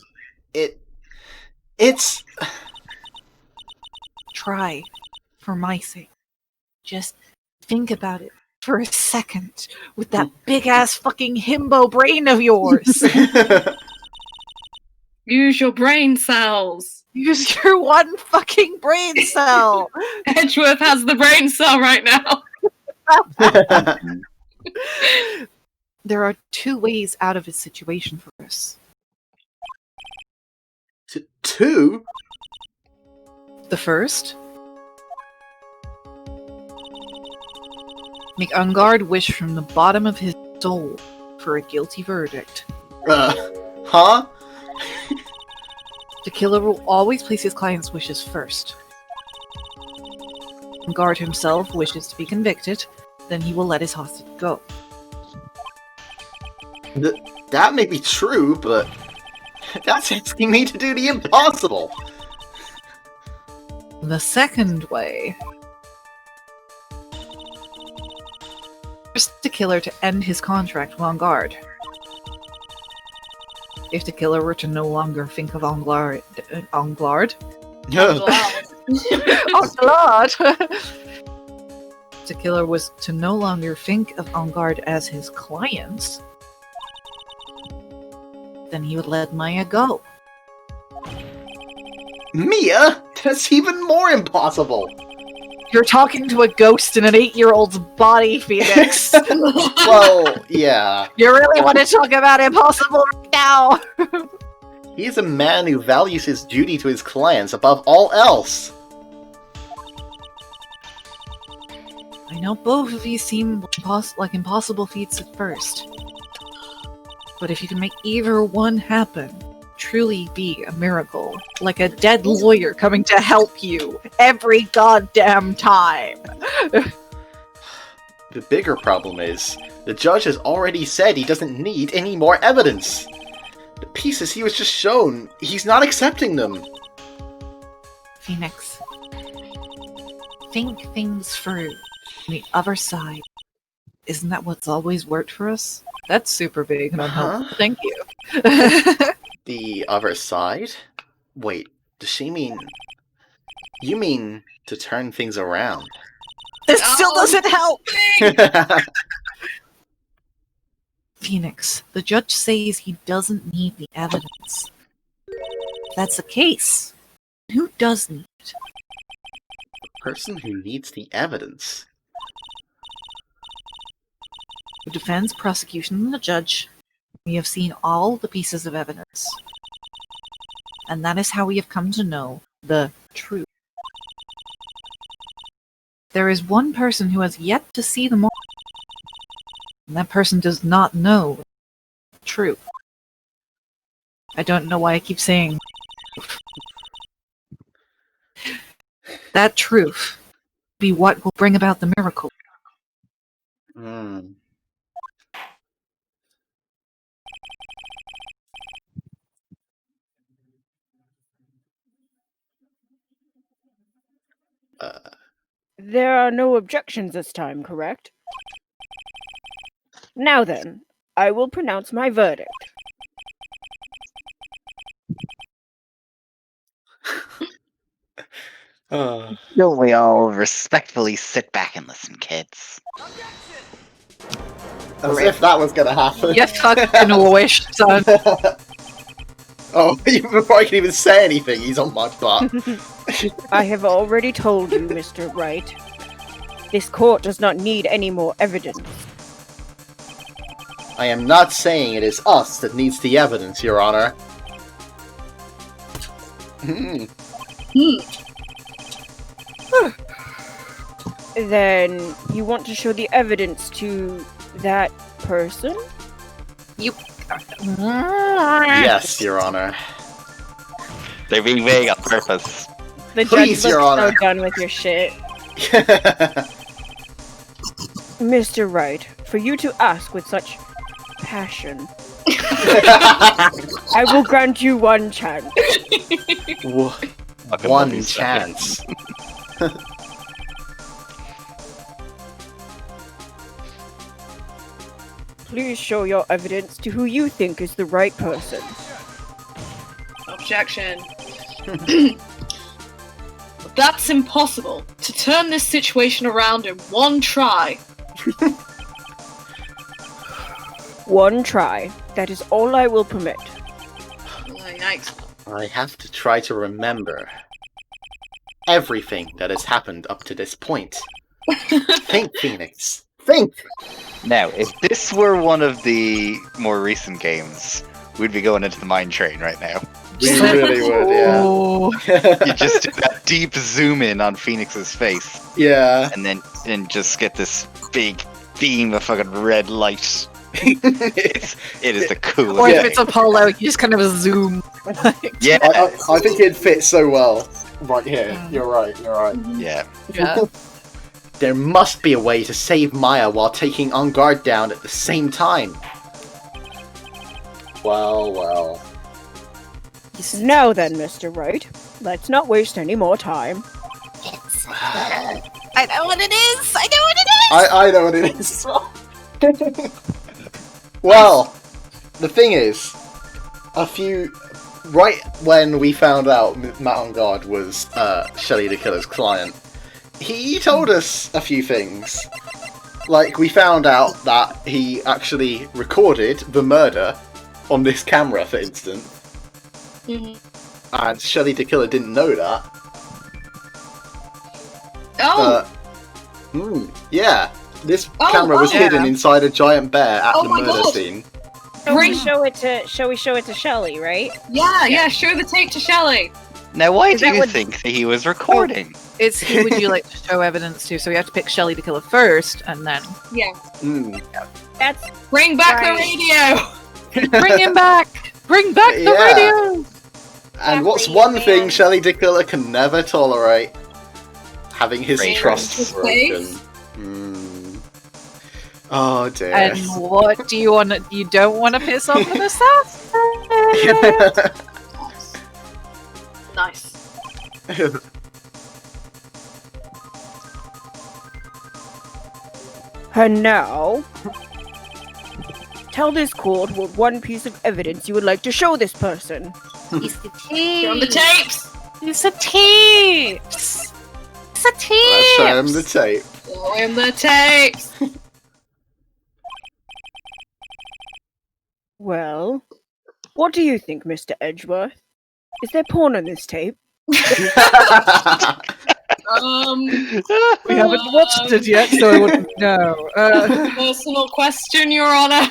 it's Try, for my sake. Just think about it for a second with that big ass fucking himbo brain of yours. Use your brain cells. Use your one fucking brain cell. Edgeworth has the brain cell right now. There are 2 ways out of his situation for us. 2? The first, make Ungard wish from the bottom of his soul for a guilty verdict. Huh? The killer will always place his client's wishes first. Ungard himself wishes to be convicted, then he will let his hostage go. That may be true, but that's asking me to do the impossible. The second way, force the killer to end his contract with Ungard. If the killer were to no longer think of Anglard, the killer was to no longer think of Ungard as his clients, then he would let Maya go. Mia? That's even more impossible. You're talking to a ghost in an 8-year-old's body, Phoenix. Well, yeah. You really want to talk about impossible right now? He is a man who values his duty to his clients above all else. I know both of you seem like impossible feats at first. But if you can make either one happen, truly be a miracle. Like a dead lawyer coming to help you every goddamn time. The bigger problem is, the judge has already said he doesn't need any more evidence. The pieces he was just shown, he's not accepting them. Phoenix, think things through. On the other side, isn't that what's always worked for us? That's super big and unhelpful. Thank you. The other side? Wait, does she mean... You mean to turn things around? The still doesn't help. Phoenix, the judge says he doesn't need the evidence. If that's the case, who does need it? Person who needs the evidence. The defense, prosecution, and the judge. We have seen all the pieces of evidence. And that is how we have come to know the truth. There is one person who has yet to see them all. And that person does not know the truth. I don't know why I keep saying that truth be what will bring about the miracle. There are no objections this time, correct? Now then, I will pronounce my verdict. Don't we all respectfully sit back and listen, kids? As if that was gonna happen. You fucking wish, son. Oh, before I can even say anything, he's on my butt. I have already told you, Mr. Wright. This court does not need any more evidence. I am not saying it is us that needs the evidence, Your Honor. Then you want to show the evidence to that person? Yes, Your Honor. They're being vague on purpose. The Please, judge Your looks so Honor. done with your shit. Mr. Wright, for you to ask with such passion, I will grant you one chance. One chance. Please show your evidence to who you think is the right person. Objection. That's impossible. To turn this situation around in one try. One try. That is all I will permit. Yikes. I have to try to remember everything that has happened up to this point. Think, Phoenix. Think! Now, if this were one of the more recent games, we'd be going into the mine train right now. We really would, yeah. You just do that deep zoom in on Phoenix's face. Yeah. And then just get this big beam of fucking red light. It is the coolest. Or if it's Apollo, you just kind of zoom. Yeah. I think it'd fit so well right here. You're right. Yeah. There must be a way to save Maya while taking On Guard down at the same time. Well. Now then, Mr. Wright, let's not waste any more time. I know what it is! I know what it is. Well, the thing is, right when we found out Matt On Guard was Shelly the Killer's client, he told us a few things. Like, we found out that he actually recorded the murder on this camera, for instance. And Shelly the Killer didn't know that. Oh! Yeah. This camera was hidden inside a giant bear at the murder God. scene. Shall we show it to Shelly, right? Yeah, show the tape to Shelly. Now, why do you think that he was recording? It's who would you like to show evidence to? So we have to pick Shelly the Killer first, and then... Yeah. That's Bring back the radio! Bring him back! Bring back the radio! And what's one thing Shelly the Killer can never tolerate? Having his trust broken. Oh dear. And what do you want? You don't want to piss off an assassin? Nice. And now, tell this court what one piece of evidence you would like to show this person. It's the tapes. Show him the tapes! It's the tapes. It's the tapes. Let's show him the tape. Show him the tapes! Well, what do you think, Mr. Edgeworth? Is there porn on this tape? We haven't watched it yet, so I wouldn't know. Personal question, Your Honor.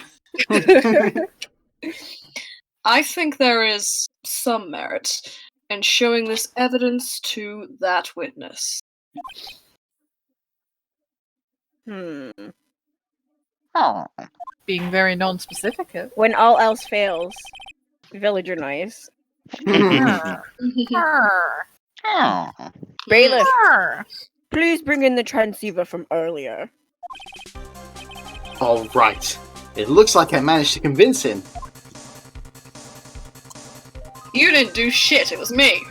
I think there is some merit in showing this evidence to that witness. Oh. Being very non-specific. When all else fails, villager noise. Bailiff, please bring in the transceiver from earlier. Alright. It looks like I managed to convince him. You didn't do shit, it was me.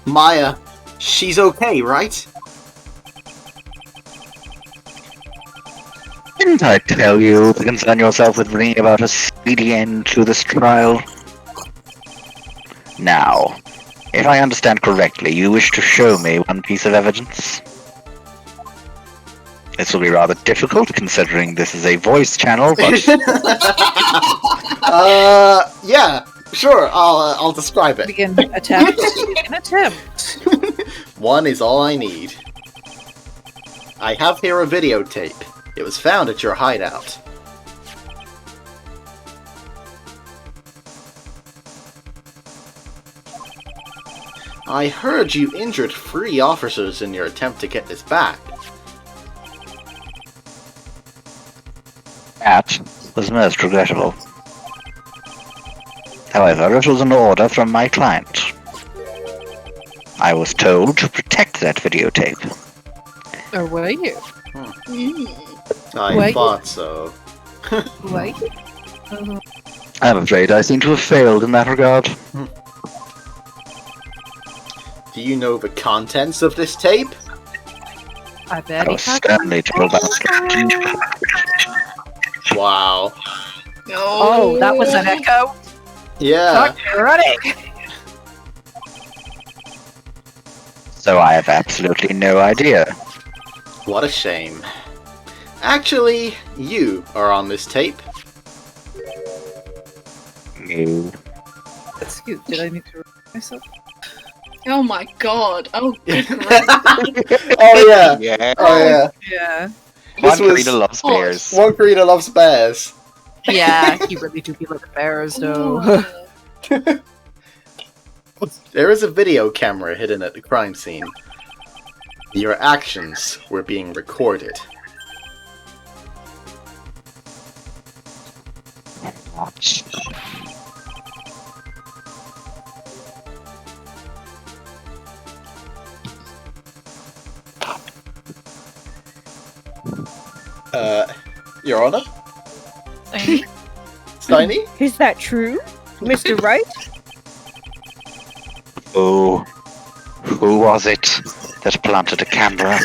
Maya, she's okay, right? Didn't I tell you to concern yourself with bringing about a speedy end to this trial? Now, if I understand correctly, you wish to show me one piece of evidence? This will be rather difficult, considering this is a voice channel, but... yeah, sure, I'll describe it. Begin attempt. An attempt. One is all I need. I have here a videotape. It was found at your hideout. I heard you injured 3 officers in your attempt to get this back. That was most regrettable. However, it was an order from my client. I was told to protect that videotape. Or were you? I thought so. Were you? I'm afraid I seem to have failed in that regard. Do you know the contents of this tape? I bet I was certainly told about Wow. Oh, that was an echo? Yeah. Running! So I have absolutely no idea. What a shame. Actually, you are on this tape. No. That's cute. Did I need to repeat myself? Oh my god. Oh, good grief. Oh yeah. Yeah. Oh yeah. Yeah. This One was- Karina loves bears. One Karina loves bears. Yeah, you really do be like bears, though. There is a video camera hidden at the crime scene. Your actions were being recorded. What? Your Honor? Steiny? Is that true, Mr. Wright? Oh, who was it that planted a camera?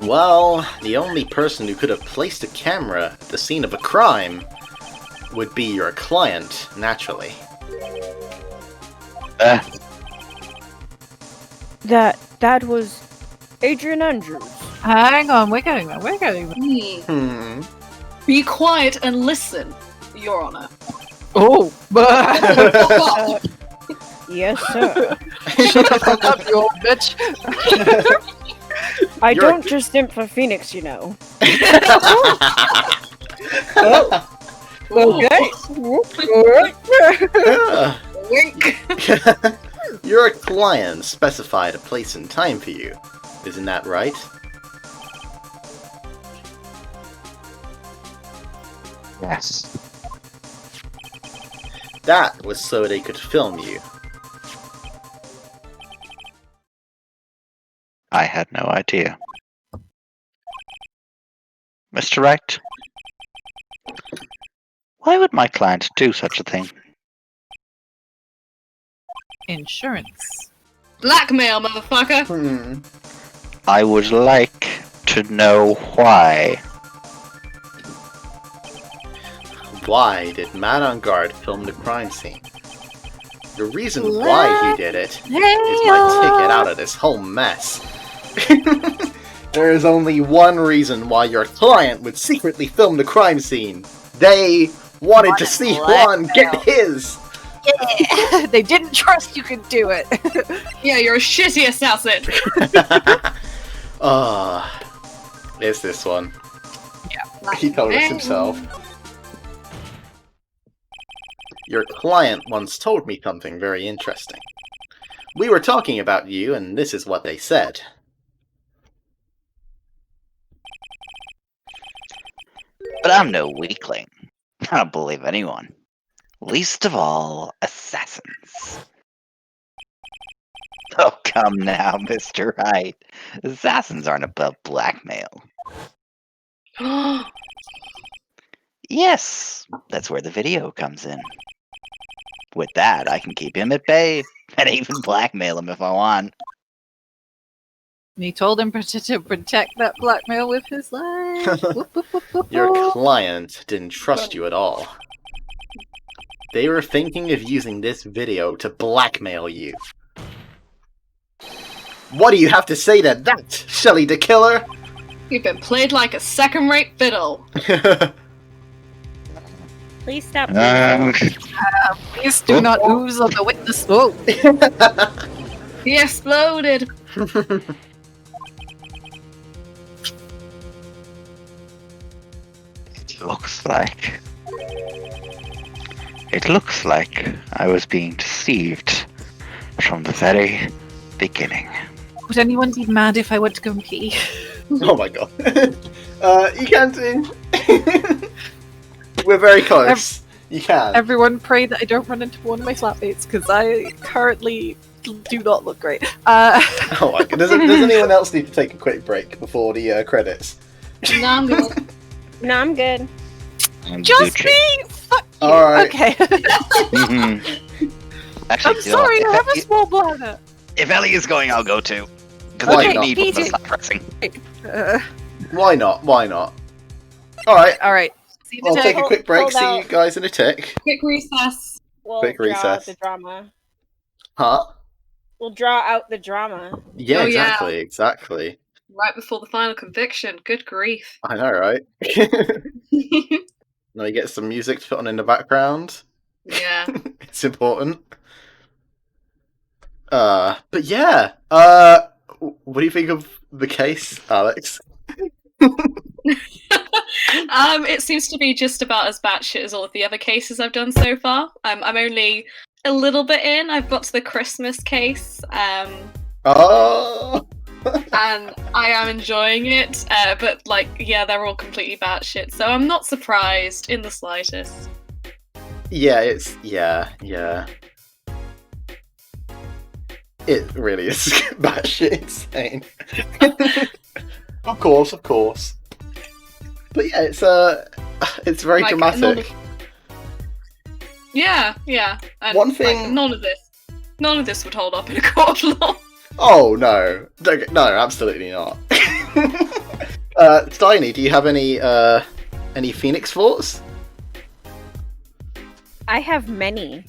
Well, the only person who could have placed a camera at the scene of a crime would be your client, naturally. That was Adrian Andrews. Hang on, we're getting there. Be quiet and listen, Your Honor. Oh! Yes, sir. Shut the fuck up, you old bitch! I don't just simp for Phoenix, you know. Okay. Wink. Your client specified a place and time for you. Isn't that right? Yes. That was so they could film you. I had no idea. Mr. Wright? Why would my client do such a thing? Insurance. Blackmail, motherfucker. I would like to know why. Why did Matt on Guard film the crime scene? The reason why he did it is my ticket out of this whole mess. There is only one reason why your client would secretly film the crime scene. They wanted to see Juan get his! Yeah, they didn't trust you could do it. Yeah, you're a shitty assassin. It's this one. Yeah. He told us himself. Your client once told me something very interesting. We were talking about you, and this is what they said. But I'm no weakling. I don't believe anyone. Least of all, assassins. Oh, come now, Mr. Wright. Assassins aren't above blackmail. Yes, that's where the video comes in. With that, I can keep him at bay, and even blackmail him if I want. And he told him to protect that blackmail with his life. Whoop, whoop, whoop, whoop, Your whoop. client didn't trust you at all. They were thinking of using this video to blackmail you. What do you have to say to that, Shelly the Killer? You've been played like a second-rate fiddle. Please stop. Please do not ooze on the witness. Oh. He exploded. It looks like I was being deceived from the very beginning. Would anyone be mad if I went to go and pee? Oh my god. You can do. We're very close. You can. Everyone pray that I don't run into one of my flatmates, because I currently do not look great. Oh my god. Does anyone else need to take a quick break before the credits? No, I'm good. No, I'm good. Just me! Fuck you! Alright. Okay. Actually, I'm sorry, I have a small bladder. If Ellie is going, I'll go too. Because Why I not? need one to stop pressing. Why not? Why not? Alright. Alright. I'll take a quick break. Hold See out. you guys in a tick. Quick recess. We'll Quick draw out recess. the drama. Huh? We'll draw out the drama. Yeah, Oh, yeah. exactly. Right before the final conviction. Good grief. I know, right? Now you get some music to put on in the background. Yeah. It's important. But yeah. What do you think of the case, Alex? It seems to be just about as batshit as all of the other cases I've done so far. I'm only a little bit in. I've got to the Christmas case. Oh. And I am enjoying it, but yeah, they're all completely batshit, so I'm not surprised in the slightest. Yeah, yeah. It really is batshit insane. Of course. But yeah, it's very dramatic. Yeah. And, One thing- none of this would hold up in a court of law. Oh no, no, absolutely not. Steiny, do you have any Phoenix thoughts? I have many.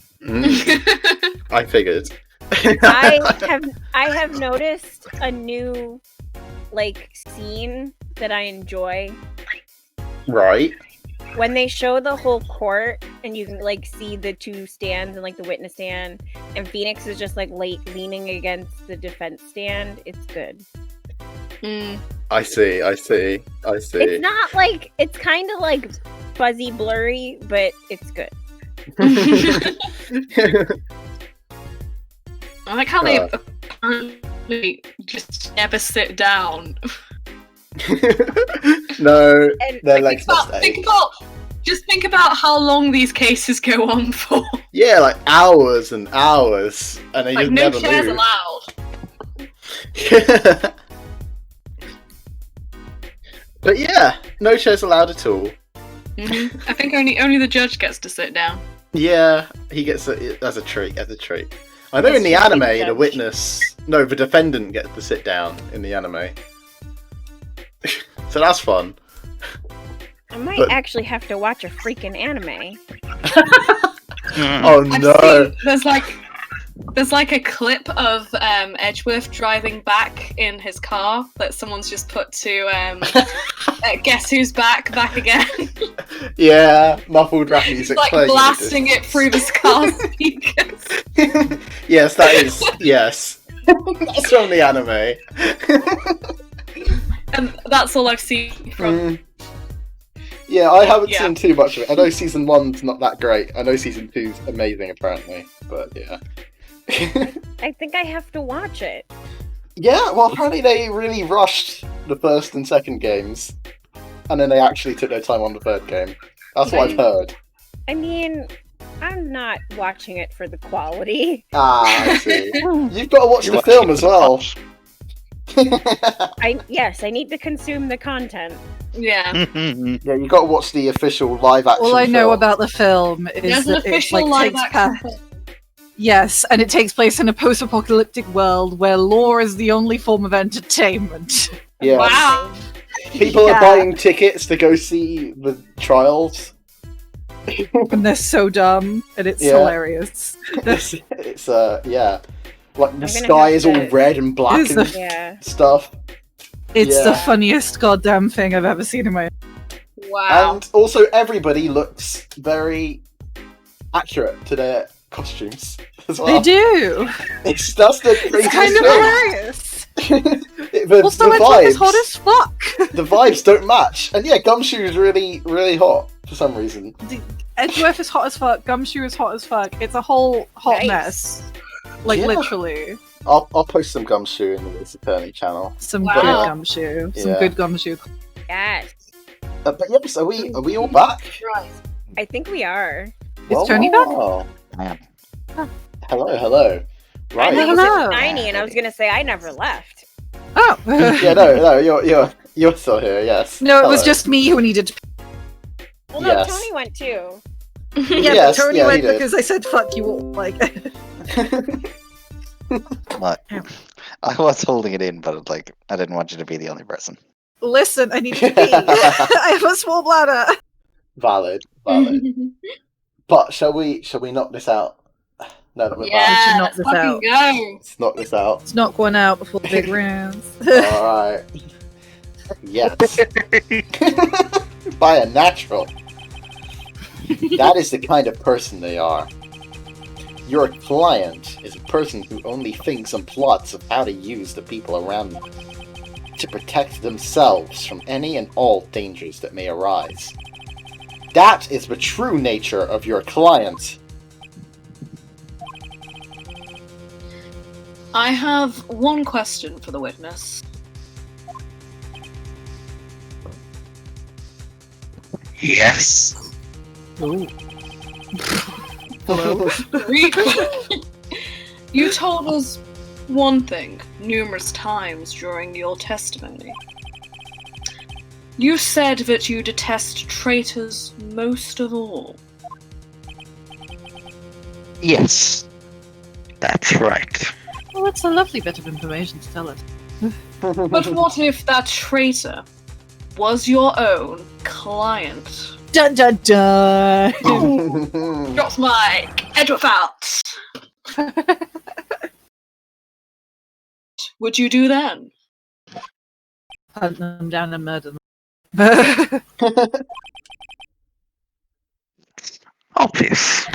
I figured. I have noticed a new scene that I enjoy. Right. When they show the whole court and you can see the two stands and the witness stand, and Phoenix is just leaning against the defense stand, it's good. I see. It's not it's kind of fuzzy blurry, but it's good. I like how they apparently just never sit down. No, And, their legs must ache. Think about how long these cases go on for. Yeah, hours and hours, and they just No never chairs move. allowed. But yeah, no chairs allowed at all. Mm-hmm. I think only the judge gets to sit down. Yeah, he gets it as a treat. I know in the anime, the defendant gets to sit down in the anime. So that's fun. I might actually have to watch a freaking anime. Oh no! There's like a clip of Edgeworth driving back in his car that someone's just put to Guess Who's Back again. Yeah, muffled rap music. Like playing blasting it through the car speakers. Yes, that is. Yes. That's from the anime. And that's all I've seen from. Yeah, I haven't seen too much of it. I know season 1's not that great. I know season 2's amazing, apparently. But yeah. I think I have to watch it. Yeah, well, apparently they really rushed the first and second games, and then they actually took their time on the third game. That's what I've heard. I mean, I'm not watching it for the quality. Ah, I see. You've got to watch the film as well. Yes, I need to consume the content. Yeah. Yeah, you've got to watch the official live action All I know film. about the film is that it like takes action place. Yes, and it takes place in a post-apocalyptic world where lore is the only form of entertainment. Yeah. Wow. People are buying tickets to go see the trials. And they're so dumb, and it's hilarious. It's yeah. Like, the sky is all red and black and stuff. It's the funniest goddamn thing I've ever seen in my... Wow. And also, everybody looks very accurate to their costumes as well. They do! That's the craziest kind of hilarious! the Edgeworth is vibes, hot as fuck! the vibes don't match. And yeah, Gumshoe is really, really hot for some reason. Edgeworth is hot as fuck, Gumshoe is hot as fuck. It's a whole hot mess. Like, literally. I'll post some Gumshoe in the Attorney channel. Some good Gumshoe. Some good Gumshoe. Yes. But yes, are we all back? Right. I think we are. Is Tony back? I am. Hello. Right. I know you said Tiny, and I was gonna say I never left. Oh. Yeah, no, you're still here. Yes. No, it was just me who needed to... Well, no, Tony went too. Yeah, but Tony went because I said fuck you all. Like... What? I was holding it in, but like I didn't want you to be the only person. Listen, I need to pee. I have a small bladder. Valid. But shall we knock this out? No, that we're back. We should knock this out. Go. Let's knock this out. It's not going out before the big rounds. Alright. Yes. By a natural. That is the kind of person they are. Your client is a person who only thinks and plots of how to use the people around them to protect themselves from any and all dangers that may arise. That is the true nature of your client. I have one question for the witness. Yes. Ooh. Hello? You told us one thing numerous times during your testimony. You said that you detest traitors most of all. Yes. That's right. Well, that's a lovely bit of information to tell us. But what if that traitor was your own client? Dun dun dun! Drops mic. Edgeworth out. Would you do then? Hunt them down and murder them. Obvious.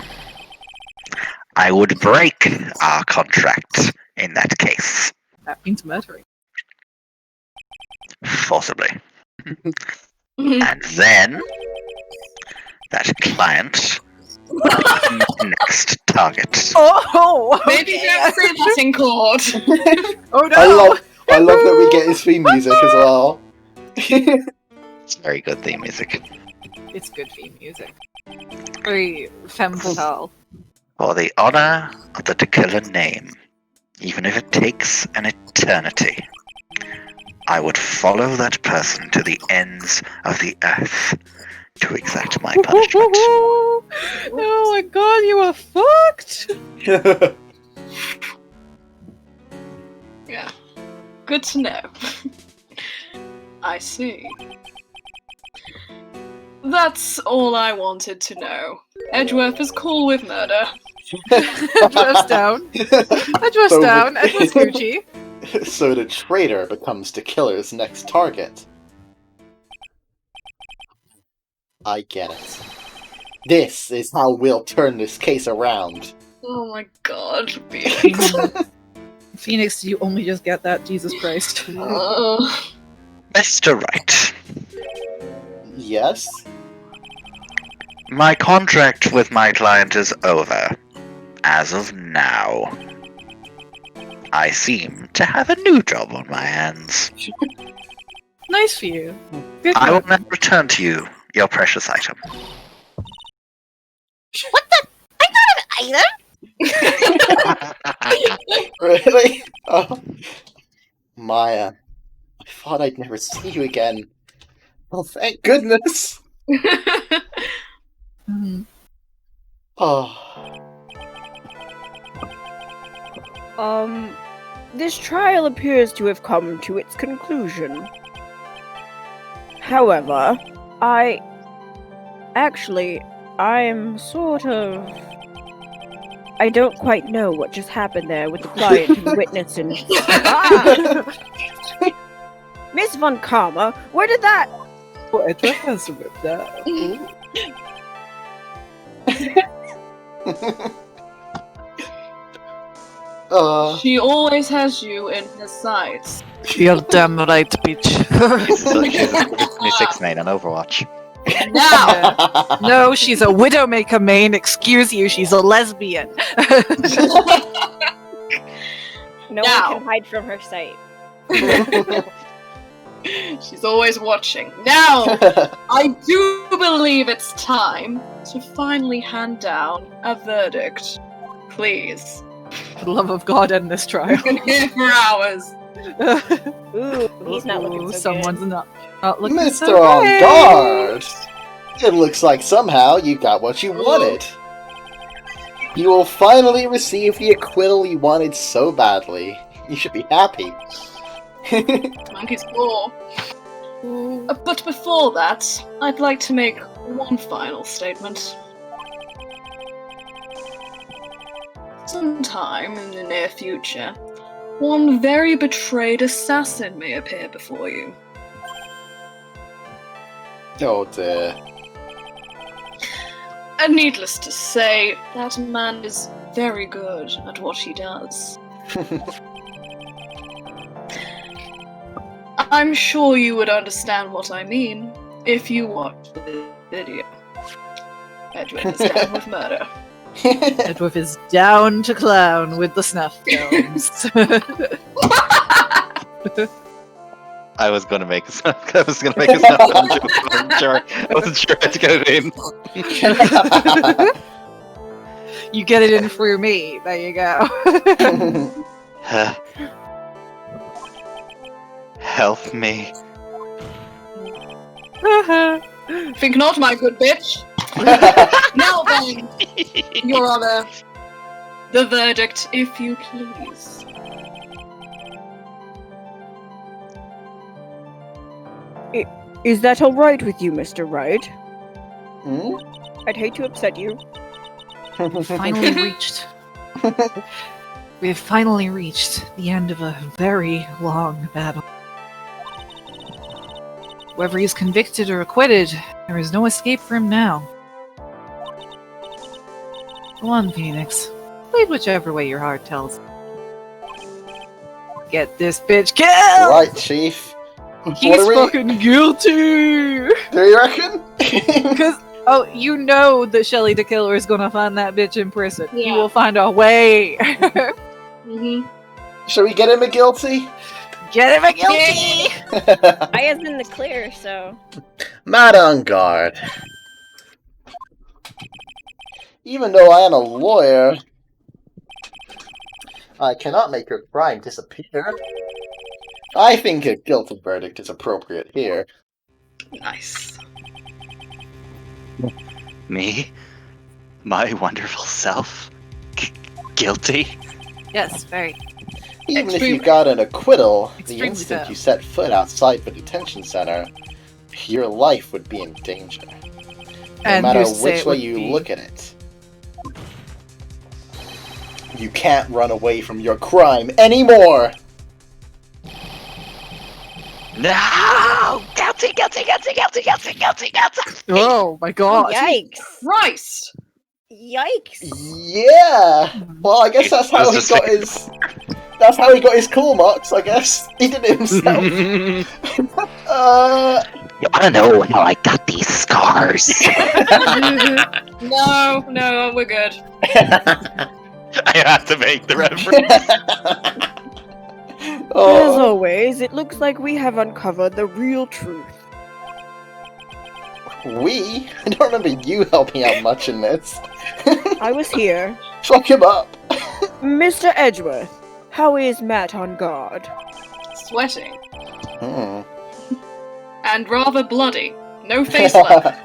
I would break our contract in that case. That means murdering. Forcibly. And then that client next target. Oh! Maybe don't say that in court. Oh no! I love that we get his theme music as well. It's very good theme music. It's good theme music. Very femme fatale. For the honor of the Tequila name, even if it takes an eternity, I would follow that person to the ends of the earth to exact my punishment. Oh my god, you are fucked! Yeah. Good to know. I see. That's all I wanted to know. Edgeworth is cool with murder. Edward's down. Edward's down. Edward's Gucci. So the traitor becomes the killer's next target. I get it. This is how we'll turn this case around. Oh my god, Felix. Phoenix, you only just get that, Jesus Christ. Mr. Wright, Yes? my contract with my client is over. As of now. I seem to have a new job on my hands. Nice for you. Good I will work. now return to you your precious item. What the? I'm not an item! Really? Oh. Maya, I thought I'd never see you again. Oh, thank goodness! Mhm. Oh. This trial appears to have come to its conclusion. However, I'm sort of... I don't quite know what just happened there with the client and the witness and... Miss Von Karma, where did that... Oh, Edward has ripped that. She always has you in her sights. You're damn right, bitch. She's 26 main on Overwatch. Now! No, she's a Widowmaker main. Excuse you, she's a lesbian. No Now. one can hide from her sight. She's always watching. Now, I do believe it's time to finally hand down a verdict. Please. For the love of God, end this trial. We've been here for hours. Ooh, he's not looking so Someone's good. not looking Mr. so On great. Guard! It looks like somehow you got what you wanted. You will finally receive the acquittal you wanted so badly. You should be happy. Monkey's paw. But before that, I'd like to make one final statement. Sometime in the near future, one very betrayed assassin may appear before you. Oh dear. And needless to say, that man is very good at what he does. I'm sure you would understand what I mean if you watched the video. Edwin is down with murder. Edward is down to clown with the snuff films. I was gonna make a sound. I was gonna make a sound. I wasn't sure how to get it in. You get it in through me. There you go. Help me. Think not, my good bitch. Now then, Your Honor, the verdict, if you please. Is that alright with you, Mr. Wright? Hmm? I'd hate to upset you. Finally reached. We have finally reached the end of a very long battle. Whether he's convicted or acquitted, there is no escape for him now. Go on, Phoenix. Lead whichever way your heart tells. Get this bitch killed! Right, Chief. He's fucking guilty! Do you reckon? Because, oh, you know that Shelly the Killer is gonna find that bitch in prison. He Yeah. will find a way. Shall we get him a guilty? Get him a guilty! I am in the clear, so... Mad on guard. Even though I am a lawyer, I cannot make your crime disappear. I think a guilty verdict is appropriate here. Nice. Me? My wonderful self? Guilty? Yes, very. Even if Extreme- you got an acquittal, the Extremely instant so. you set foot outside the detention center, your life would be in danger. No And matter you say which it way would you be. look at it. You can't run away from your crime anymore! No! Guilty, guilty, guilty, guilty, guilty, guilty, guilty! Oh my god. Yikes! Christ! Yikes! Yeah! Well, I guess that's how he got his... That's how he got his claw marks, I guess. He did it himself. You wanna know how I got these scars? No, we're good. I have to make the reference. As always, it looks like we have uncovered the real truth. We? I don't remember you helping out much in this. I was here. Fuck him up. Mr. Edgeworth, how is Matt on guard? Sweating. Hmm. And rather bloody. No face left.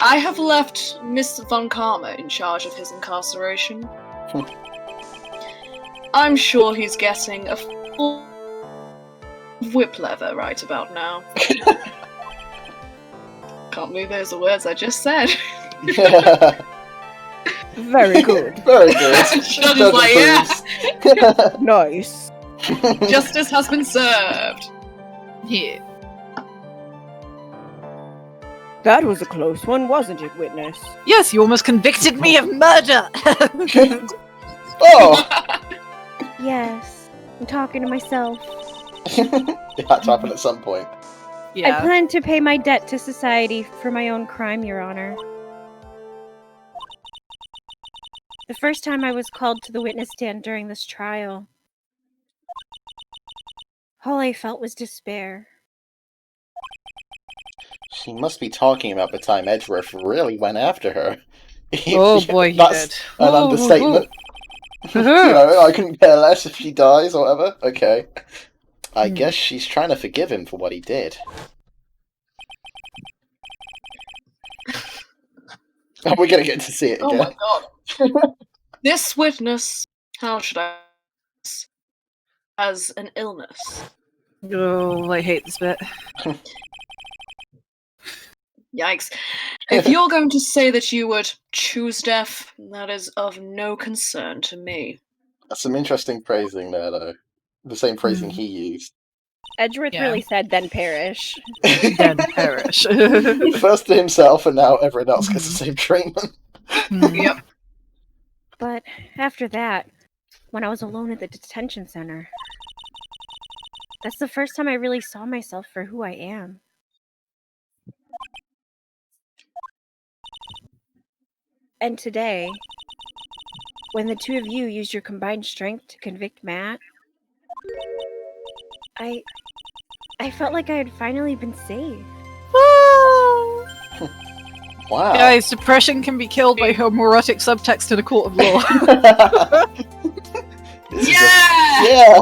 I have left Mr. Von Karma in charge of his incarceration. I'm sure he's getting a full whip leather right about now. Can't believe those are words I just said. Very good. Very good. Judge is like, yes! Nice. Justice has been served. Yeah. That was a close one, wasn't it, witness? Yes, you almost convicted me of murder! Oh! Yes. I'm talking to myself. It had to happen at some point. I plan to pay my debt to society for my own crime, Your Honor. The first time I was called to the witness stand during this trial, all I felt was despair. She must be talking about the time Edgeworth really went after her. Oh boy, he That's did. an understatement. You know, I couldn't care less if she dies or whatever. Okay. I guess she's trying to forgive him for what he did. Oh, we're gonna get to see it again. Oh my god. This witness, how should I has an illness. Oh, I hate this bit. Yikes. If you're going to say that you would choose death, that is of no concern to me. That's some interesting phrasing there, though. The same phrasing he used. Edgeworth really said, then perish. Then perish. First to himself, and now everyone else gets the same treatment. Yep. But after that, when I was alone at the detention center, that's the first time I really saw myself for who I am. And today, when the two of you used your combined strength to convict Matt, I felt like I had finally been saved. Wow. Guys, depression can be killed by homoerotic subtext in a court of law. Yeah!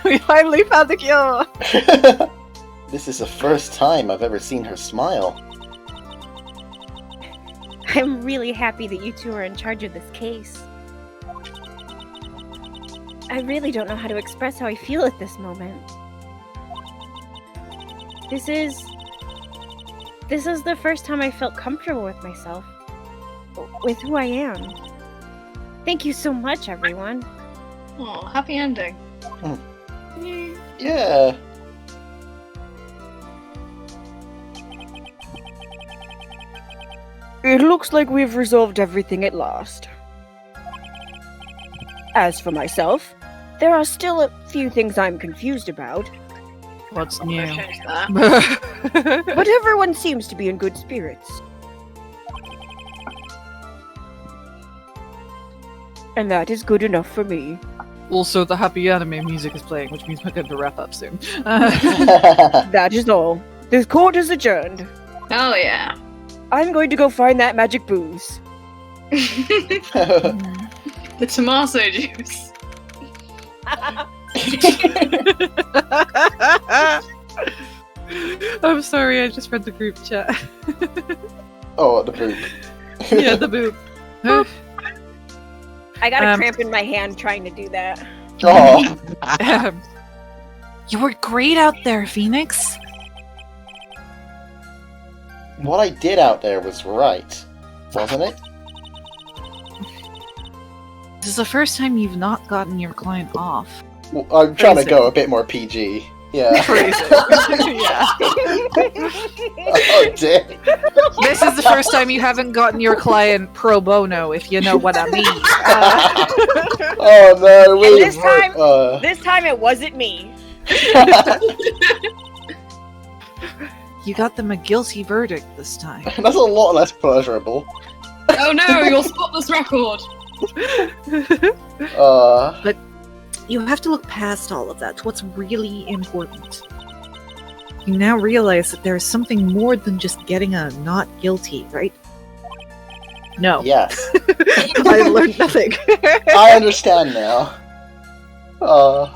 We finally found the cure! This is the first time I've ever seen her smile. I'm really happy that you two are in charge of this case. I really don't know how to express how I feel at this moment. This is the first time I felt comfortable with myself. With who I am. Thank you so much, everyone. Oh, happy ending. Yeah. It looks like we've resolved everything at last. As for myself, there are still a few things I'm confused about. What's new? But everyone seems to be in good spirits. And that is good enough for me. Also, the happy anime music is playing, which means we're going to wrap up soon. That is all. The court is adjourned. Oh yeah. I'm going to go find that magic booze. The tomato juice. I'm sorry, I just read the group chat. Oh, the boob. Yeah, the boob. I got a cramp in my hand trying to do that. Oh. You were great out there, Phoenix. What I did out there was right, wasn't it? This is the first time you've not gotten your client off. Well, I'm trying to go a bit more PG. Yeah. Yeah. Oh, dear. This is the first time you haven't gotten your client pro bono, if you know what I mean. Oh no, And this time it wasn't me. You got them a guilty verdict this time. That's a lot less pleasurable. Oh no, you'll spot this record! But you have to look past all of that. What's really important. You now realize that there is something more than just getting a not guilty, right? No. Yes. I learned nothing. I understand now. Oh,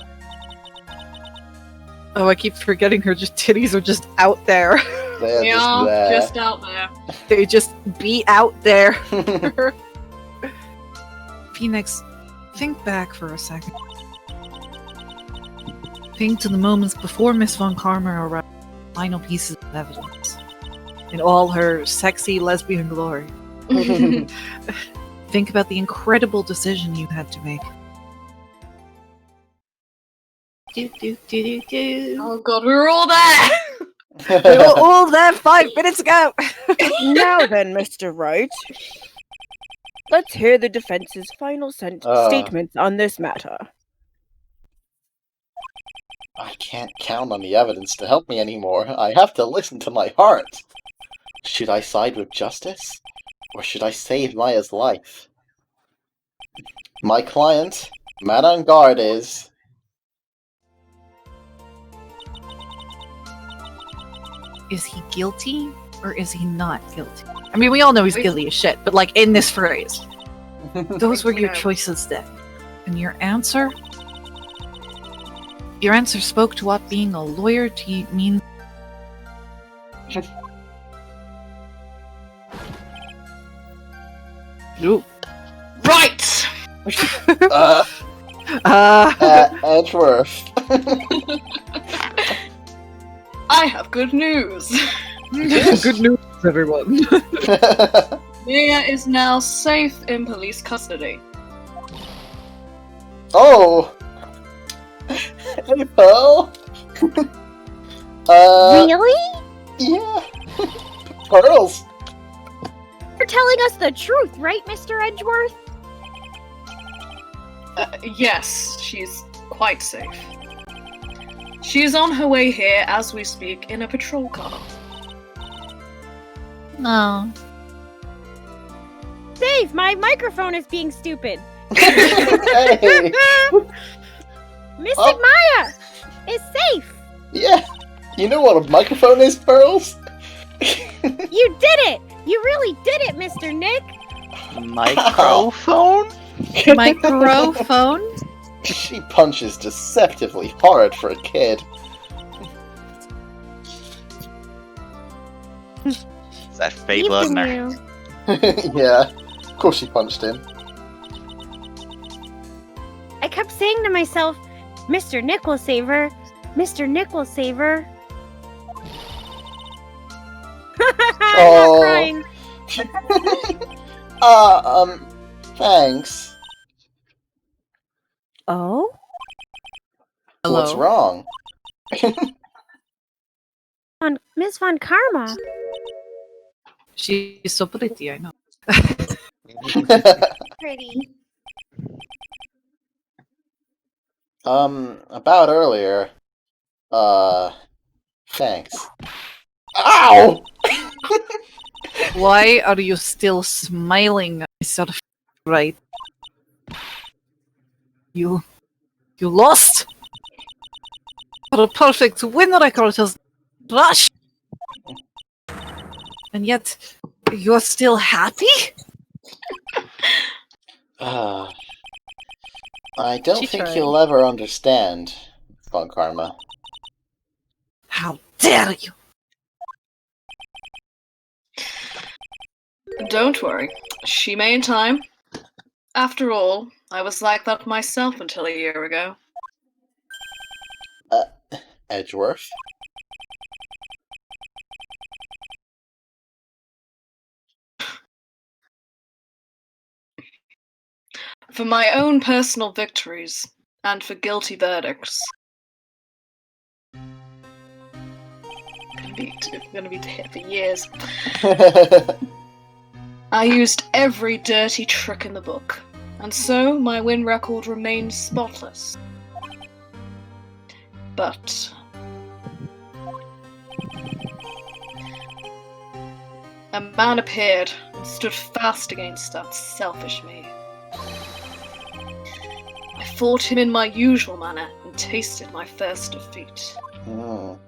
I keep forgetting her titties are just out there. They're just out there. They just be out there. Phoenix, think back for a second. Think to the moments before Miss Von Karma arrived with final pieces of evidence. In all her sexy lesbian glory. Think about the incredible decision you had to make. Oh god, we were all there! We were all there 5 minutes ago! Now then, Mr. Wright. Let's hear the defense's final statements on this matter. I can't count on the evidence to help me anymore. I have to listen to my heart. Should I side with justice? Or should I save Maya's life? My client, man on guard, is... Is he guilty, or is he not guilty? I mean, we all know he's guilty as shit, but like, in this phrase. Those were your choices then. And your answer? Your answer spoke to what being a lawyer to you means. Nope. Right! Edgeworth. I have good news. Good news, everyone. Mia is now safe in police custody. Oh! Hey, Pearl! Really? Yeah. Pearls. You're telling us the truth, right, Mr. Edgeworth? Yes, she's quite safe. She is on her way here as we speak in a patrol car. No. Dave, my microphone is being stupid. Hey. Mystic Maya is safe. Yeah. You know what a microphone is, Pearls? You did it. You really did it, Mr. Nick. Microphone? Microphone? She punches deceptively hard for a kid. Is that Fable in there? Yeah, of course she punched him. I kept saying to myself, Mr. Nick will save her. Mr. Nick will save her. I'm not crying. Thanks. Oh? Hello? What's wrong? Miss Von Karma. She's so pretty, I know. Pretty. About earlier. Thanks. Ow! Why are you still smiling, Mr. Right? You lost? For a perfect win record has rush. And yet, you're still happy? I don't She think tried. you'll ever understand, Von Karma. How dare you? Don't worry, she may in time. After all, I was like that myself until a year ago. Edgeworth? For my own personal victories, and for guilty verdicts. Gonna be hit for years. I used every dirty trick in the book, and so my win record remained spotless. But a man appeared and stood fast against that selfish me. I fought him in my usual manner and tasted my first defeat. Oh.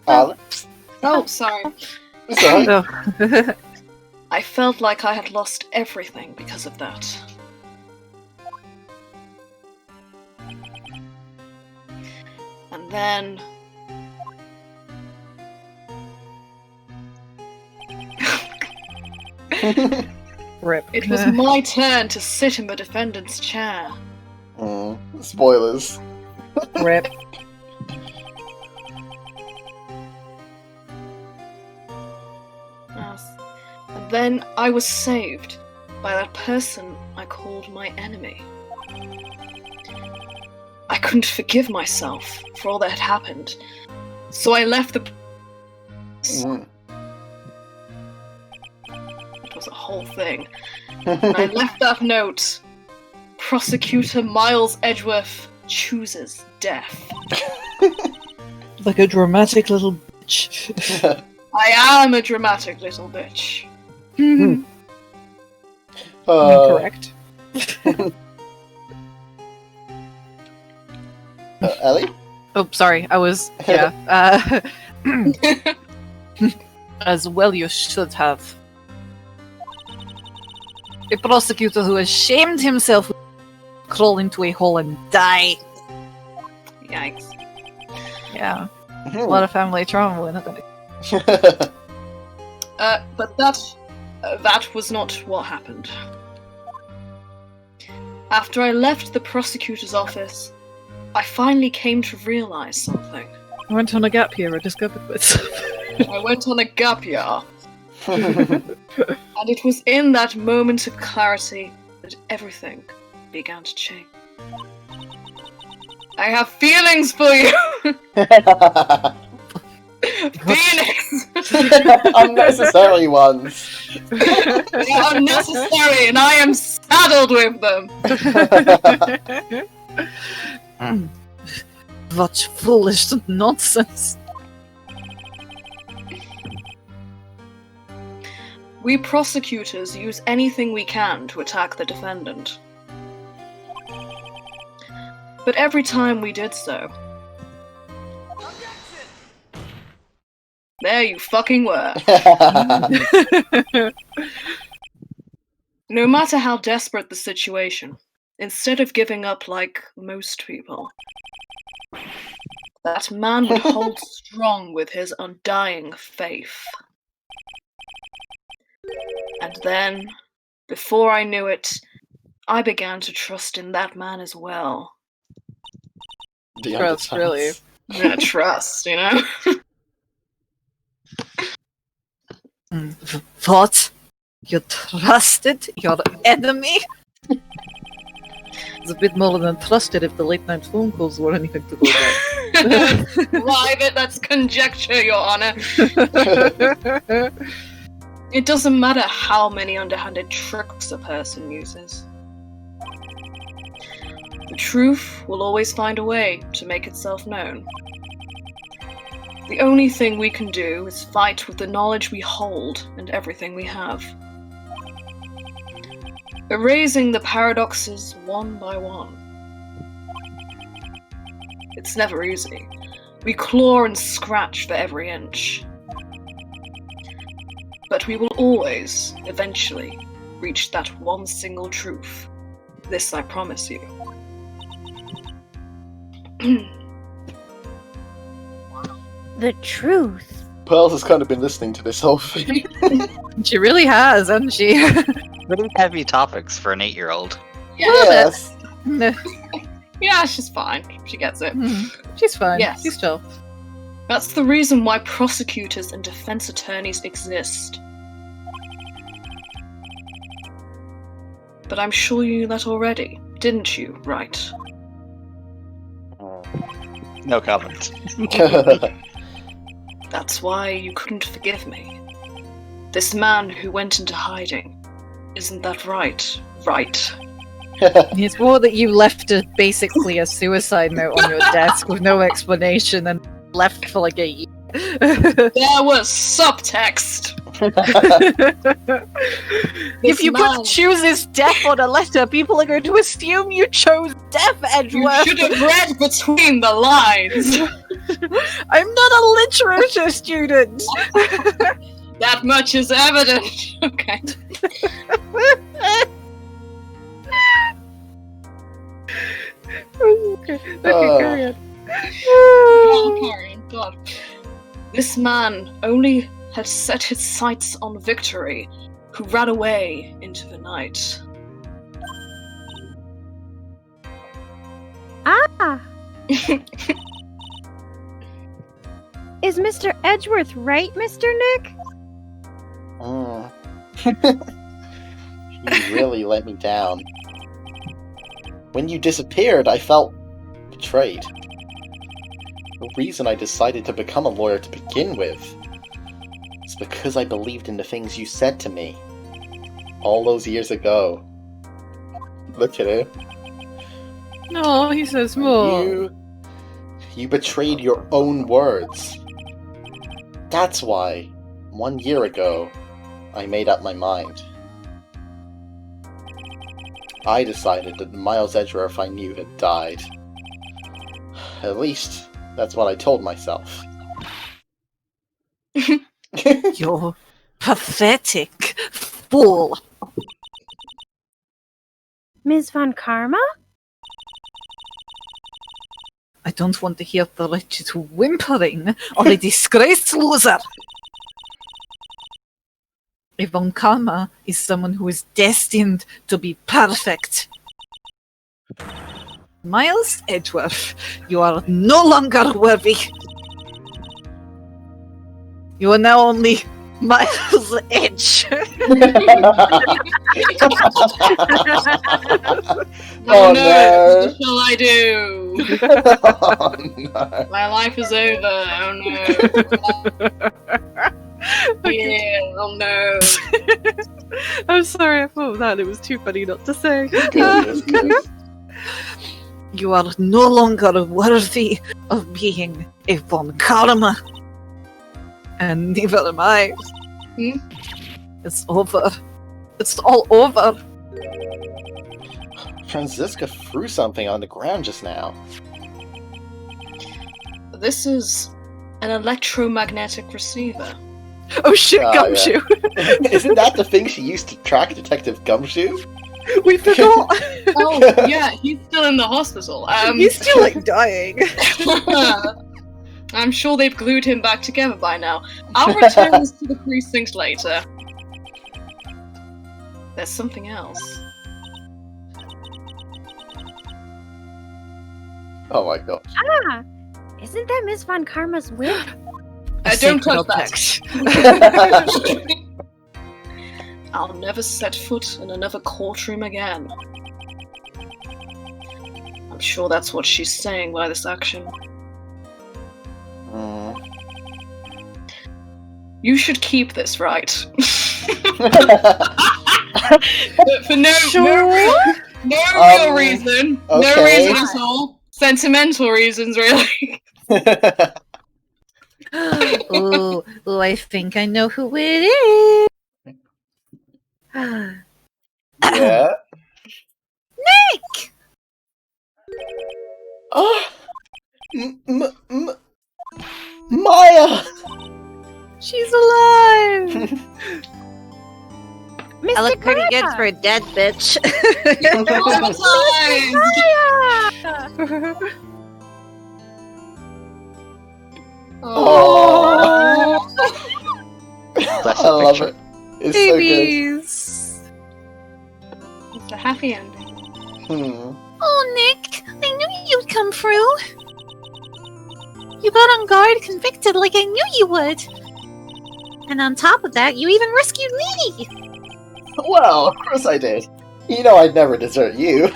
Alex? Oh, sorry. Sorry. No. I felt like I had lost everything because of that. And then... Rip. It was my turn to sit in the defendant's chair. Spoilers. Rip. Yes. And then I was saved by that person I called my enemy. I couldn't forgive myself for all that had happened, so I left the... It was a whole thing. And I left that note. Prosecutor Miles Edgeworth chooses death. Like a dramatic little bitch. I am a dramatic little bitch. Correct. Ellie? Oh, sorry. I was... Yeah. As well you should have. A prosecutor who has shamed himself will crawl into a hole and die. Yikes. Yeah. A lot of family trauma. We're not gonna... But that was not what happened. After I left the prosecutor's office, I finally came to realize something. I went on a gap year. I discovered this. I went on a gap year. And it was in that moment of clarity that everything began to change. I have feelings for you! Phoenix! Unnecessary ones. They are unnecessary and I am saddled with them! What foolish nonsense. We prosecutors use anything we can to attack the defendant. But every time we did so... There you fucking were. No matter how desperate the situation, instead of giving up like most people, that man would hold strong with his undying faith. And then, before I knew it, I began to trust in that man as well. Trust, really. Yeah, trust, you know? What? You trusted your enemy? It's a bit more than trusted if the late night phone calls were anything to go by. Private, that's conjecture, Your Honor. It doesn't matter how many underhanded tricks a person uses. The truth will always find a way to make itself known. The only thing we can do is fight with the knowledge we hold and everything we have. Erasing the paradoxes one by one. It's never easy. We claw and scratch for every inch. But we will always, eventually, reach that one single truth. This I promise you. The truth. Pearls has kind of been listening to this whole thing. She really has, hasn't she? Really heavy topics for an 8-year-old. Yeah, Yes. Yeah, she's fine. She gets it. She's fine. Yes. She's chill. That's the reason why prosecutors and defense attorneys exist. But I'm sure you knew that already, didn't you, right? No comment. That's why you couldn't forgive me. This man who went into hiding. Isn't that right? Right. It's more that you left basically a suicide note on your desk with no explanation and left for like a year. There was subtext. If you put chooses death on a letter, people are going to assume you chose death, Edgeworth. You should have read between the lines. I'm not a literature student. That much is evident. Okay. Okay, carry on. Carry on, God. This man only had set his sights on victory, who ran away into the night. Ah! Is Mr. Edgeworth right, Mr. Nick? You really let me down. When you disappeared, I felt betrayed. The reason I decided to become a lawyer to begin with is because I believed in the things you said to me all those years ago. Look at it. No, he says more. You betrayed your own words. That's why, 1 year ago, I made up my mind. I decided that Miles Edgeworth I knew had died. At least, that's what I told myself. You're pathetic fool. Ms. Von Karma? I don't want to hear the wretched whimpering or a disgraced loser. A Von Karma is someone who is destined to be perfect. Miles Edgeworth, you are no longer worthy. You are now only Miles Edge. Oh no! What shall I do? Oh no. My life is over. Oh no. Yeah, oh no. I'm sorry, I thought of that. It was too funny not to say. You are no longer worthy of being a Von Karma. And neither am I. It's over. It's all over. Franziska threw something on the ground just now. This is an electromagnetic receiver. Oh shit, Gumshoe! Yeah. Isn't that the thing she used to track Detective Gumshoe? We forgot! Oh, yeah, he's still in the hospital. He's still, like, dying. I'm sure they've glued him back together by now. I'll return this to the precinct later. There's something else. Oh my god. Ah! Isn't that Miss Von Karma's wig? Don't touch that. I'll never set foot in another courtroom again. I'm sure that's what she's saying by this action. You should keep this, right? For no real reason. Okay. No reason at all. Sentimental reasons, really. Oh, I think I know who it is. Yeah? Nick! Oh! Maya! She's alive! Mr. I look pretty good Karma! for a dead bitch. Oh! That's I love it. It's Babies! It's a happy ending. so good. Oh, Oh, Nick, I knew you'd come through. You got on guard, convicted like I knew you would. And on top of that, you even rescued me. Well, of course I did. You know I'd never desert you.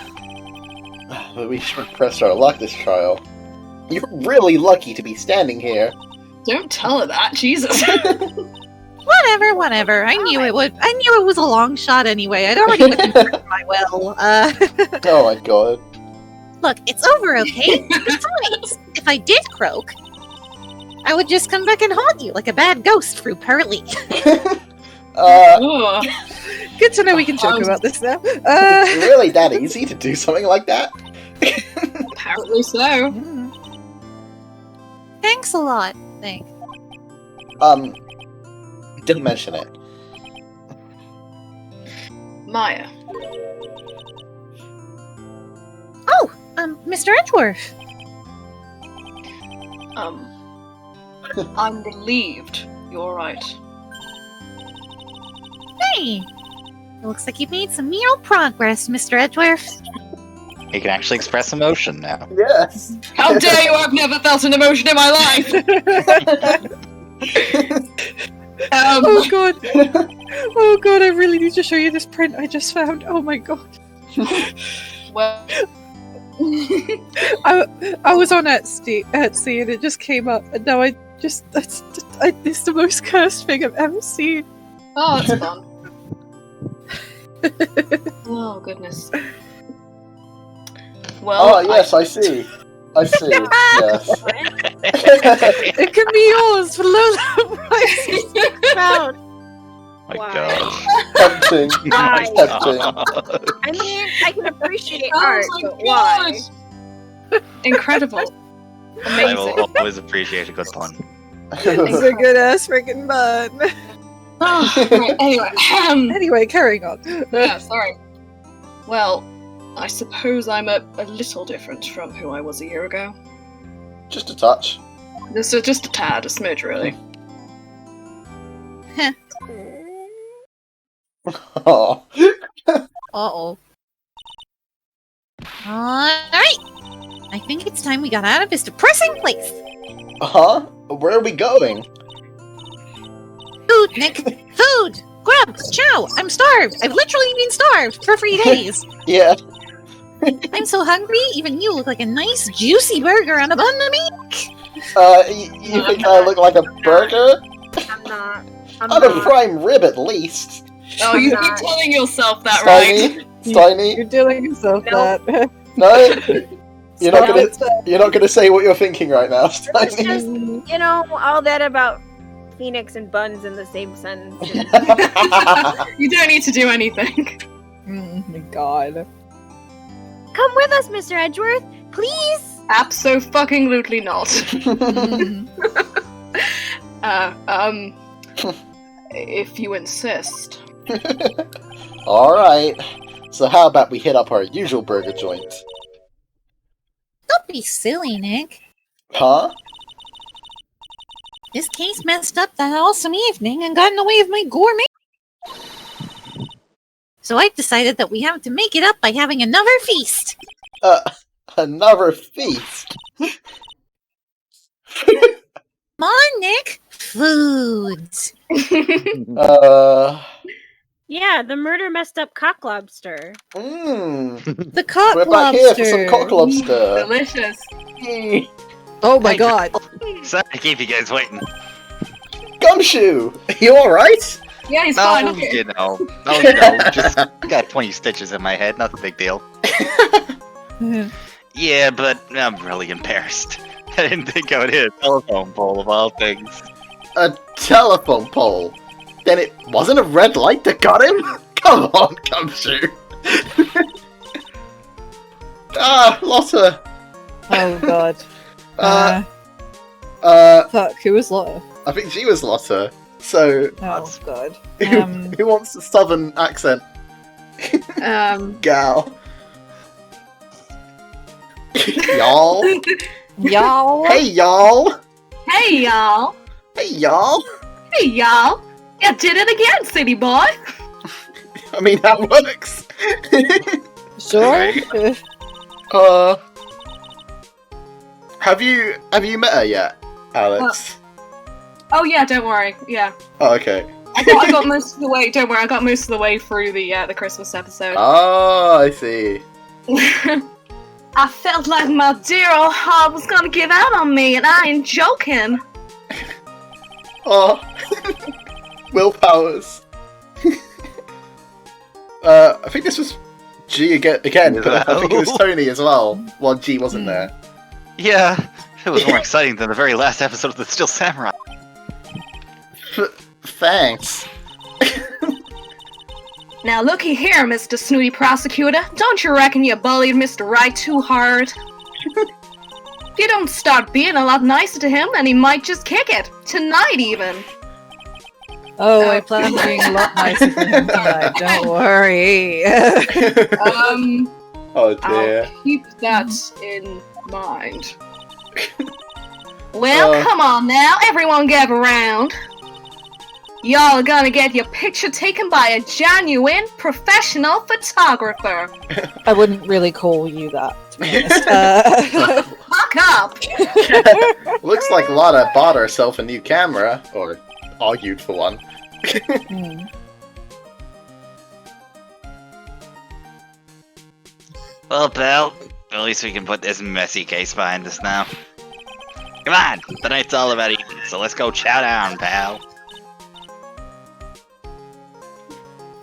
But we sure pressed our luck this trial. You're really lucky to be standing here. Don't tell her that, Jesus. Whatever. I knew it would. I knew it was a long shot anyway. I'd already went through my will. Oh my god. Look, it's over, okay? Besides, if I did croak, I would just come back and haunt you like a bad ghost through Pearly. Good to know we can joke about this now. Really that easy to do something like that? Apparently so. Thanks a lot, Nick. Didn't mention it. Maya. Oh, Mr. Edgeworth. I'm relieved you're right. Hey! It looks like you've made some real progress, Mr. Edgeworth. He can actually express emotion now. Yes. How dare you! I've never felt an emotion in my life! Oh god. Oh god, I really need to show you this print I just found. Oh my god. Well... I was on Etsy and it just came up, and now it's the most cursed thing I've ever seen. Oh, that's fun. Oh, goodness. Well, oh, yes, I see. I see. Yes. It can be yours for low price. Proud. My Why? god. Tempting. Why? Tempting. I mean, I can appreciate Oh art, my but why? God. Incredible. I Amazing. will always appreciate a good pun. It's a good ass freaking bun. Oh, right, anyway. Anyway, carrying on. Yeah, sorry. Well, I suppose I'm a little different from who I was a year ago. Just a touch. Just a tad, a smidge, really. Oh. Uh-oh. Alright! I think it's time we got out of this depressing place! Huh? Where are we going? Food, Nick! Food! Grub! Chow! I'm starved! I've literally been starved for 3 days! Yeah. I'm so hungry, even you look like a nice, juicy burger on a bun to me! You think I look like a burger? I'm not. I'm a prime rib at least. Oh, you not. keep telling yourself that, right? Steiny? You're doing yourself Nope. that. No? You're not gonna say what you're thinking right now, It's Steiny. just, you know, all that about Phoenix and buns in the same sentence. You don't need to do anything. Oh my god. Come with us, Mr. Edgeworth, please. Abso-fucking-lutely not. If you insist. Alright. So how about we hit up our usual burger joint? Don't be silly, Nick. Huh? This case messed up that awesome evening and got in the way of my gourmet. So I've decided that we have to make it up by having another feast. Another feast? Come on, Nick. Foods. Yeah, the murder messed up cock lobster. The cock We're back lobster. here for some cock lobster. Delicious. Oh my god. Sorry to keep you guys waiting. Gumshoe! You alright? Yeah, he's No, fine. Okay. you know. No, just got 20 stitches in my head, not a big deal. Yeah, but I'm really embarrassed. I didn't think I would hit a telephone pole of all things. A telephone pole? Then it wasn't a red light that got him? Come on, Gumshoe! Lotta! Oh god. Fuck, who was Lotta? I think she was Lotta. So, Oh god. who wants a southern accent? Gal. Y'all? Y'all? Hey, y'all! Hey, y'all. Hey, y'all! Hey, y'all. You did it again, city boy. I mean, that works. Sure? Have you met her yet, Alex? Oh yeah, don't worry. Yeah. Oh, okay. I got most of the way. Don't worry, I got most of the way through the Christmas episode. Oh, I see. I felt like my dear old heart was gonna give out on me, and I ain't joking. Oh, willpowers. I think this was G again, but I think it was Tony as well. While G wasn't there. Yeah, it was more exciting than the very last episode of The Still Samurai. Thanks. Now looky here, Mr. Snooty Prosecutor. Don't you reckon you bullied Mr. Right too hard? If you don't start being a lot nicer to him, then he might just kick it. Tonight, even. Oh, I plan on being a lot nicer to him tonight. Don't worry. Oh dear. I'll keep that in mind. Well, come on now. Everyone gather around. Y'all are gonna get your picture taken by a genuine professional photographer. I wouldn't really call you that, to be honest. Fuck up! Looks like Lana bought herself a new camera, or argued for one. Well, pal, at least we can put this messy case behind us now. Come on, the night's all about eating, so let's go chow down, pal.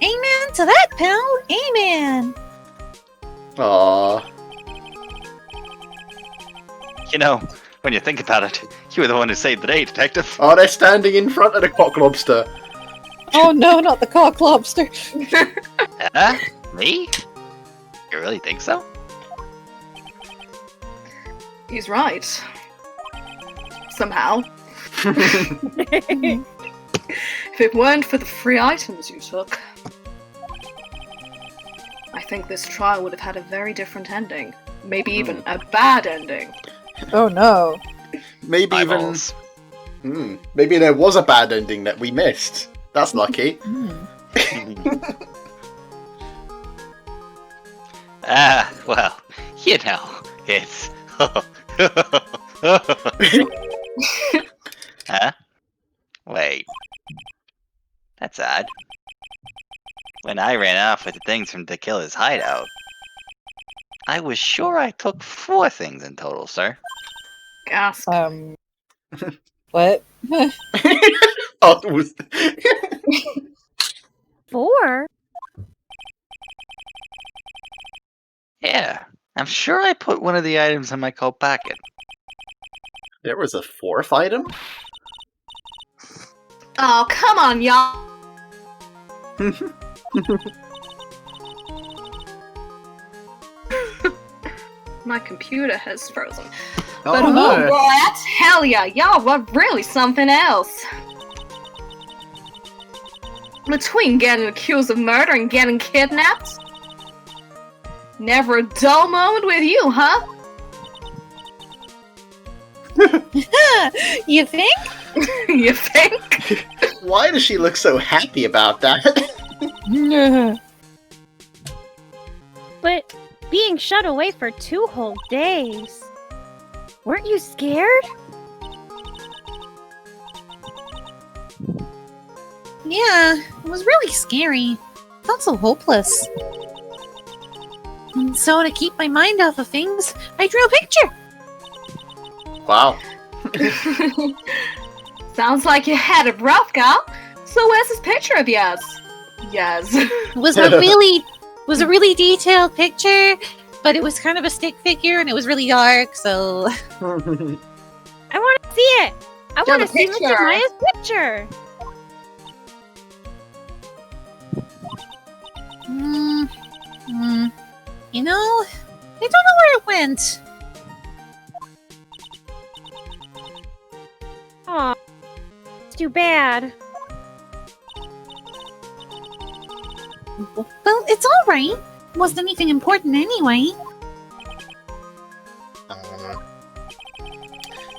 Amen to that, pal. Amen. Aww. You know, when you think about it, you were the one who saved the day, detective. Oh, they're standing in front of the cock lobster. Oh no, not the cock lobster. Me? You really think so? He's right. Somehow. If it weren't for the free items you took, I think this trial would have had a very different ending. Maybe even a bad ending. Oh no. Maybe maybe there was a bad ending that we missed. That's lucky. Well, you know, it's... Huh? Wait. That's odd. When I ran off with the things from Tequila's hideout, I was sure I took 4 things in total, sir. Gasp. What? Oh, it was... 4? Yeah, I'm sure I put one of the items in my coat pocket. There was a 4th item? Oh, come on, y'all. My computer has frozen. But Oh, no. boy, I tell ya, y'all were really something else. Between getting accused of murder and getting kidnapped, never a dull moment with you, huh? You think? You think? Why does she look so happy about that? But being shut away for 2 whole days. Weren't you scared? Yeah, it was really scary. Felt so hopeless. And so to keep my mind off of things, I drew a picture. Wow. Sounds like you had it rough, gal. So where's this picture of yours? Yes. It was a really detailed picture, but it was kind of a stick figure and it was really dark, so I want to see it. I want to see Mr. Maya's picture. You know, I don't know where it went. Aw, it's too bad. Well, it's alright. It wasn't anything important anyway.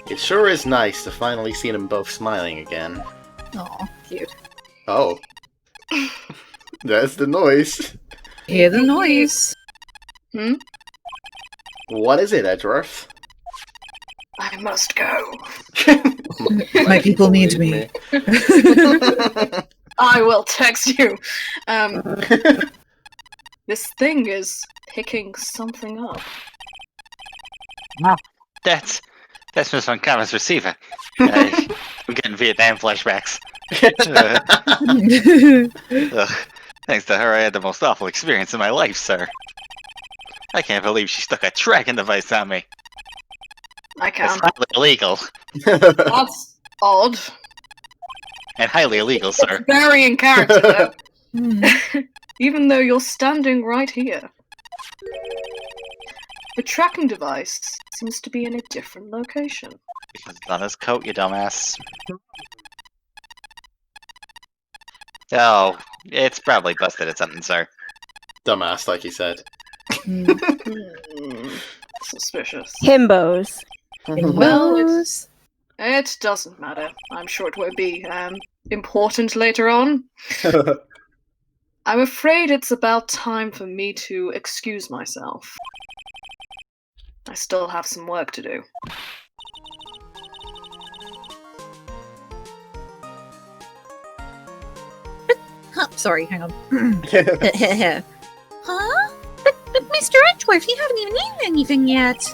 It sure is nice to finally see them both smiling again. Oh, cute. Oh. That's the noise. Hear the noise. Hmm? What is it, Edgeworth? I must go. My people need me. I will text you. This thing is picking something up. That's Miss Uncommons receiver. I'm getting Vietnam flashbacks. Thanks to her, I had the most awful experience in my life, sir. I can't believe she stuck a tracking device on me. I It's can't. highly illegal. That's odd. And highly illegal, sir. Very in character, though. Even though you're standing right here. The tracking device seems to be in a different location. Because it's on his coat, you dumbass. Oh, it's probably busted at something, sir. Dumbass, like you said. Suspicious. Himbos. Well, it doesn't matter. I'm sure it won't be important later on. I'm afraid it's about time for me to excuse myself. I still have some work to do. Sorry, hang on. Huh? But Mr. Edgeworth, you haven't even eaten anything yet.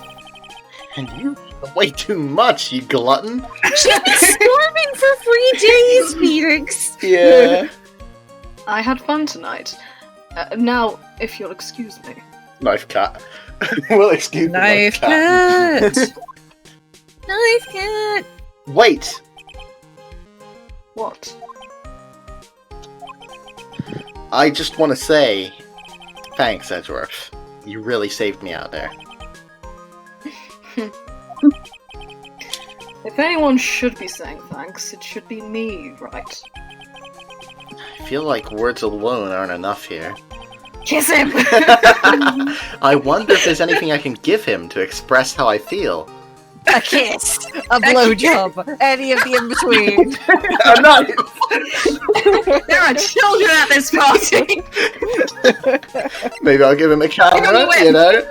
And you eat way too much, you glutton. She's been starving for 3 days, Felix. Yeah. I had fun tonight. Now, if you'll excuse me. Knife cat. We'll excuse the Knife cat. Knife cat. Wait. What? I just want to say, thanks, Edgeworth. You really saved me out there. If anyone should be saying thanks, it should be me, right? I feel like words alone aren't enough here. Kiss him! I wonder if there's anything I can give him to express how I feel. A kiss, a blowjob, any of the in between. I'm not. There are children at this party. Maybe I'll give him a camera, you know?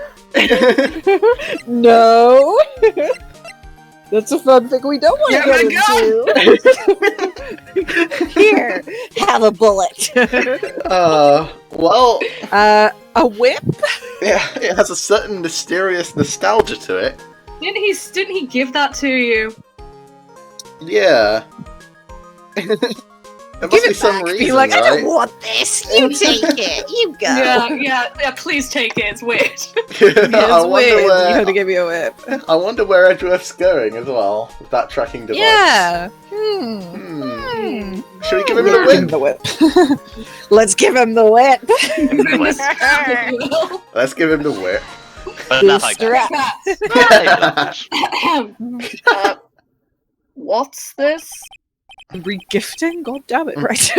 No! That's a fun thing we don't want to get into. Here, have a bullet. Well... a whip? Yeah, it has a certain mysterious nostalgia to it. Didn't he give that to you? Yeah. There must be some reason, Be like, right? I don't want this. You take it. You go. Yeah, please take it, it's weird. I wonder You where... had to give me a whip. I wonder where Edgeworth's going as well, with that tracking device. Yeah. Should we give him the whip? Let's give him the whip. Let's give him the whip. But not like that. What's this? Regifting? God damn it, right.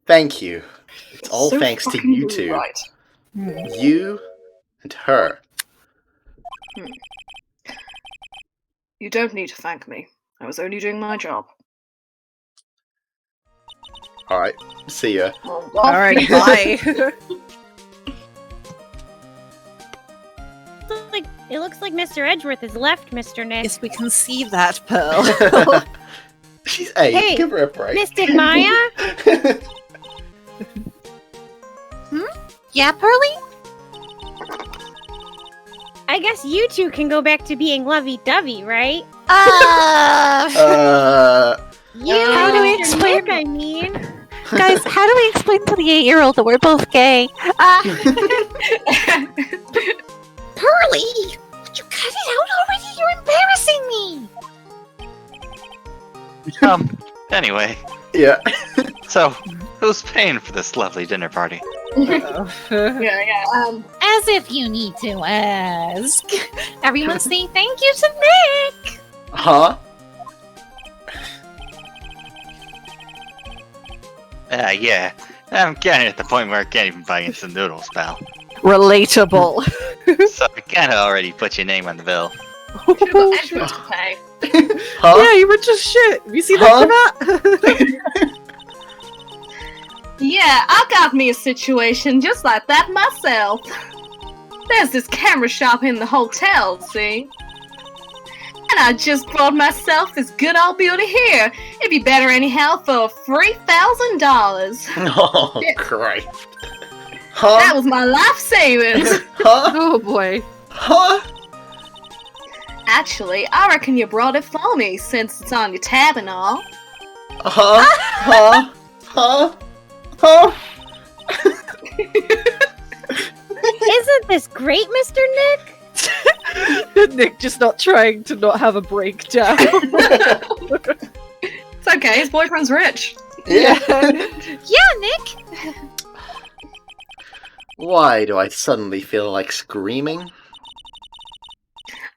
Thank you. It's all So thanks to fucking you two. Right. You and her. You don't need to thank me. I was only doing my job. Alright, see ya. Alright, bye. It looks like Mr. Edgeworth has left, Mr. Nick. Yes, we can see that, Pearl. Hey, give her a break. Mystic Maya? Yeah, Pearly? I guess you two can go back to being lovey-dovey, right? You how do we Mr. explain? Nick, I mean. Guys, how do we explain to the 8-year-old that we're both gay? Pearly! Would you cut it out already? You're embarrassing me! Anyway. Yeah. So, who's paying for this lovely dinner party? Yeah. As if you need to ask. Everyone say thank you to Nick! Huh? Yeah. I'm getting at the point where I can't even buy instant noodles, pal. Relatable. So I kinda already put your name on the bill. Edgeworth to pay. Huh? Yeah, you rich as shit. Have you seen that? Yeah, I got me a situation just like that myself. There's this camera shop in the hotel, see? And I just brought myself this good old beauty here. It'd be better anyhow for $3,000. Oh, Christ. Huh? That was my life savings. Huh? Oh boy. Huh? Actually, I reckon you brought it for me since it's on your tab and all. Huh? Huh? Huh? Huh? Isn't this great, Mr. Nick? Nick just not trying to not have a breakdown. It's okay, his boyfriend's rich. Yeah. Yeah, Nick. Why do I suddenly feel like screaming?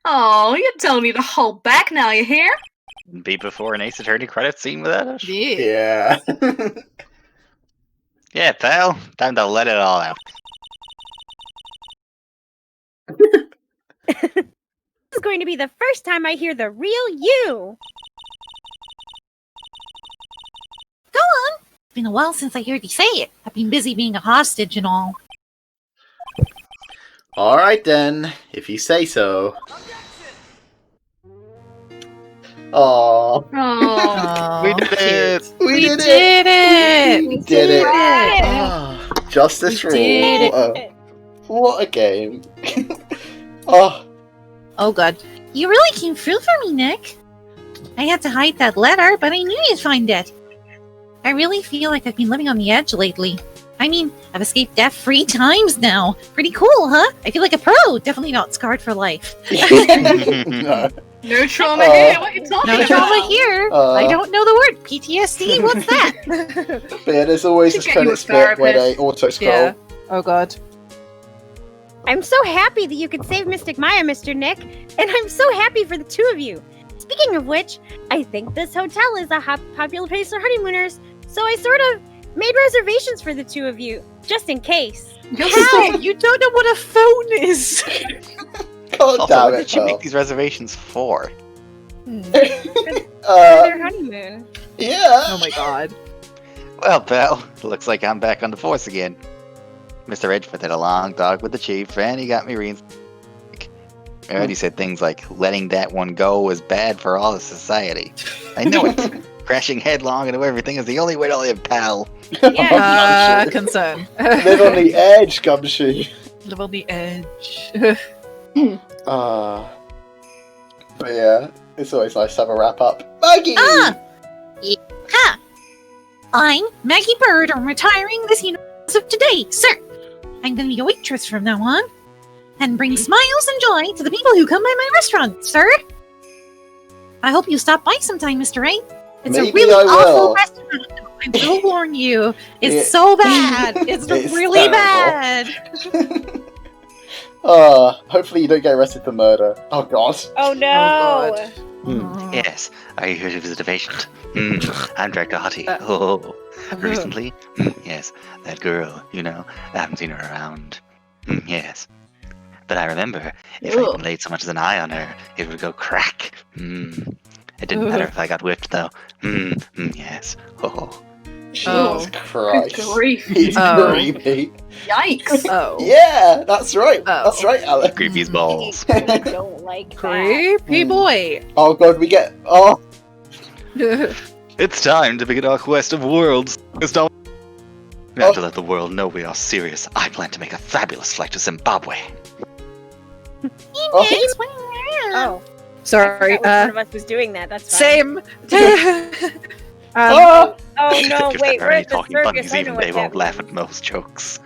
Oh, you don't need to hold back now, you hear? Be before an Ace Attorney credit scene without us? Yeah. Yeah, pal. Time to let it all out. This is going to be the first time I hear the real you. Go on. It's been a while since I heard you say it. I've been busy being a hostage and all. Alright then, if you say so. Aww. Oh, We did it! We did it! it! We did it! Right. Ah, Justice We for did all. What a game. Oh. Oh god. You really came through for me, Nick. I had to hide that letter, but I knew you'd find it. I really feel like I've been living on the edge lately. I mean, I've escaped death 3 times now. Pretty cool, huh? I feel like a pro. Definitely not scarred for life. No. no trauma here. What are you talking No about? trauma here. I don't know the word. PTSD? What's that? But yeah, there's always Should this get you a credits bit where they therapist. auto-scroll. Yeah. Oh god. I'm so happy that you could save Mystic Maya, Mr. Nick, and I'm so happy for the two of you. Speaking of which, I think this hotel is a popular place for honeymooners, so I sort of made reservations for the two of you, just in case. How? You don't know what a phone is. God Also, damn what it, did you Pearl. make these reservations for? For their honeymoon. Yeah. Oh my god. Well, pal, looks like I'm back on the force again. Mr. Edgeworth had a long talk with the chief, and he got me I heard he said things like, letting that one go is bad for all of society. I know it. Crashing headlong into everything is the only way to live, pal. Yeah. Concern. Live on the edge, Gumshoe. Live on the edge. But yeah, it's always nice to have a wrap up. Maggie! Ha! I'm Maggie Bird. I'm retiring this as of today, sir. I'm going to be a waitress from now on, and bring smiles and joy to the people who come by my restaurant, sir. I hope you stop by sometime, Mr. Ray. It's Maybe a really I awful will. restaurant. I will warn you. It's so bad. It's really terrible. bad. Hopefully you don't get arrested for murder. Oh god. Oh no! Yes, are you here to visit a patient? I'm Director Hottie. Recently? Yes, that girl, you know, I haven't seen her around. Yes. But I remember, if I even laid so much as an eye on her, it would go crack. It didn't matter if I got whipped, though. Yes. Jesus Christ. Good grief. He's creepy. Yikes. Oh. Yeah, that's right. That's right, Alex. Creepy as balls. I don't like that. Creepy boy. Oh god, we get. Oh. It's time to begin our quest of worlds. Now to let the world know we are serious, I plan to make a fabulous flight to Zimbabwe. Oh. Sorry. One of us was doing that. That's fine. Same. Oh no! If Wait, there are we're any at the talking circus. bunnies, I know even what's they won't happening. laugh at most jokes.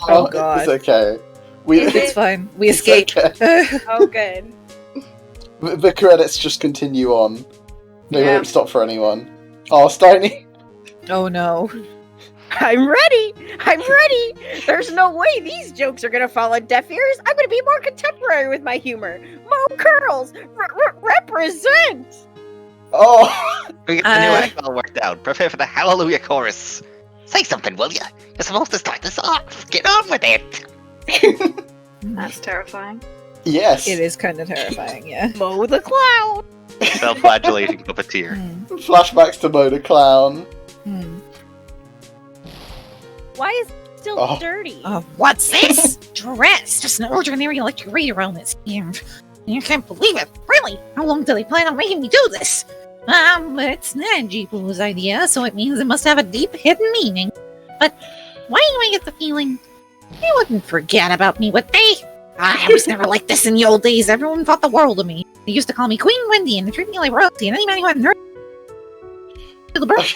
Oh god. It's okay. It's fine. We escaped. Okay. Oh, good. The credits just continue on. They Yeah. won't stop for anyone. Oh, Steiny. Oh no. I'm ready. I'm ready. There's no way these jokes are gonna fall on deaf ears. I'm gonna be more contemporary with my humor. Mo curls represent. Oh. We got the new act all worked out. Prepare for the Hallelujah chorus. Say something, will ya? You're supposed to start this off. Get on with it. That's terrifying. Yes. It is kind of terrifying, yeah. Mo the clown. Self-flagellating puppeteer. Flashbacks to Mo the Clown. Why is still dirty. What's this? Dress! Just an ordinary electric reader on this. You can't believe it. Really? How long do they plan on making me do this? It's Najibu's idea, so it means it must have a deep hidden meaning. But why do I get the feeling they wouldn't forget about me, would they? I was never like this in the old days. Everyone thought the world of me. They used to call me Queen Wendy and treat me like royalty, and anybody who hadn't heard the birth.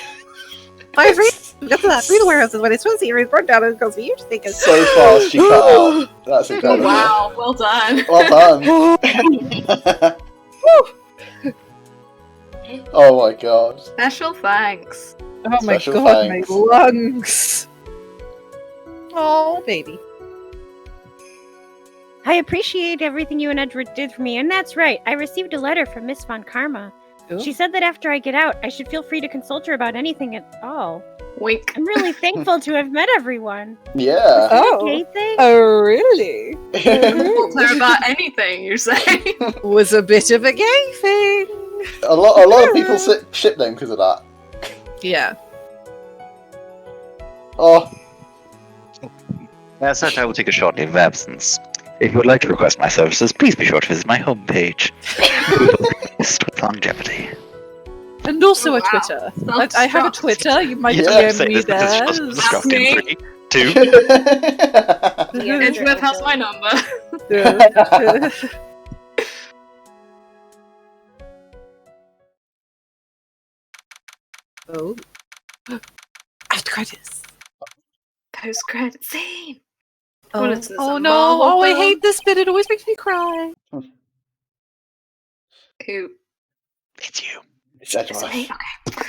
I agree. Get to that. Read the warehouses when it's supposed to be burned down and it goes for years. So fast, she cut out. That's incredible. Wow, well done. Well done. Oh my god. Special thanks. Oh my Special god, thanks. my lungs. Oh, baby. I appreciate everything you and Edward did for me, and that's right. I received a letter from Miss Von Karma. Ooh. She said that after I get out, I should feel free to consult her about anything at all. Wink. I'm really thankful to have met everyone. Yeah. Oh. Okay, thing? Oh, really? Consult her about anything, you say? Was a bit of a gay thing. A lot of people ship them because of that. Yeah. Oh. As such, I will take a short leave of absence. If you would like to request my services, please be sure to visit my homepage. With longevity. And also a Twitter. I have a Twitter. You might DM me there. That's me. 3, 2. Edgeworth has my number. Oh. After credits. Post-credit scene. Oh, What is this, oh a no! Marvel Oh, I film? hate this bit. It always makes me cry. Who? It's you. It's Edgeworth. Me? Okay.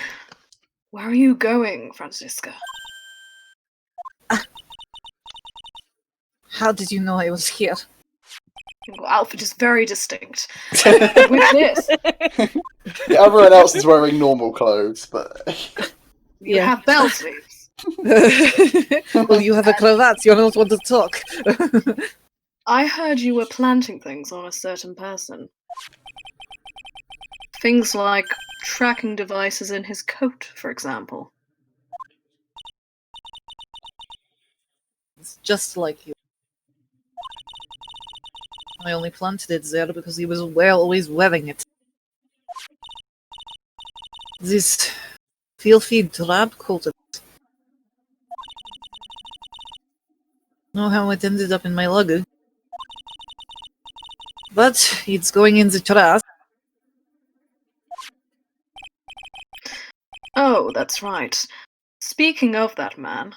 Where are you going, Francisca? How did you know I was here? Your outfit is very distinct. With this, Yeah, everyone else is wearing normal clothes, but you have bell sleeves. Well, you have a cravat. You're not one to talk. I heard you were planting things on a certain person. Things like tracking devices in his coat, for example. It's just like you. I only planted it there because he was always wearing it. This filthy drab coated. Know how it ended up in my luggage. But it's going in the trash. Oh, that's right. Speaking of that man,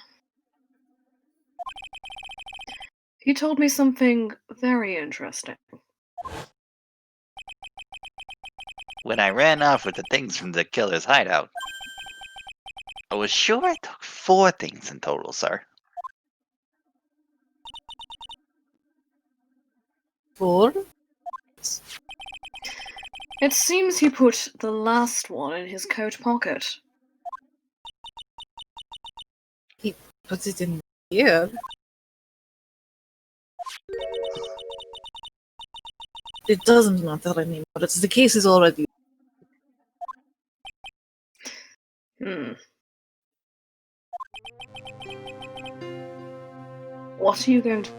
he told me something very interesting. When I ran off with the things from the killer's hideout, I was sure I took 4 things in total, sir. 4? It seems he put the last one in his coat pocket. He put it in here. It doesn't matter anymore. The case is already. What are you going to...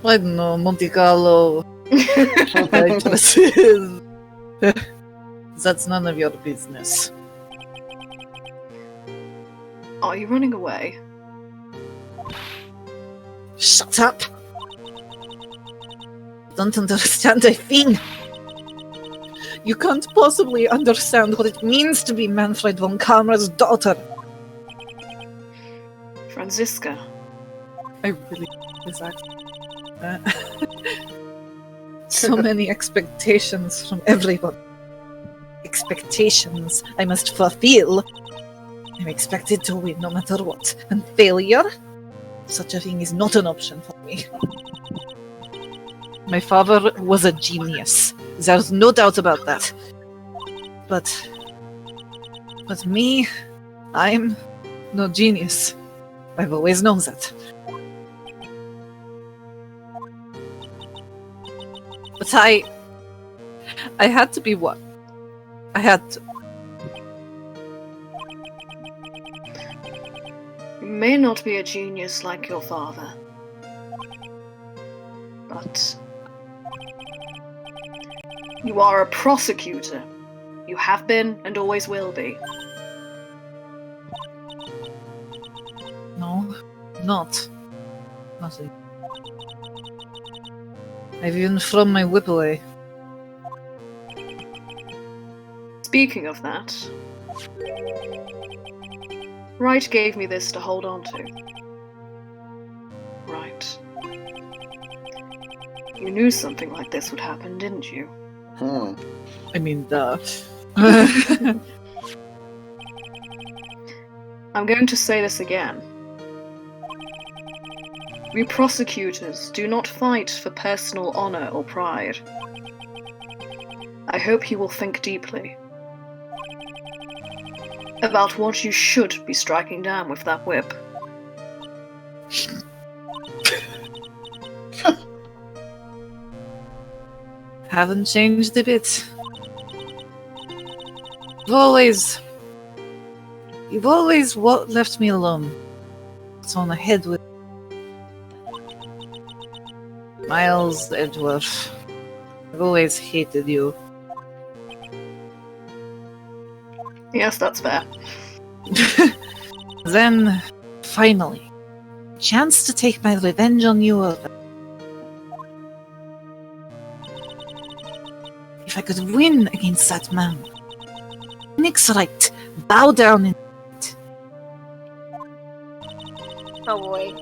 I don't know, Monte Carlo. That's none of your business. Are you running away? Shut up! Don't understand a thing. You can't possibly understand what it means to be Manfred von Karma's daughter. Francisca. I really this accent. So many expectations from everyone. Expectations I must fulfill. I'm expected to win no matter what. And failure? Such a thing is not an option for me. My father was a genius. There's no doubt about that. But me, I'm no genius. I've always known that. But I had to be one. I had to. may not be a genius like your father, but you are a prosecutor. You have been and always will be. No, not. Nothing. I've even thrown my whip away. Speaking of that, Wright gave me this to hold on to. Right. You knew something like this would happen, didn't you? I mean, duh. I'm going to say this again. We prosecutors do not fight for personal honor or pride. I hope you will think deeply about what you should be striking down with that whip. Haven't changed a bit. You've always left me alone. It's on ahead with Miles Edgeworth. I've always hated you. Yes, that's fair. Then, finally, chance to take my revenge on you. If I could win against that man, Nick's right, bow down in it. Oh boy.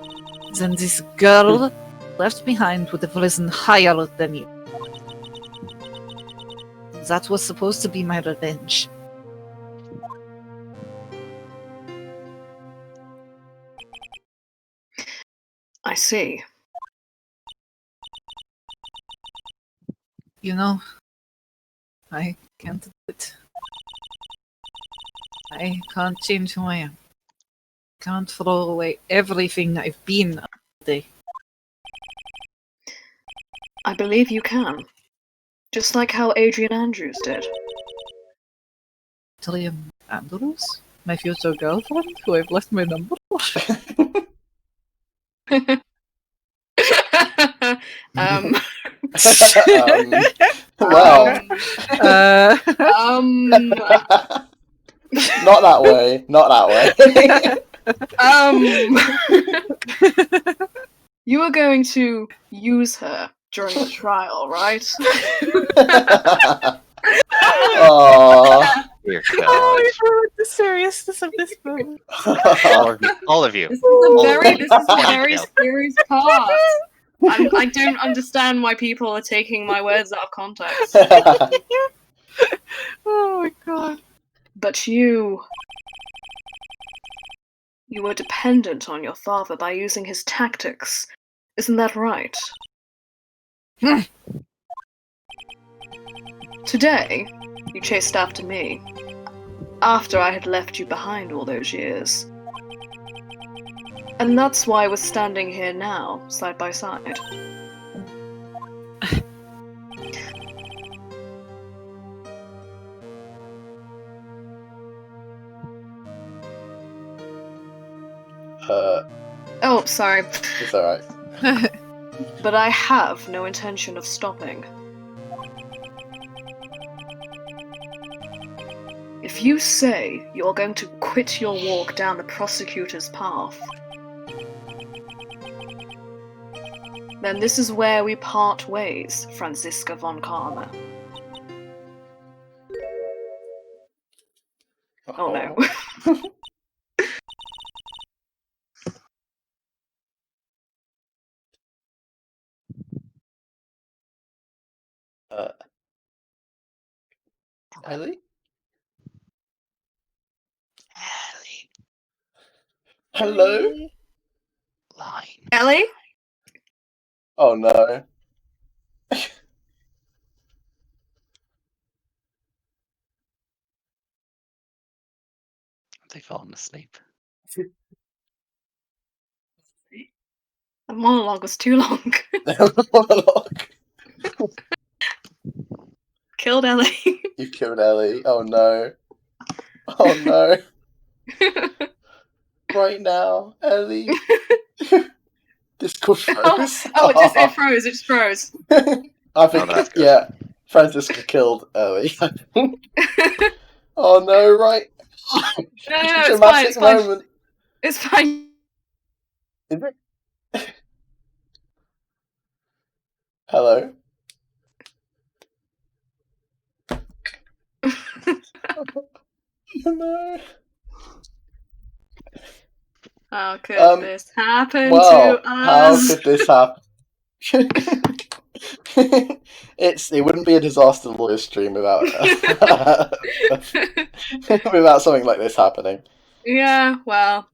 Then this girl left behind would have risen higher than you. That was supposed to be my revenge. I see. You know, I can't do it. I can't change who I am. Can't throw away everything I've been all day. I believe you can. Just like how Adrian Andrews did. Adrian Andrews? My future girlfriend, who I've left my number for? Well. Not that way. Not that way. You were going to use her during the trial, right? Aww. Dear Oh God. my god, the seriousness of this moment. All of you. This is a very serious part. I don't understand why people are taking my words out of context. Oh my god. But you were dependent on your father by using his tactics. Isn't that right? Today, you chased after me. After I had left you behind all those years. And that's why we're standing here now, side by side. Oh, sorry. It's alright. But I have no intention of stopping. If you say you're going to quit your walk down the prosecutor's path, then this is where we part ways, Franziska von Karma. Oh no. Ellie? Ellie. Hello? Line. Ellie? Oh no. Have they fallen asleep? The monologue was too long. Killed Ellie. You killed Ellie. Oh no. Oh no. right now, Ellie. Discord froze. It froze. It just froze. I think, yeah, Francisca killed Ellie. Oh no, right. No, it's fine. It's fine. Moment. It's fine. Is it? Hello? No. How could this happen to us? How could this happen? It wouldn't be a disaster lawyer stream without without something like this happening. Yeah, well,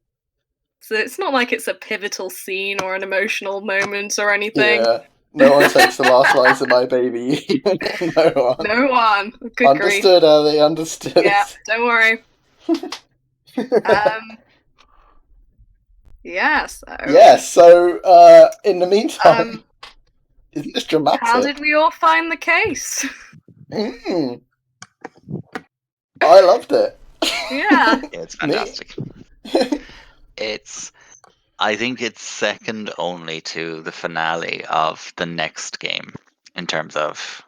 so it's not like it's a pivotal scene or an emotional moment or anything. Yeah, no one takes the last lines of My Baby. No one. No one. Good Understood, grief. Ellie. Understood. Yeah, don't worry. Yeah. So in the meantime. Isn't this dramatic? How did we all find the case? I loved it. Yeah. It's fantastic. I think it's second only to the finale of the next game in terms of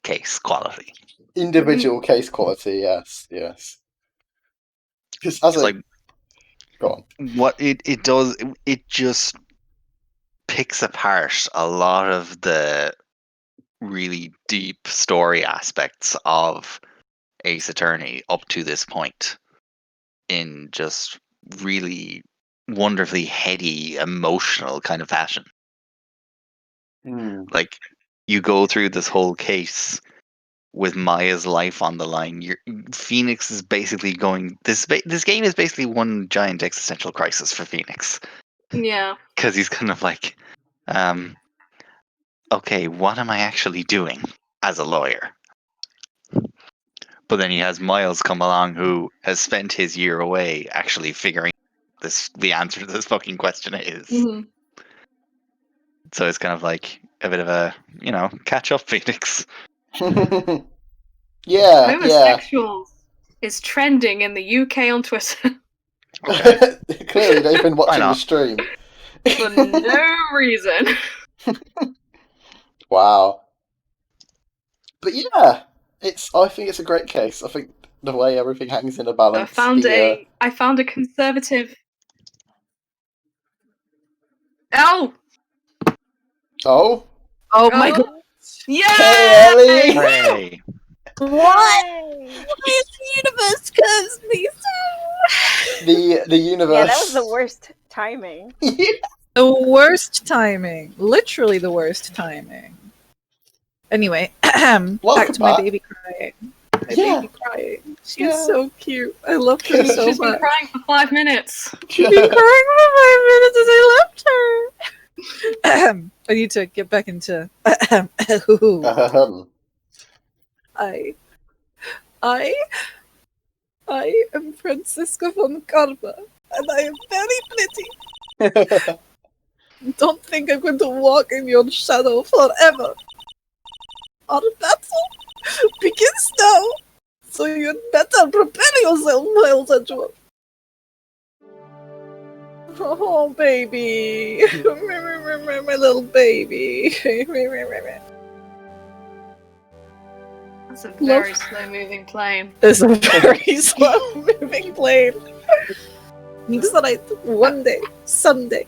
case quality. Individual case quality, yes. Because go on. What it does, it just picks apart a lot of the really deep story aspects of Ace Attorney up to this point in just really wonderfully heady, emotional kind of fashion. Like, you go through this whole case with Maya's life on the line. Phoenix is basically going... This game is basically one giant existential crisis for Phoenix. Yeah. Because he's kind of like, okay, what am I actually doing as a lawyer? But then he has Miles come along who has spent his year away actually figuring the answer to this fucking question is. Mm-hmm. So it's kind of like a bit of a, catch up, Phoenix. Yeah. Homosexuals is trending in the UK on Twitter. Okay. Clearly, they've been watching the stream. For no reason. Wow. But yeah, I think it's a great case. I think the way everything hangs in a balance. I found a conservative. Oh my god! Yeah! Hey, Ellie! Hey. What? Why is the universe cursed me so? The universe. Yeah, that was the worst timing. The worst timing. Literally the worst timing. Anyway, back to my baby crying. Baby crying. She's so cute. I love her so much. She's been crying for 5 minutes. She's been crying for 5 minutes as I left her. I need to get back into... I am Francisca von Carva, and I am very pretty. Don't think I'm going to walk in your shadow forever. Our battle begins now, so you'd better prepare yourself, Miles Edgeworth. Oh, baby. My little baby. That's a very slow-moving plane. It's a very slow-moving plane. Means that one day, someday,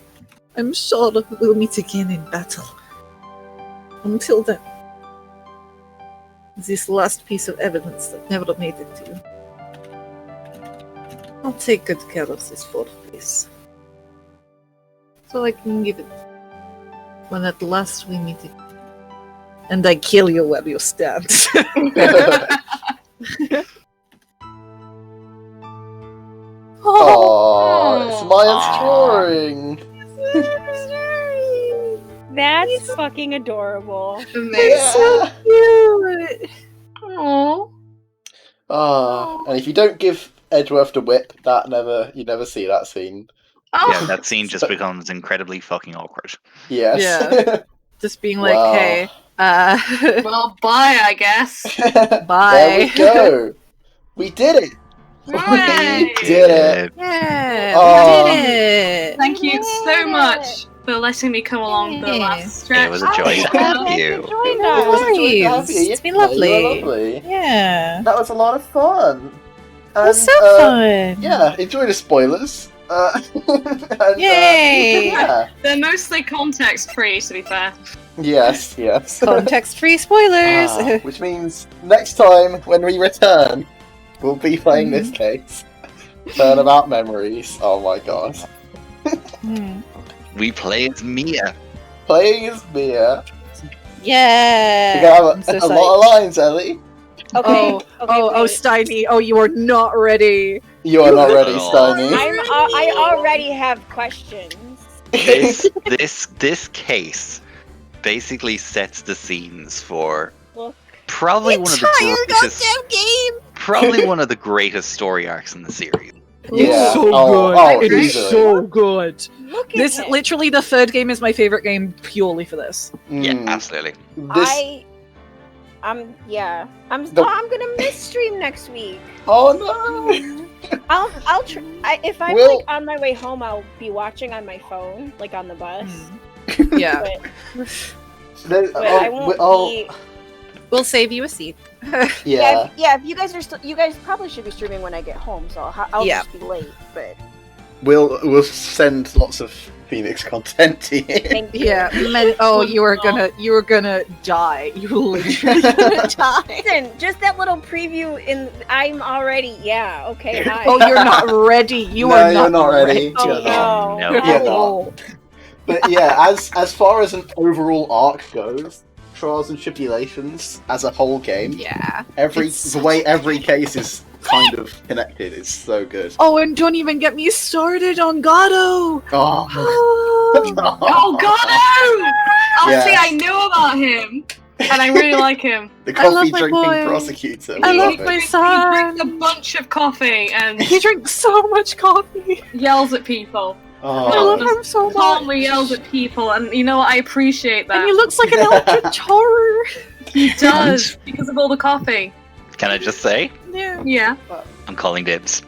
I'm sure we'll meet again in battle. Until then, this last piece of evidence that never made it to you. I'll take good care of this fourth piece. So I can give it when at last we meet again. And I kill you where you stand. Oh, it's Maya's drawing. That's fucking adorable. Amazing. So cute. Aww. And if you don't give Edgeworth the whip, you never see that scene. Yeah, that scene just becomes incredibly fucking awkward. Yes. Yeah. Just being like, hey, well, bye, I guess. Bye. There we go. We did it. We did it! Yeah, Oh. we did it. Thank you so much for letting me come along for the last stretch. It was a joy to have you. It was a joy to have you. It's been Yeah, you lovely. were lovely. Yeah. That was a lot of fun. It was so fun. Yeah, enjoy the spoilers. And, Yay! yeah. They're mostly context free, to be fair. Yes. Context-free spoilers. Which means next time when we return, we'll be playing this case. Turnabout Memories. Oh my god. We play as Mia. Playing as Mia. Yeah. You're gonna I'm have so a lot of lines, Ellie. Oh, Steiny. Oh, you are not ready. You are not ready, Steiny. I already have questions. This case basically sets the scenes for probably one of the greatest story arcs in the series. It's so good. It is so good. Look at This it. literally the third game is my favorite game purely for this. Yeah, absolutely. I'm gonna miss stream next week. Oh no! I'll if I'm like on my way home, I'll be watching on my phone, like on the bus. Yeah. But I won't be. We'll save you a seat. Yeah. If you guys are you guys probably should be streaming when I get home, so I'll just be late. But We'll send lots of Phoenix content to you. thank you. Yeah. You were gonna die. You literally gonna die. Listen, just that little preview in. I'm already. Yeah. Okay. Hi. Oh, you're not ready. You No, are you're not ready. Oh, You're not. no. You're not. But yeah, as far as an overall arc goes, Trials and Tribulations as a whole game, the way every case is kind of connected is so good. Oh, and don't even get me started on Gato. Oh, Oh, God! Oh, Yeah. see, I knew about him, and I really like him. The coffee drinking prosecutor. I we love it. my He son. drinks a bunch of coffee and He drinks so much coffee. yells at people. I love him so much. Calmly yells at people, and you know what? I appreciate that. And he looks like an eldritch horror. He does, because of all the coffee. Can I just say? Yeah. I'm calling dibs.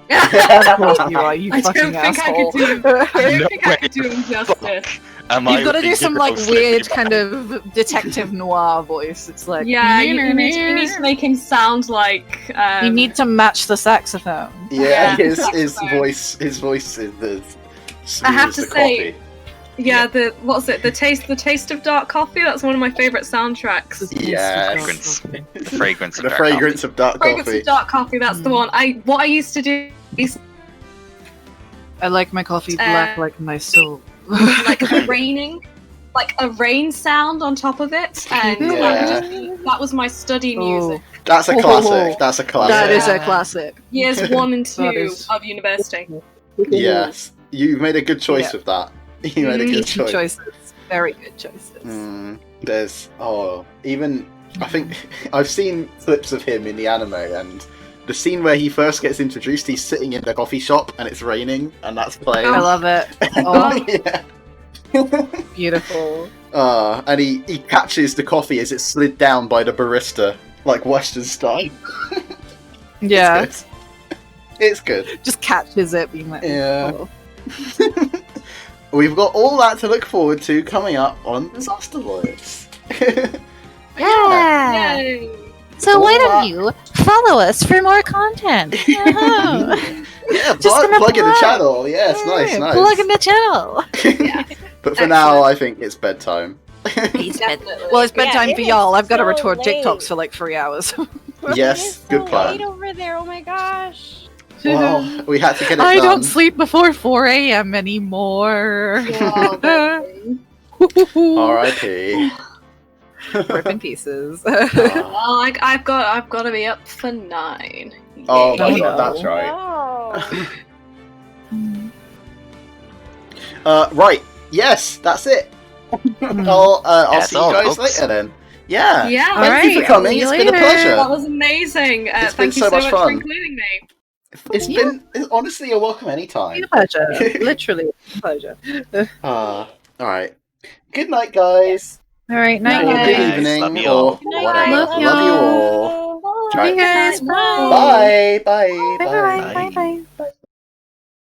You are, you I fucking don't think asshole. I could do him justice. You've got to do some like weird kind of detective noir voice. It's like you need to make him sound like. You need to match the saxophone. Yeah, his saxophone. voice is the. I have to the say, coffee. yeah, the taste of dark coffee. That's one of my favorite soundtracks. Yes. The fragrance of The dark fragrance of dark Fragrance coffee. of dark coffee. That's the one. What I used to do is I like my coffee black like my soul. like a rain sound on top of it, and that was my study music. That's a classic. That's a classic. That is a classic. Years 1 and 2 That is- of university. Yes, you made a good choice with that. You made a good Easy choice. choices. Very good choices. There's even I think I've seen clips of him in the anime, and the scene where he first gets introduced, he's sitting in the coffee shop and it's raining, and that's playing. I love it. Oh, Yeah. beautiful. And he catches the coffee as it's slid down by the barista, like Western style. Yeah. It's good. Just catches it being like, Yeah. oh. We've got all that to look forward to coming up on Disaster Voice. Yeah. Yay. So why don't you follow us for more content? Yeah, Just gonna plug in the plug. channel. Yes, nice. Plug in the channel. But for now, I think it's bedtime. Well, it's bedtime for y'all. I've got to record TikToks for like 3 hours. Yes, good plan. Late over there. Oh my gosh. Well, we had to get it I done. don't sleep before 4 a.m. anymore. R.I.P. Rip in pieces. Well, I've got to be up for 9. Oh my Oh, god, no. that's right. Oh. Right. Yes, that's it. I'll That's see you all, guys folks. later then. Yeah. Yeah. Thank you for coming. It's been a pleasure. That was amazing. It's Thank been you so much for fun. including me. It's honestly, you're welcome anytime. a pleasure. Literally a pleasure. All right. Good night, guys. All right, Or night. good guys. evening, Love you or all. whatever. Love Love you all. Bye. Bye, guys. Bye. Bye. Bye. Bye. Bye. Bye.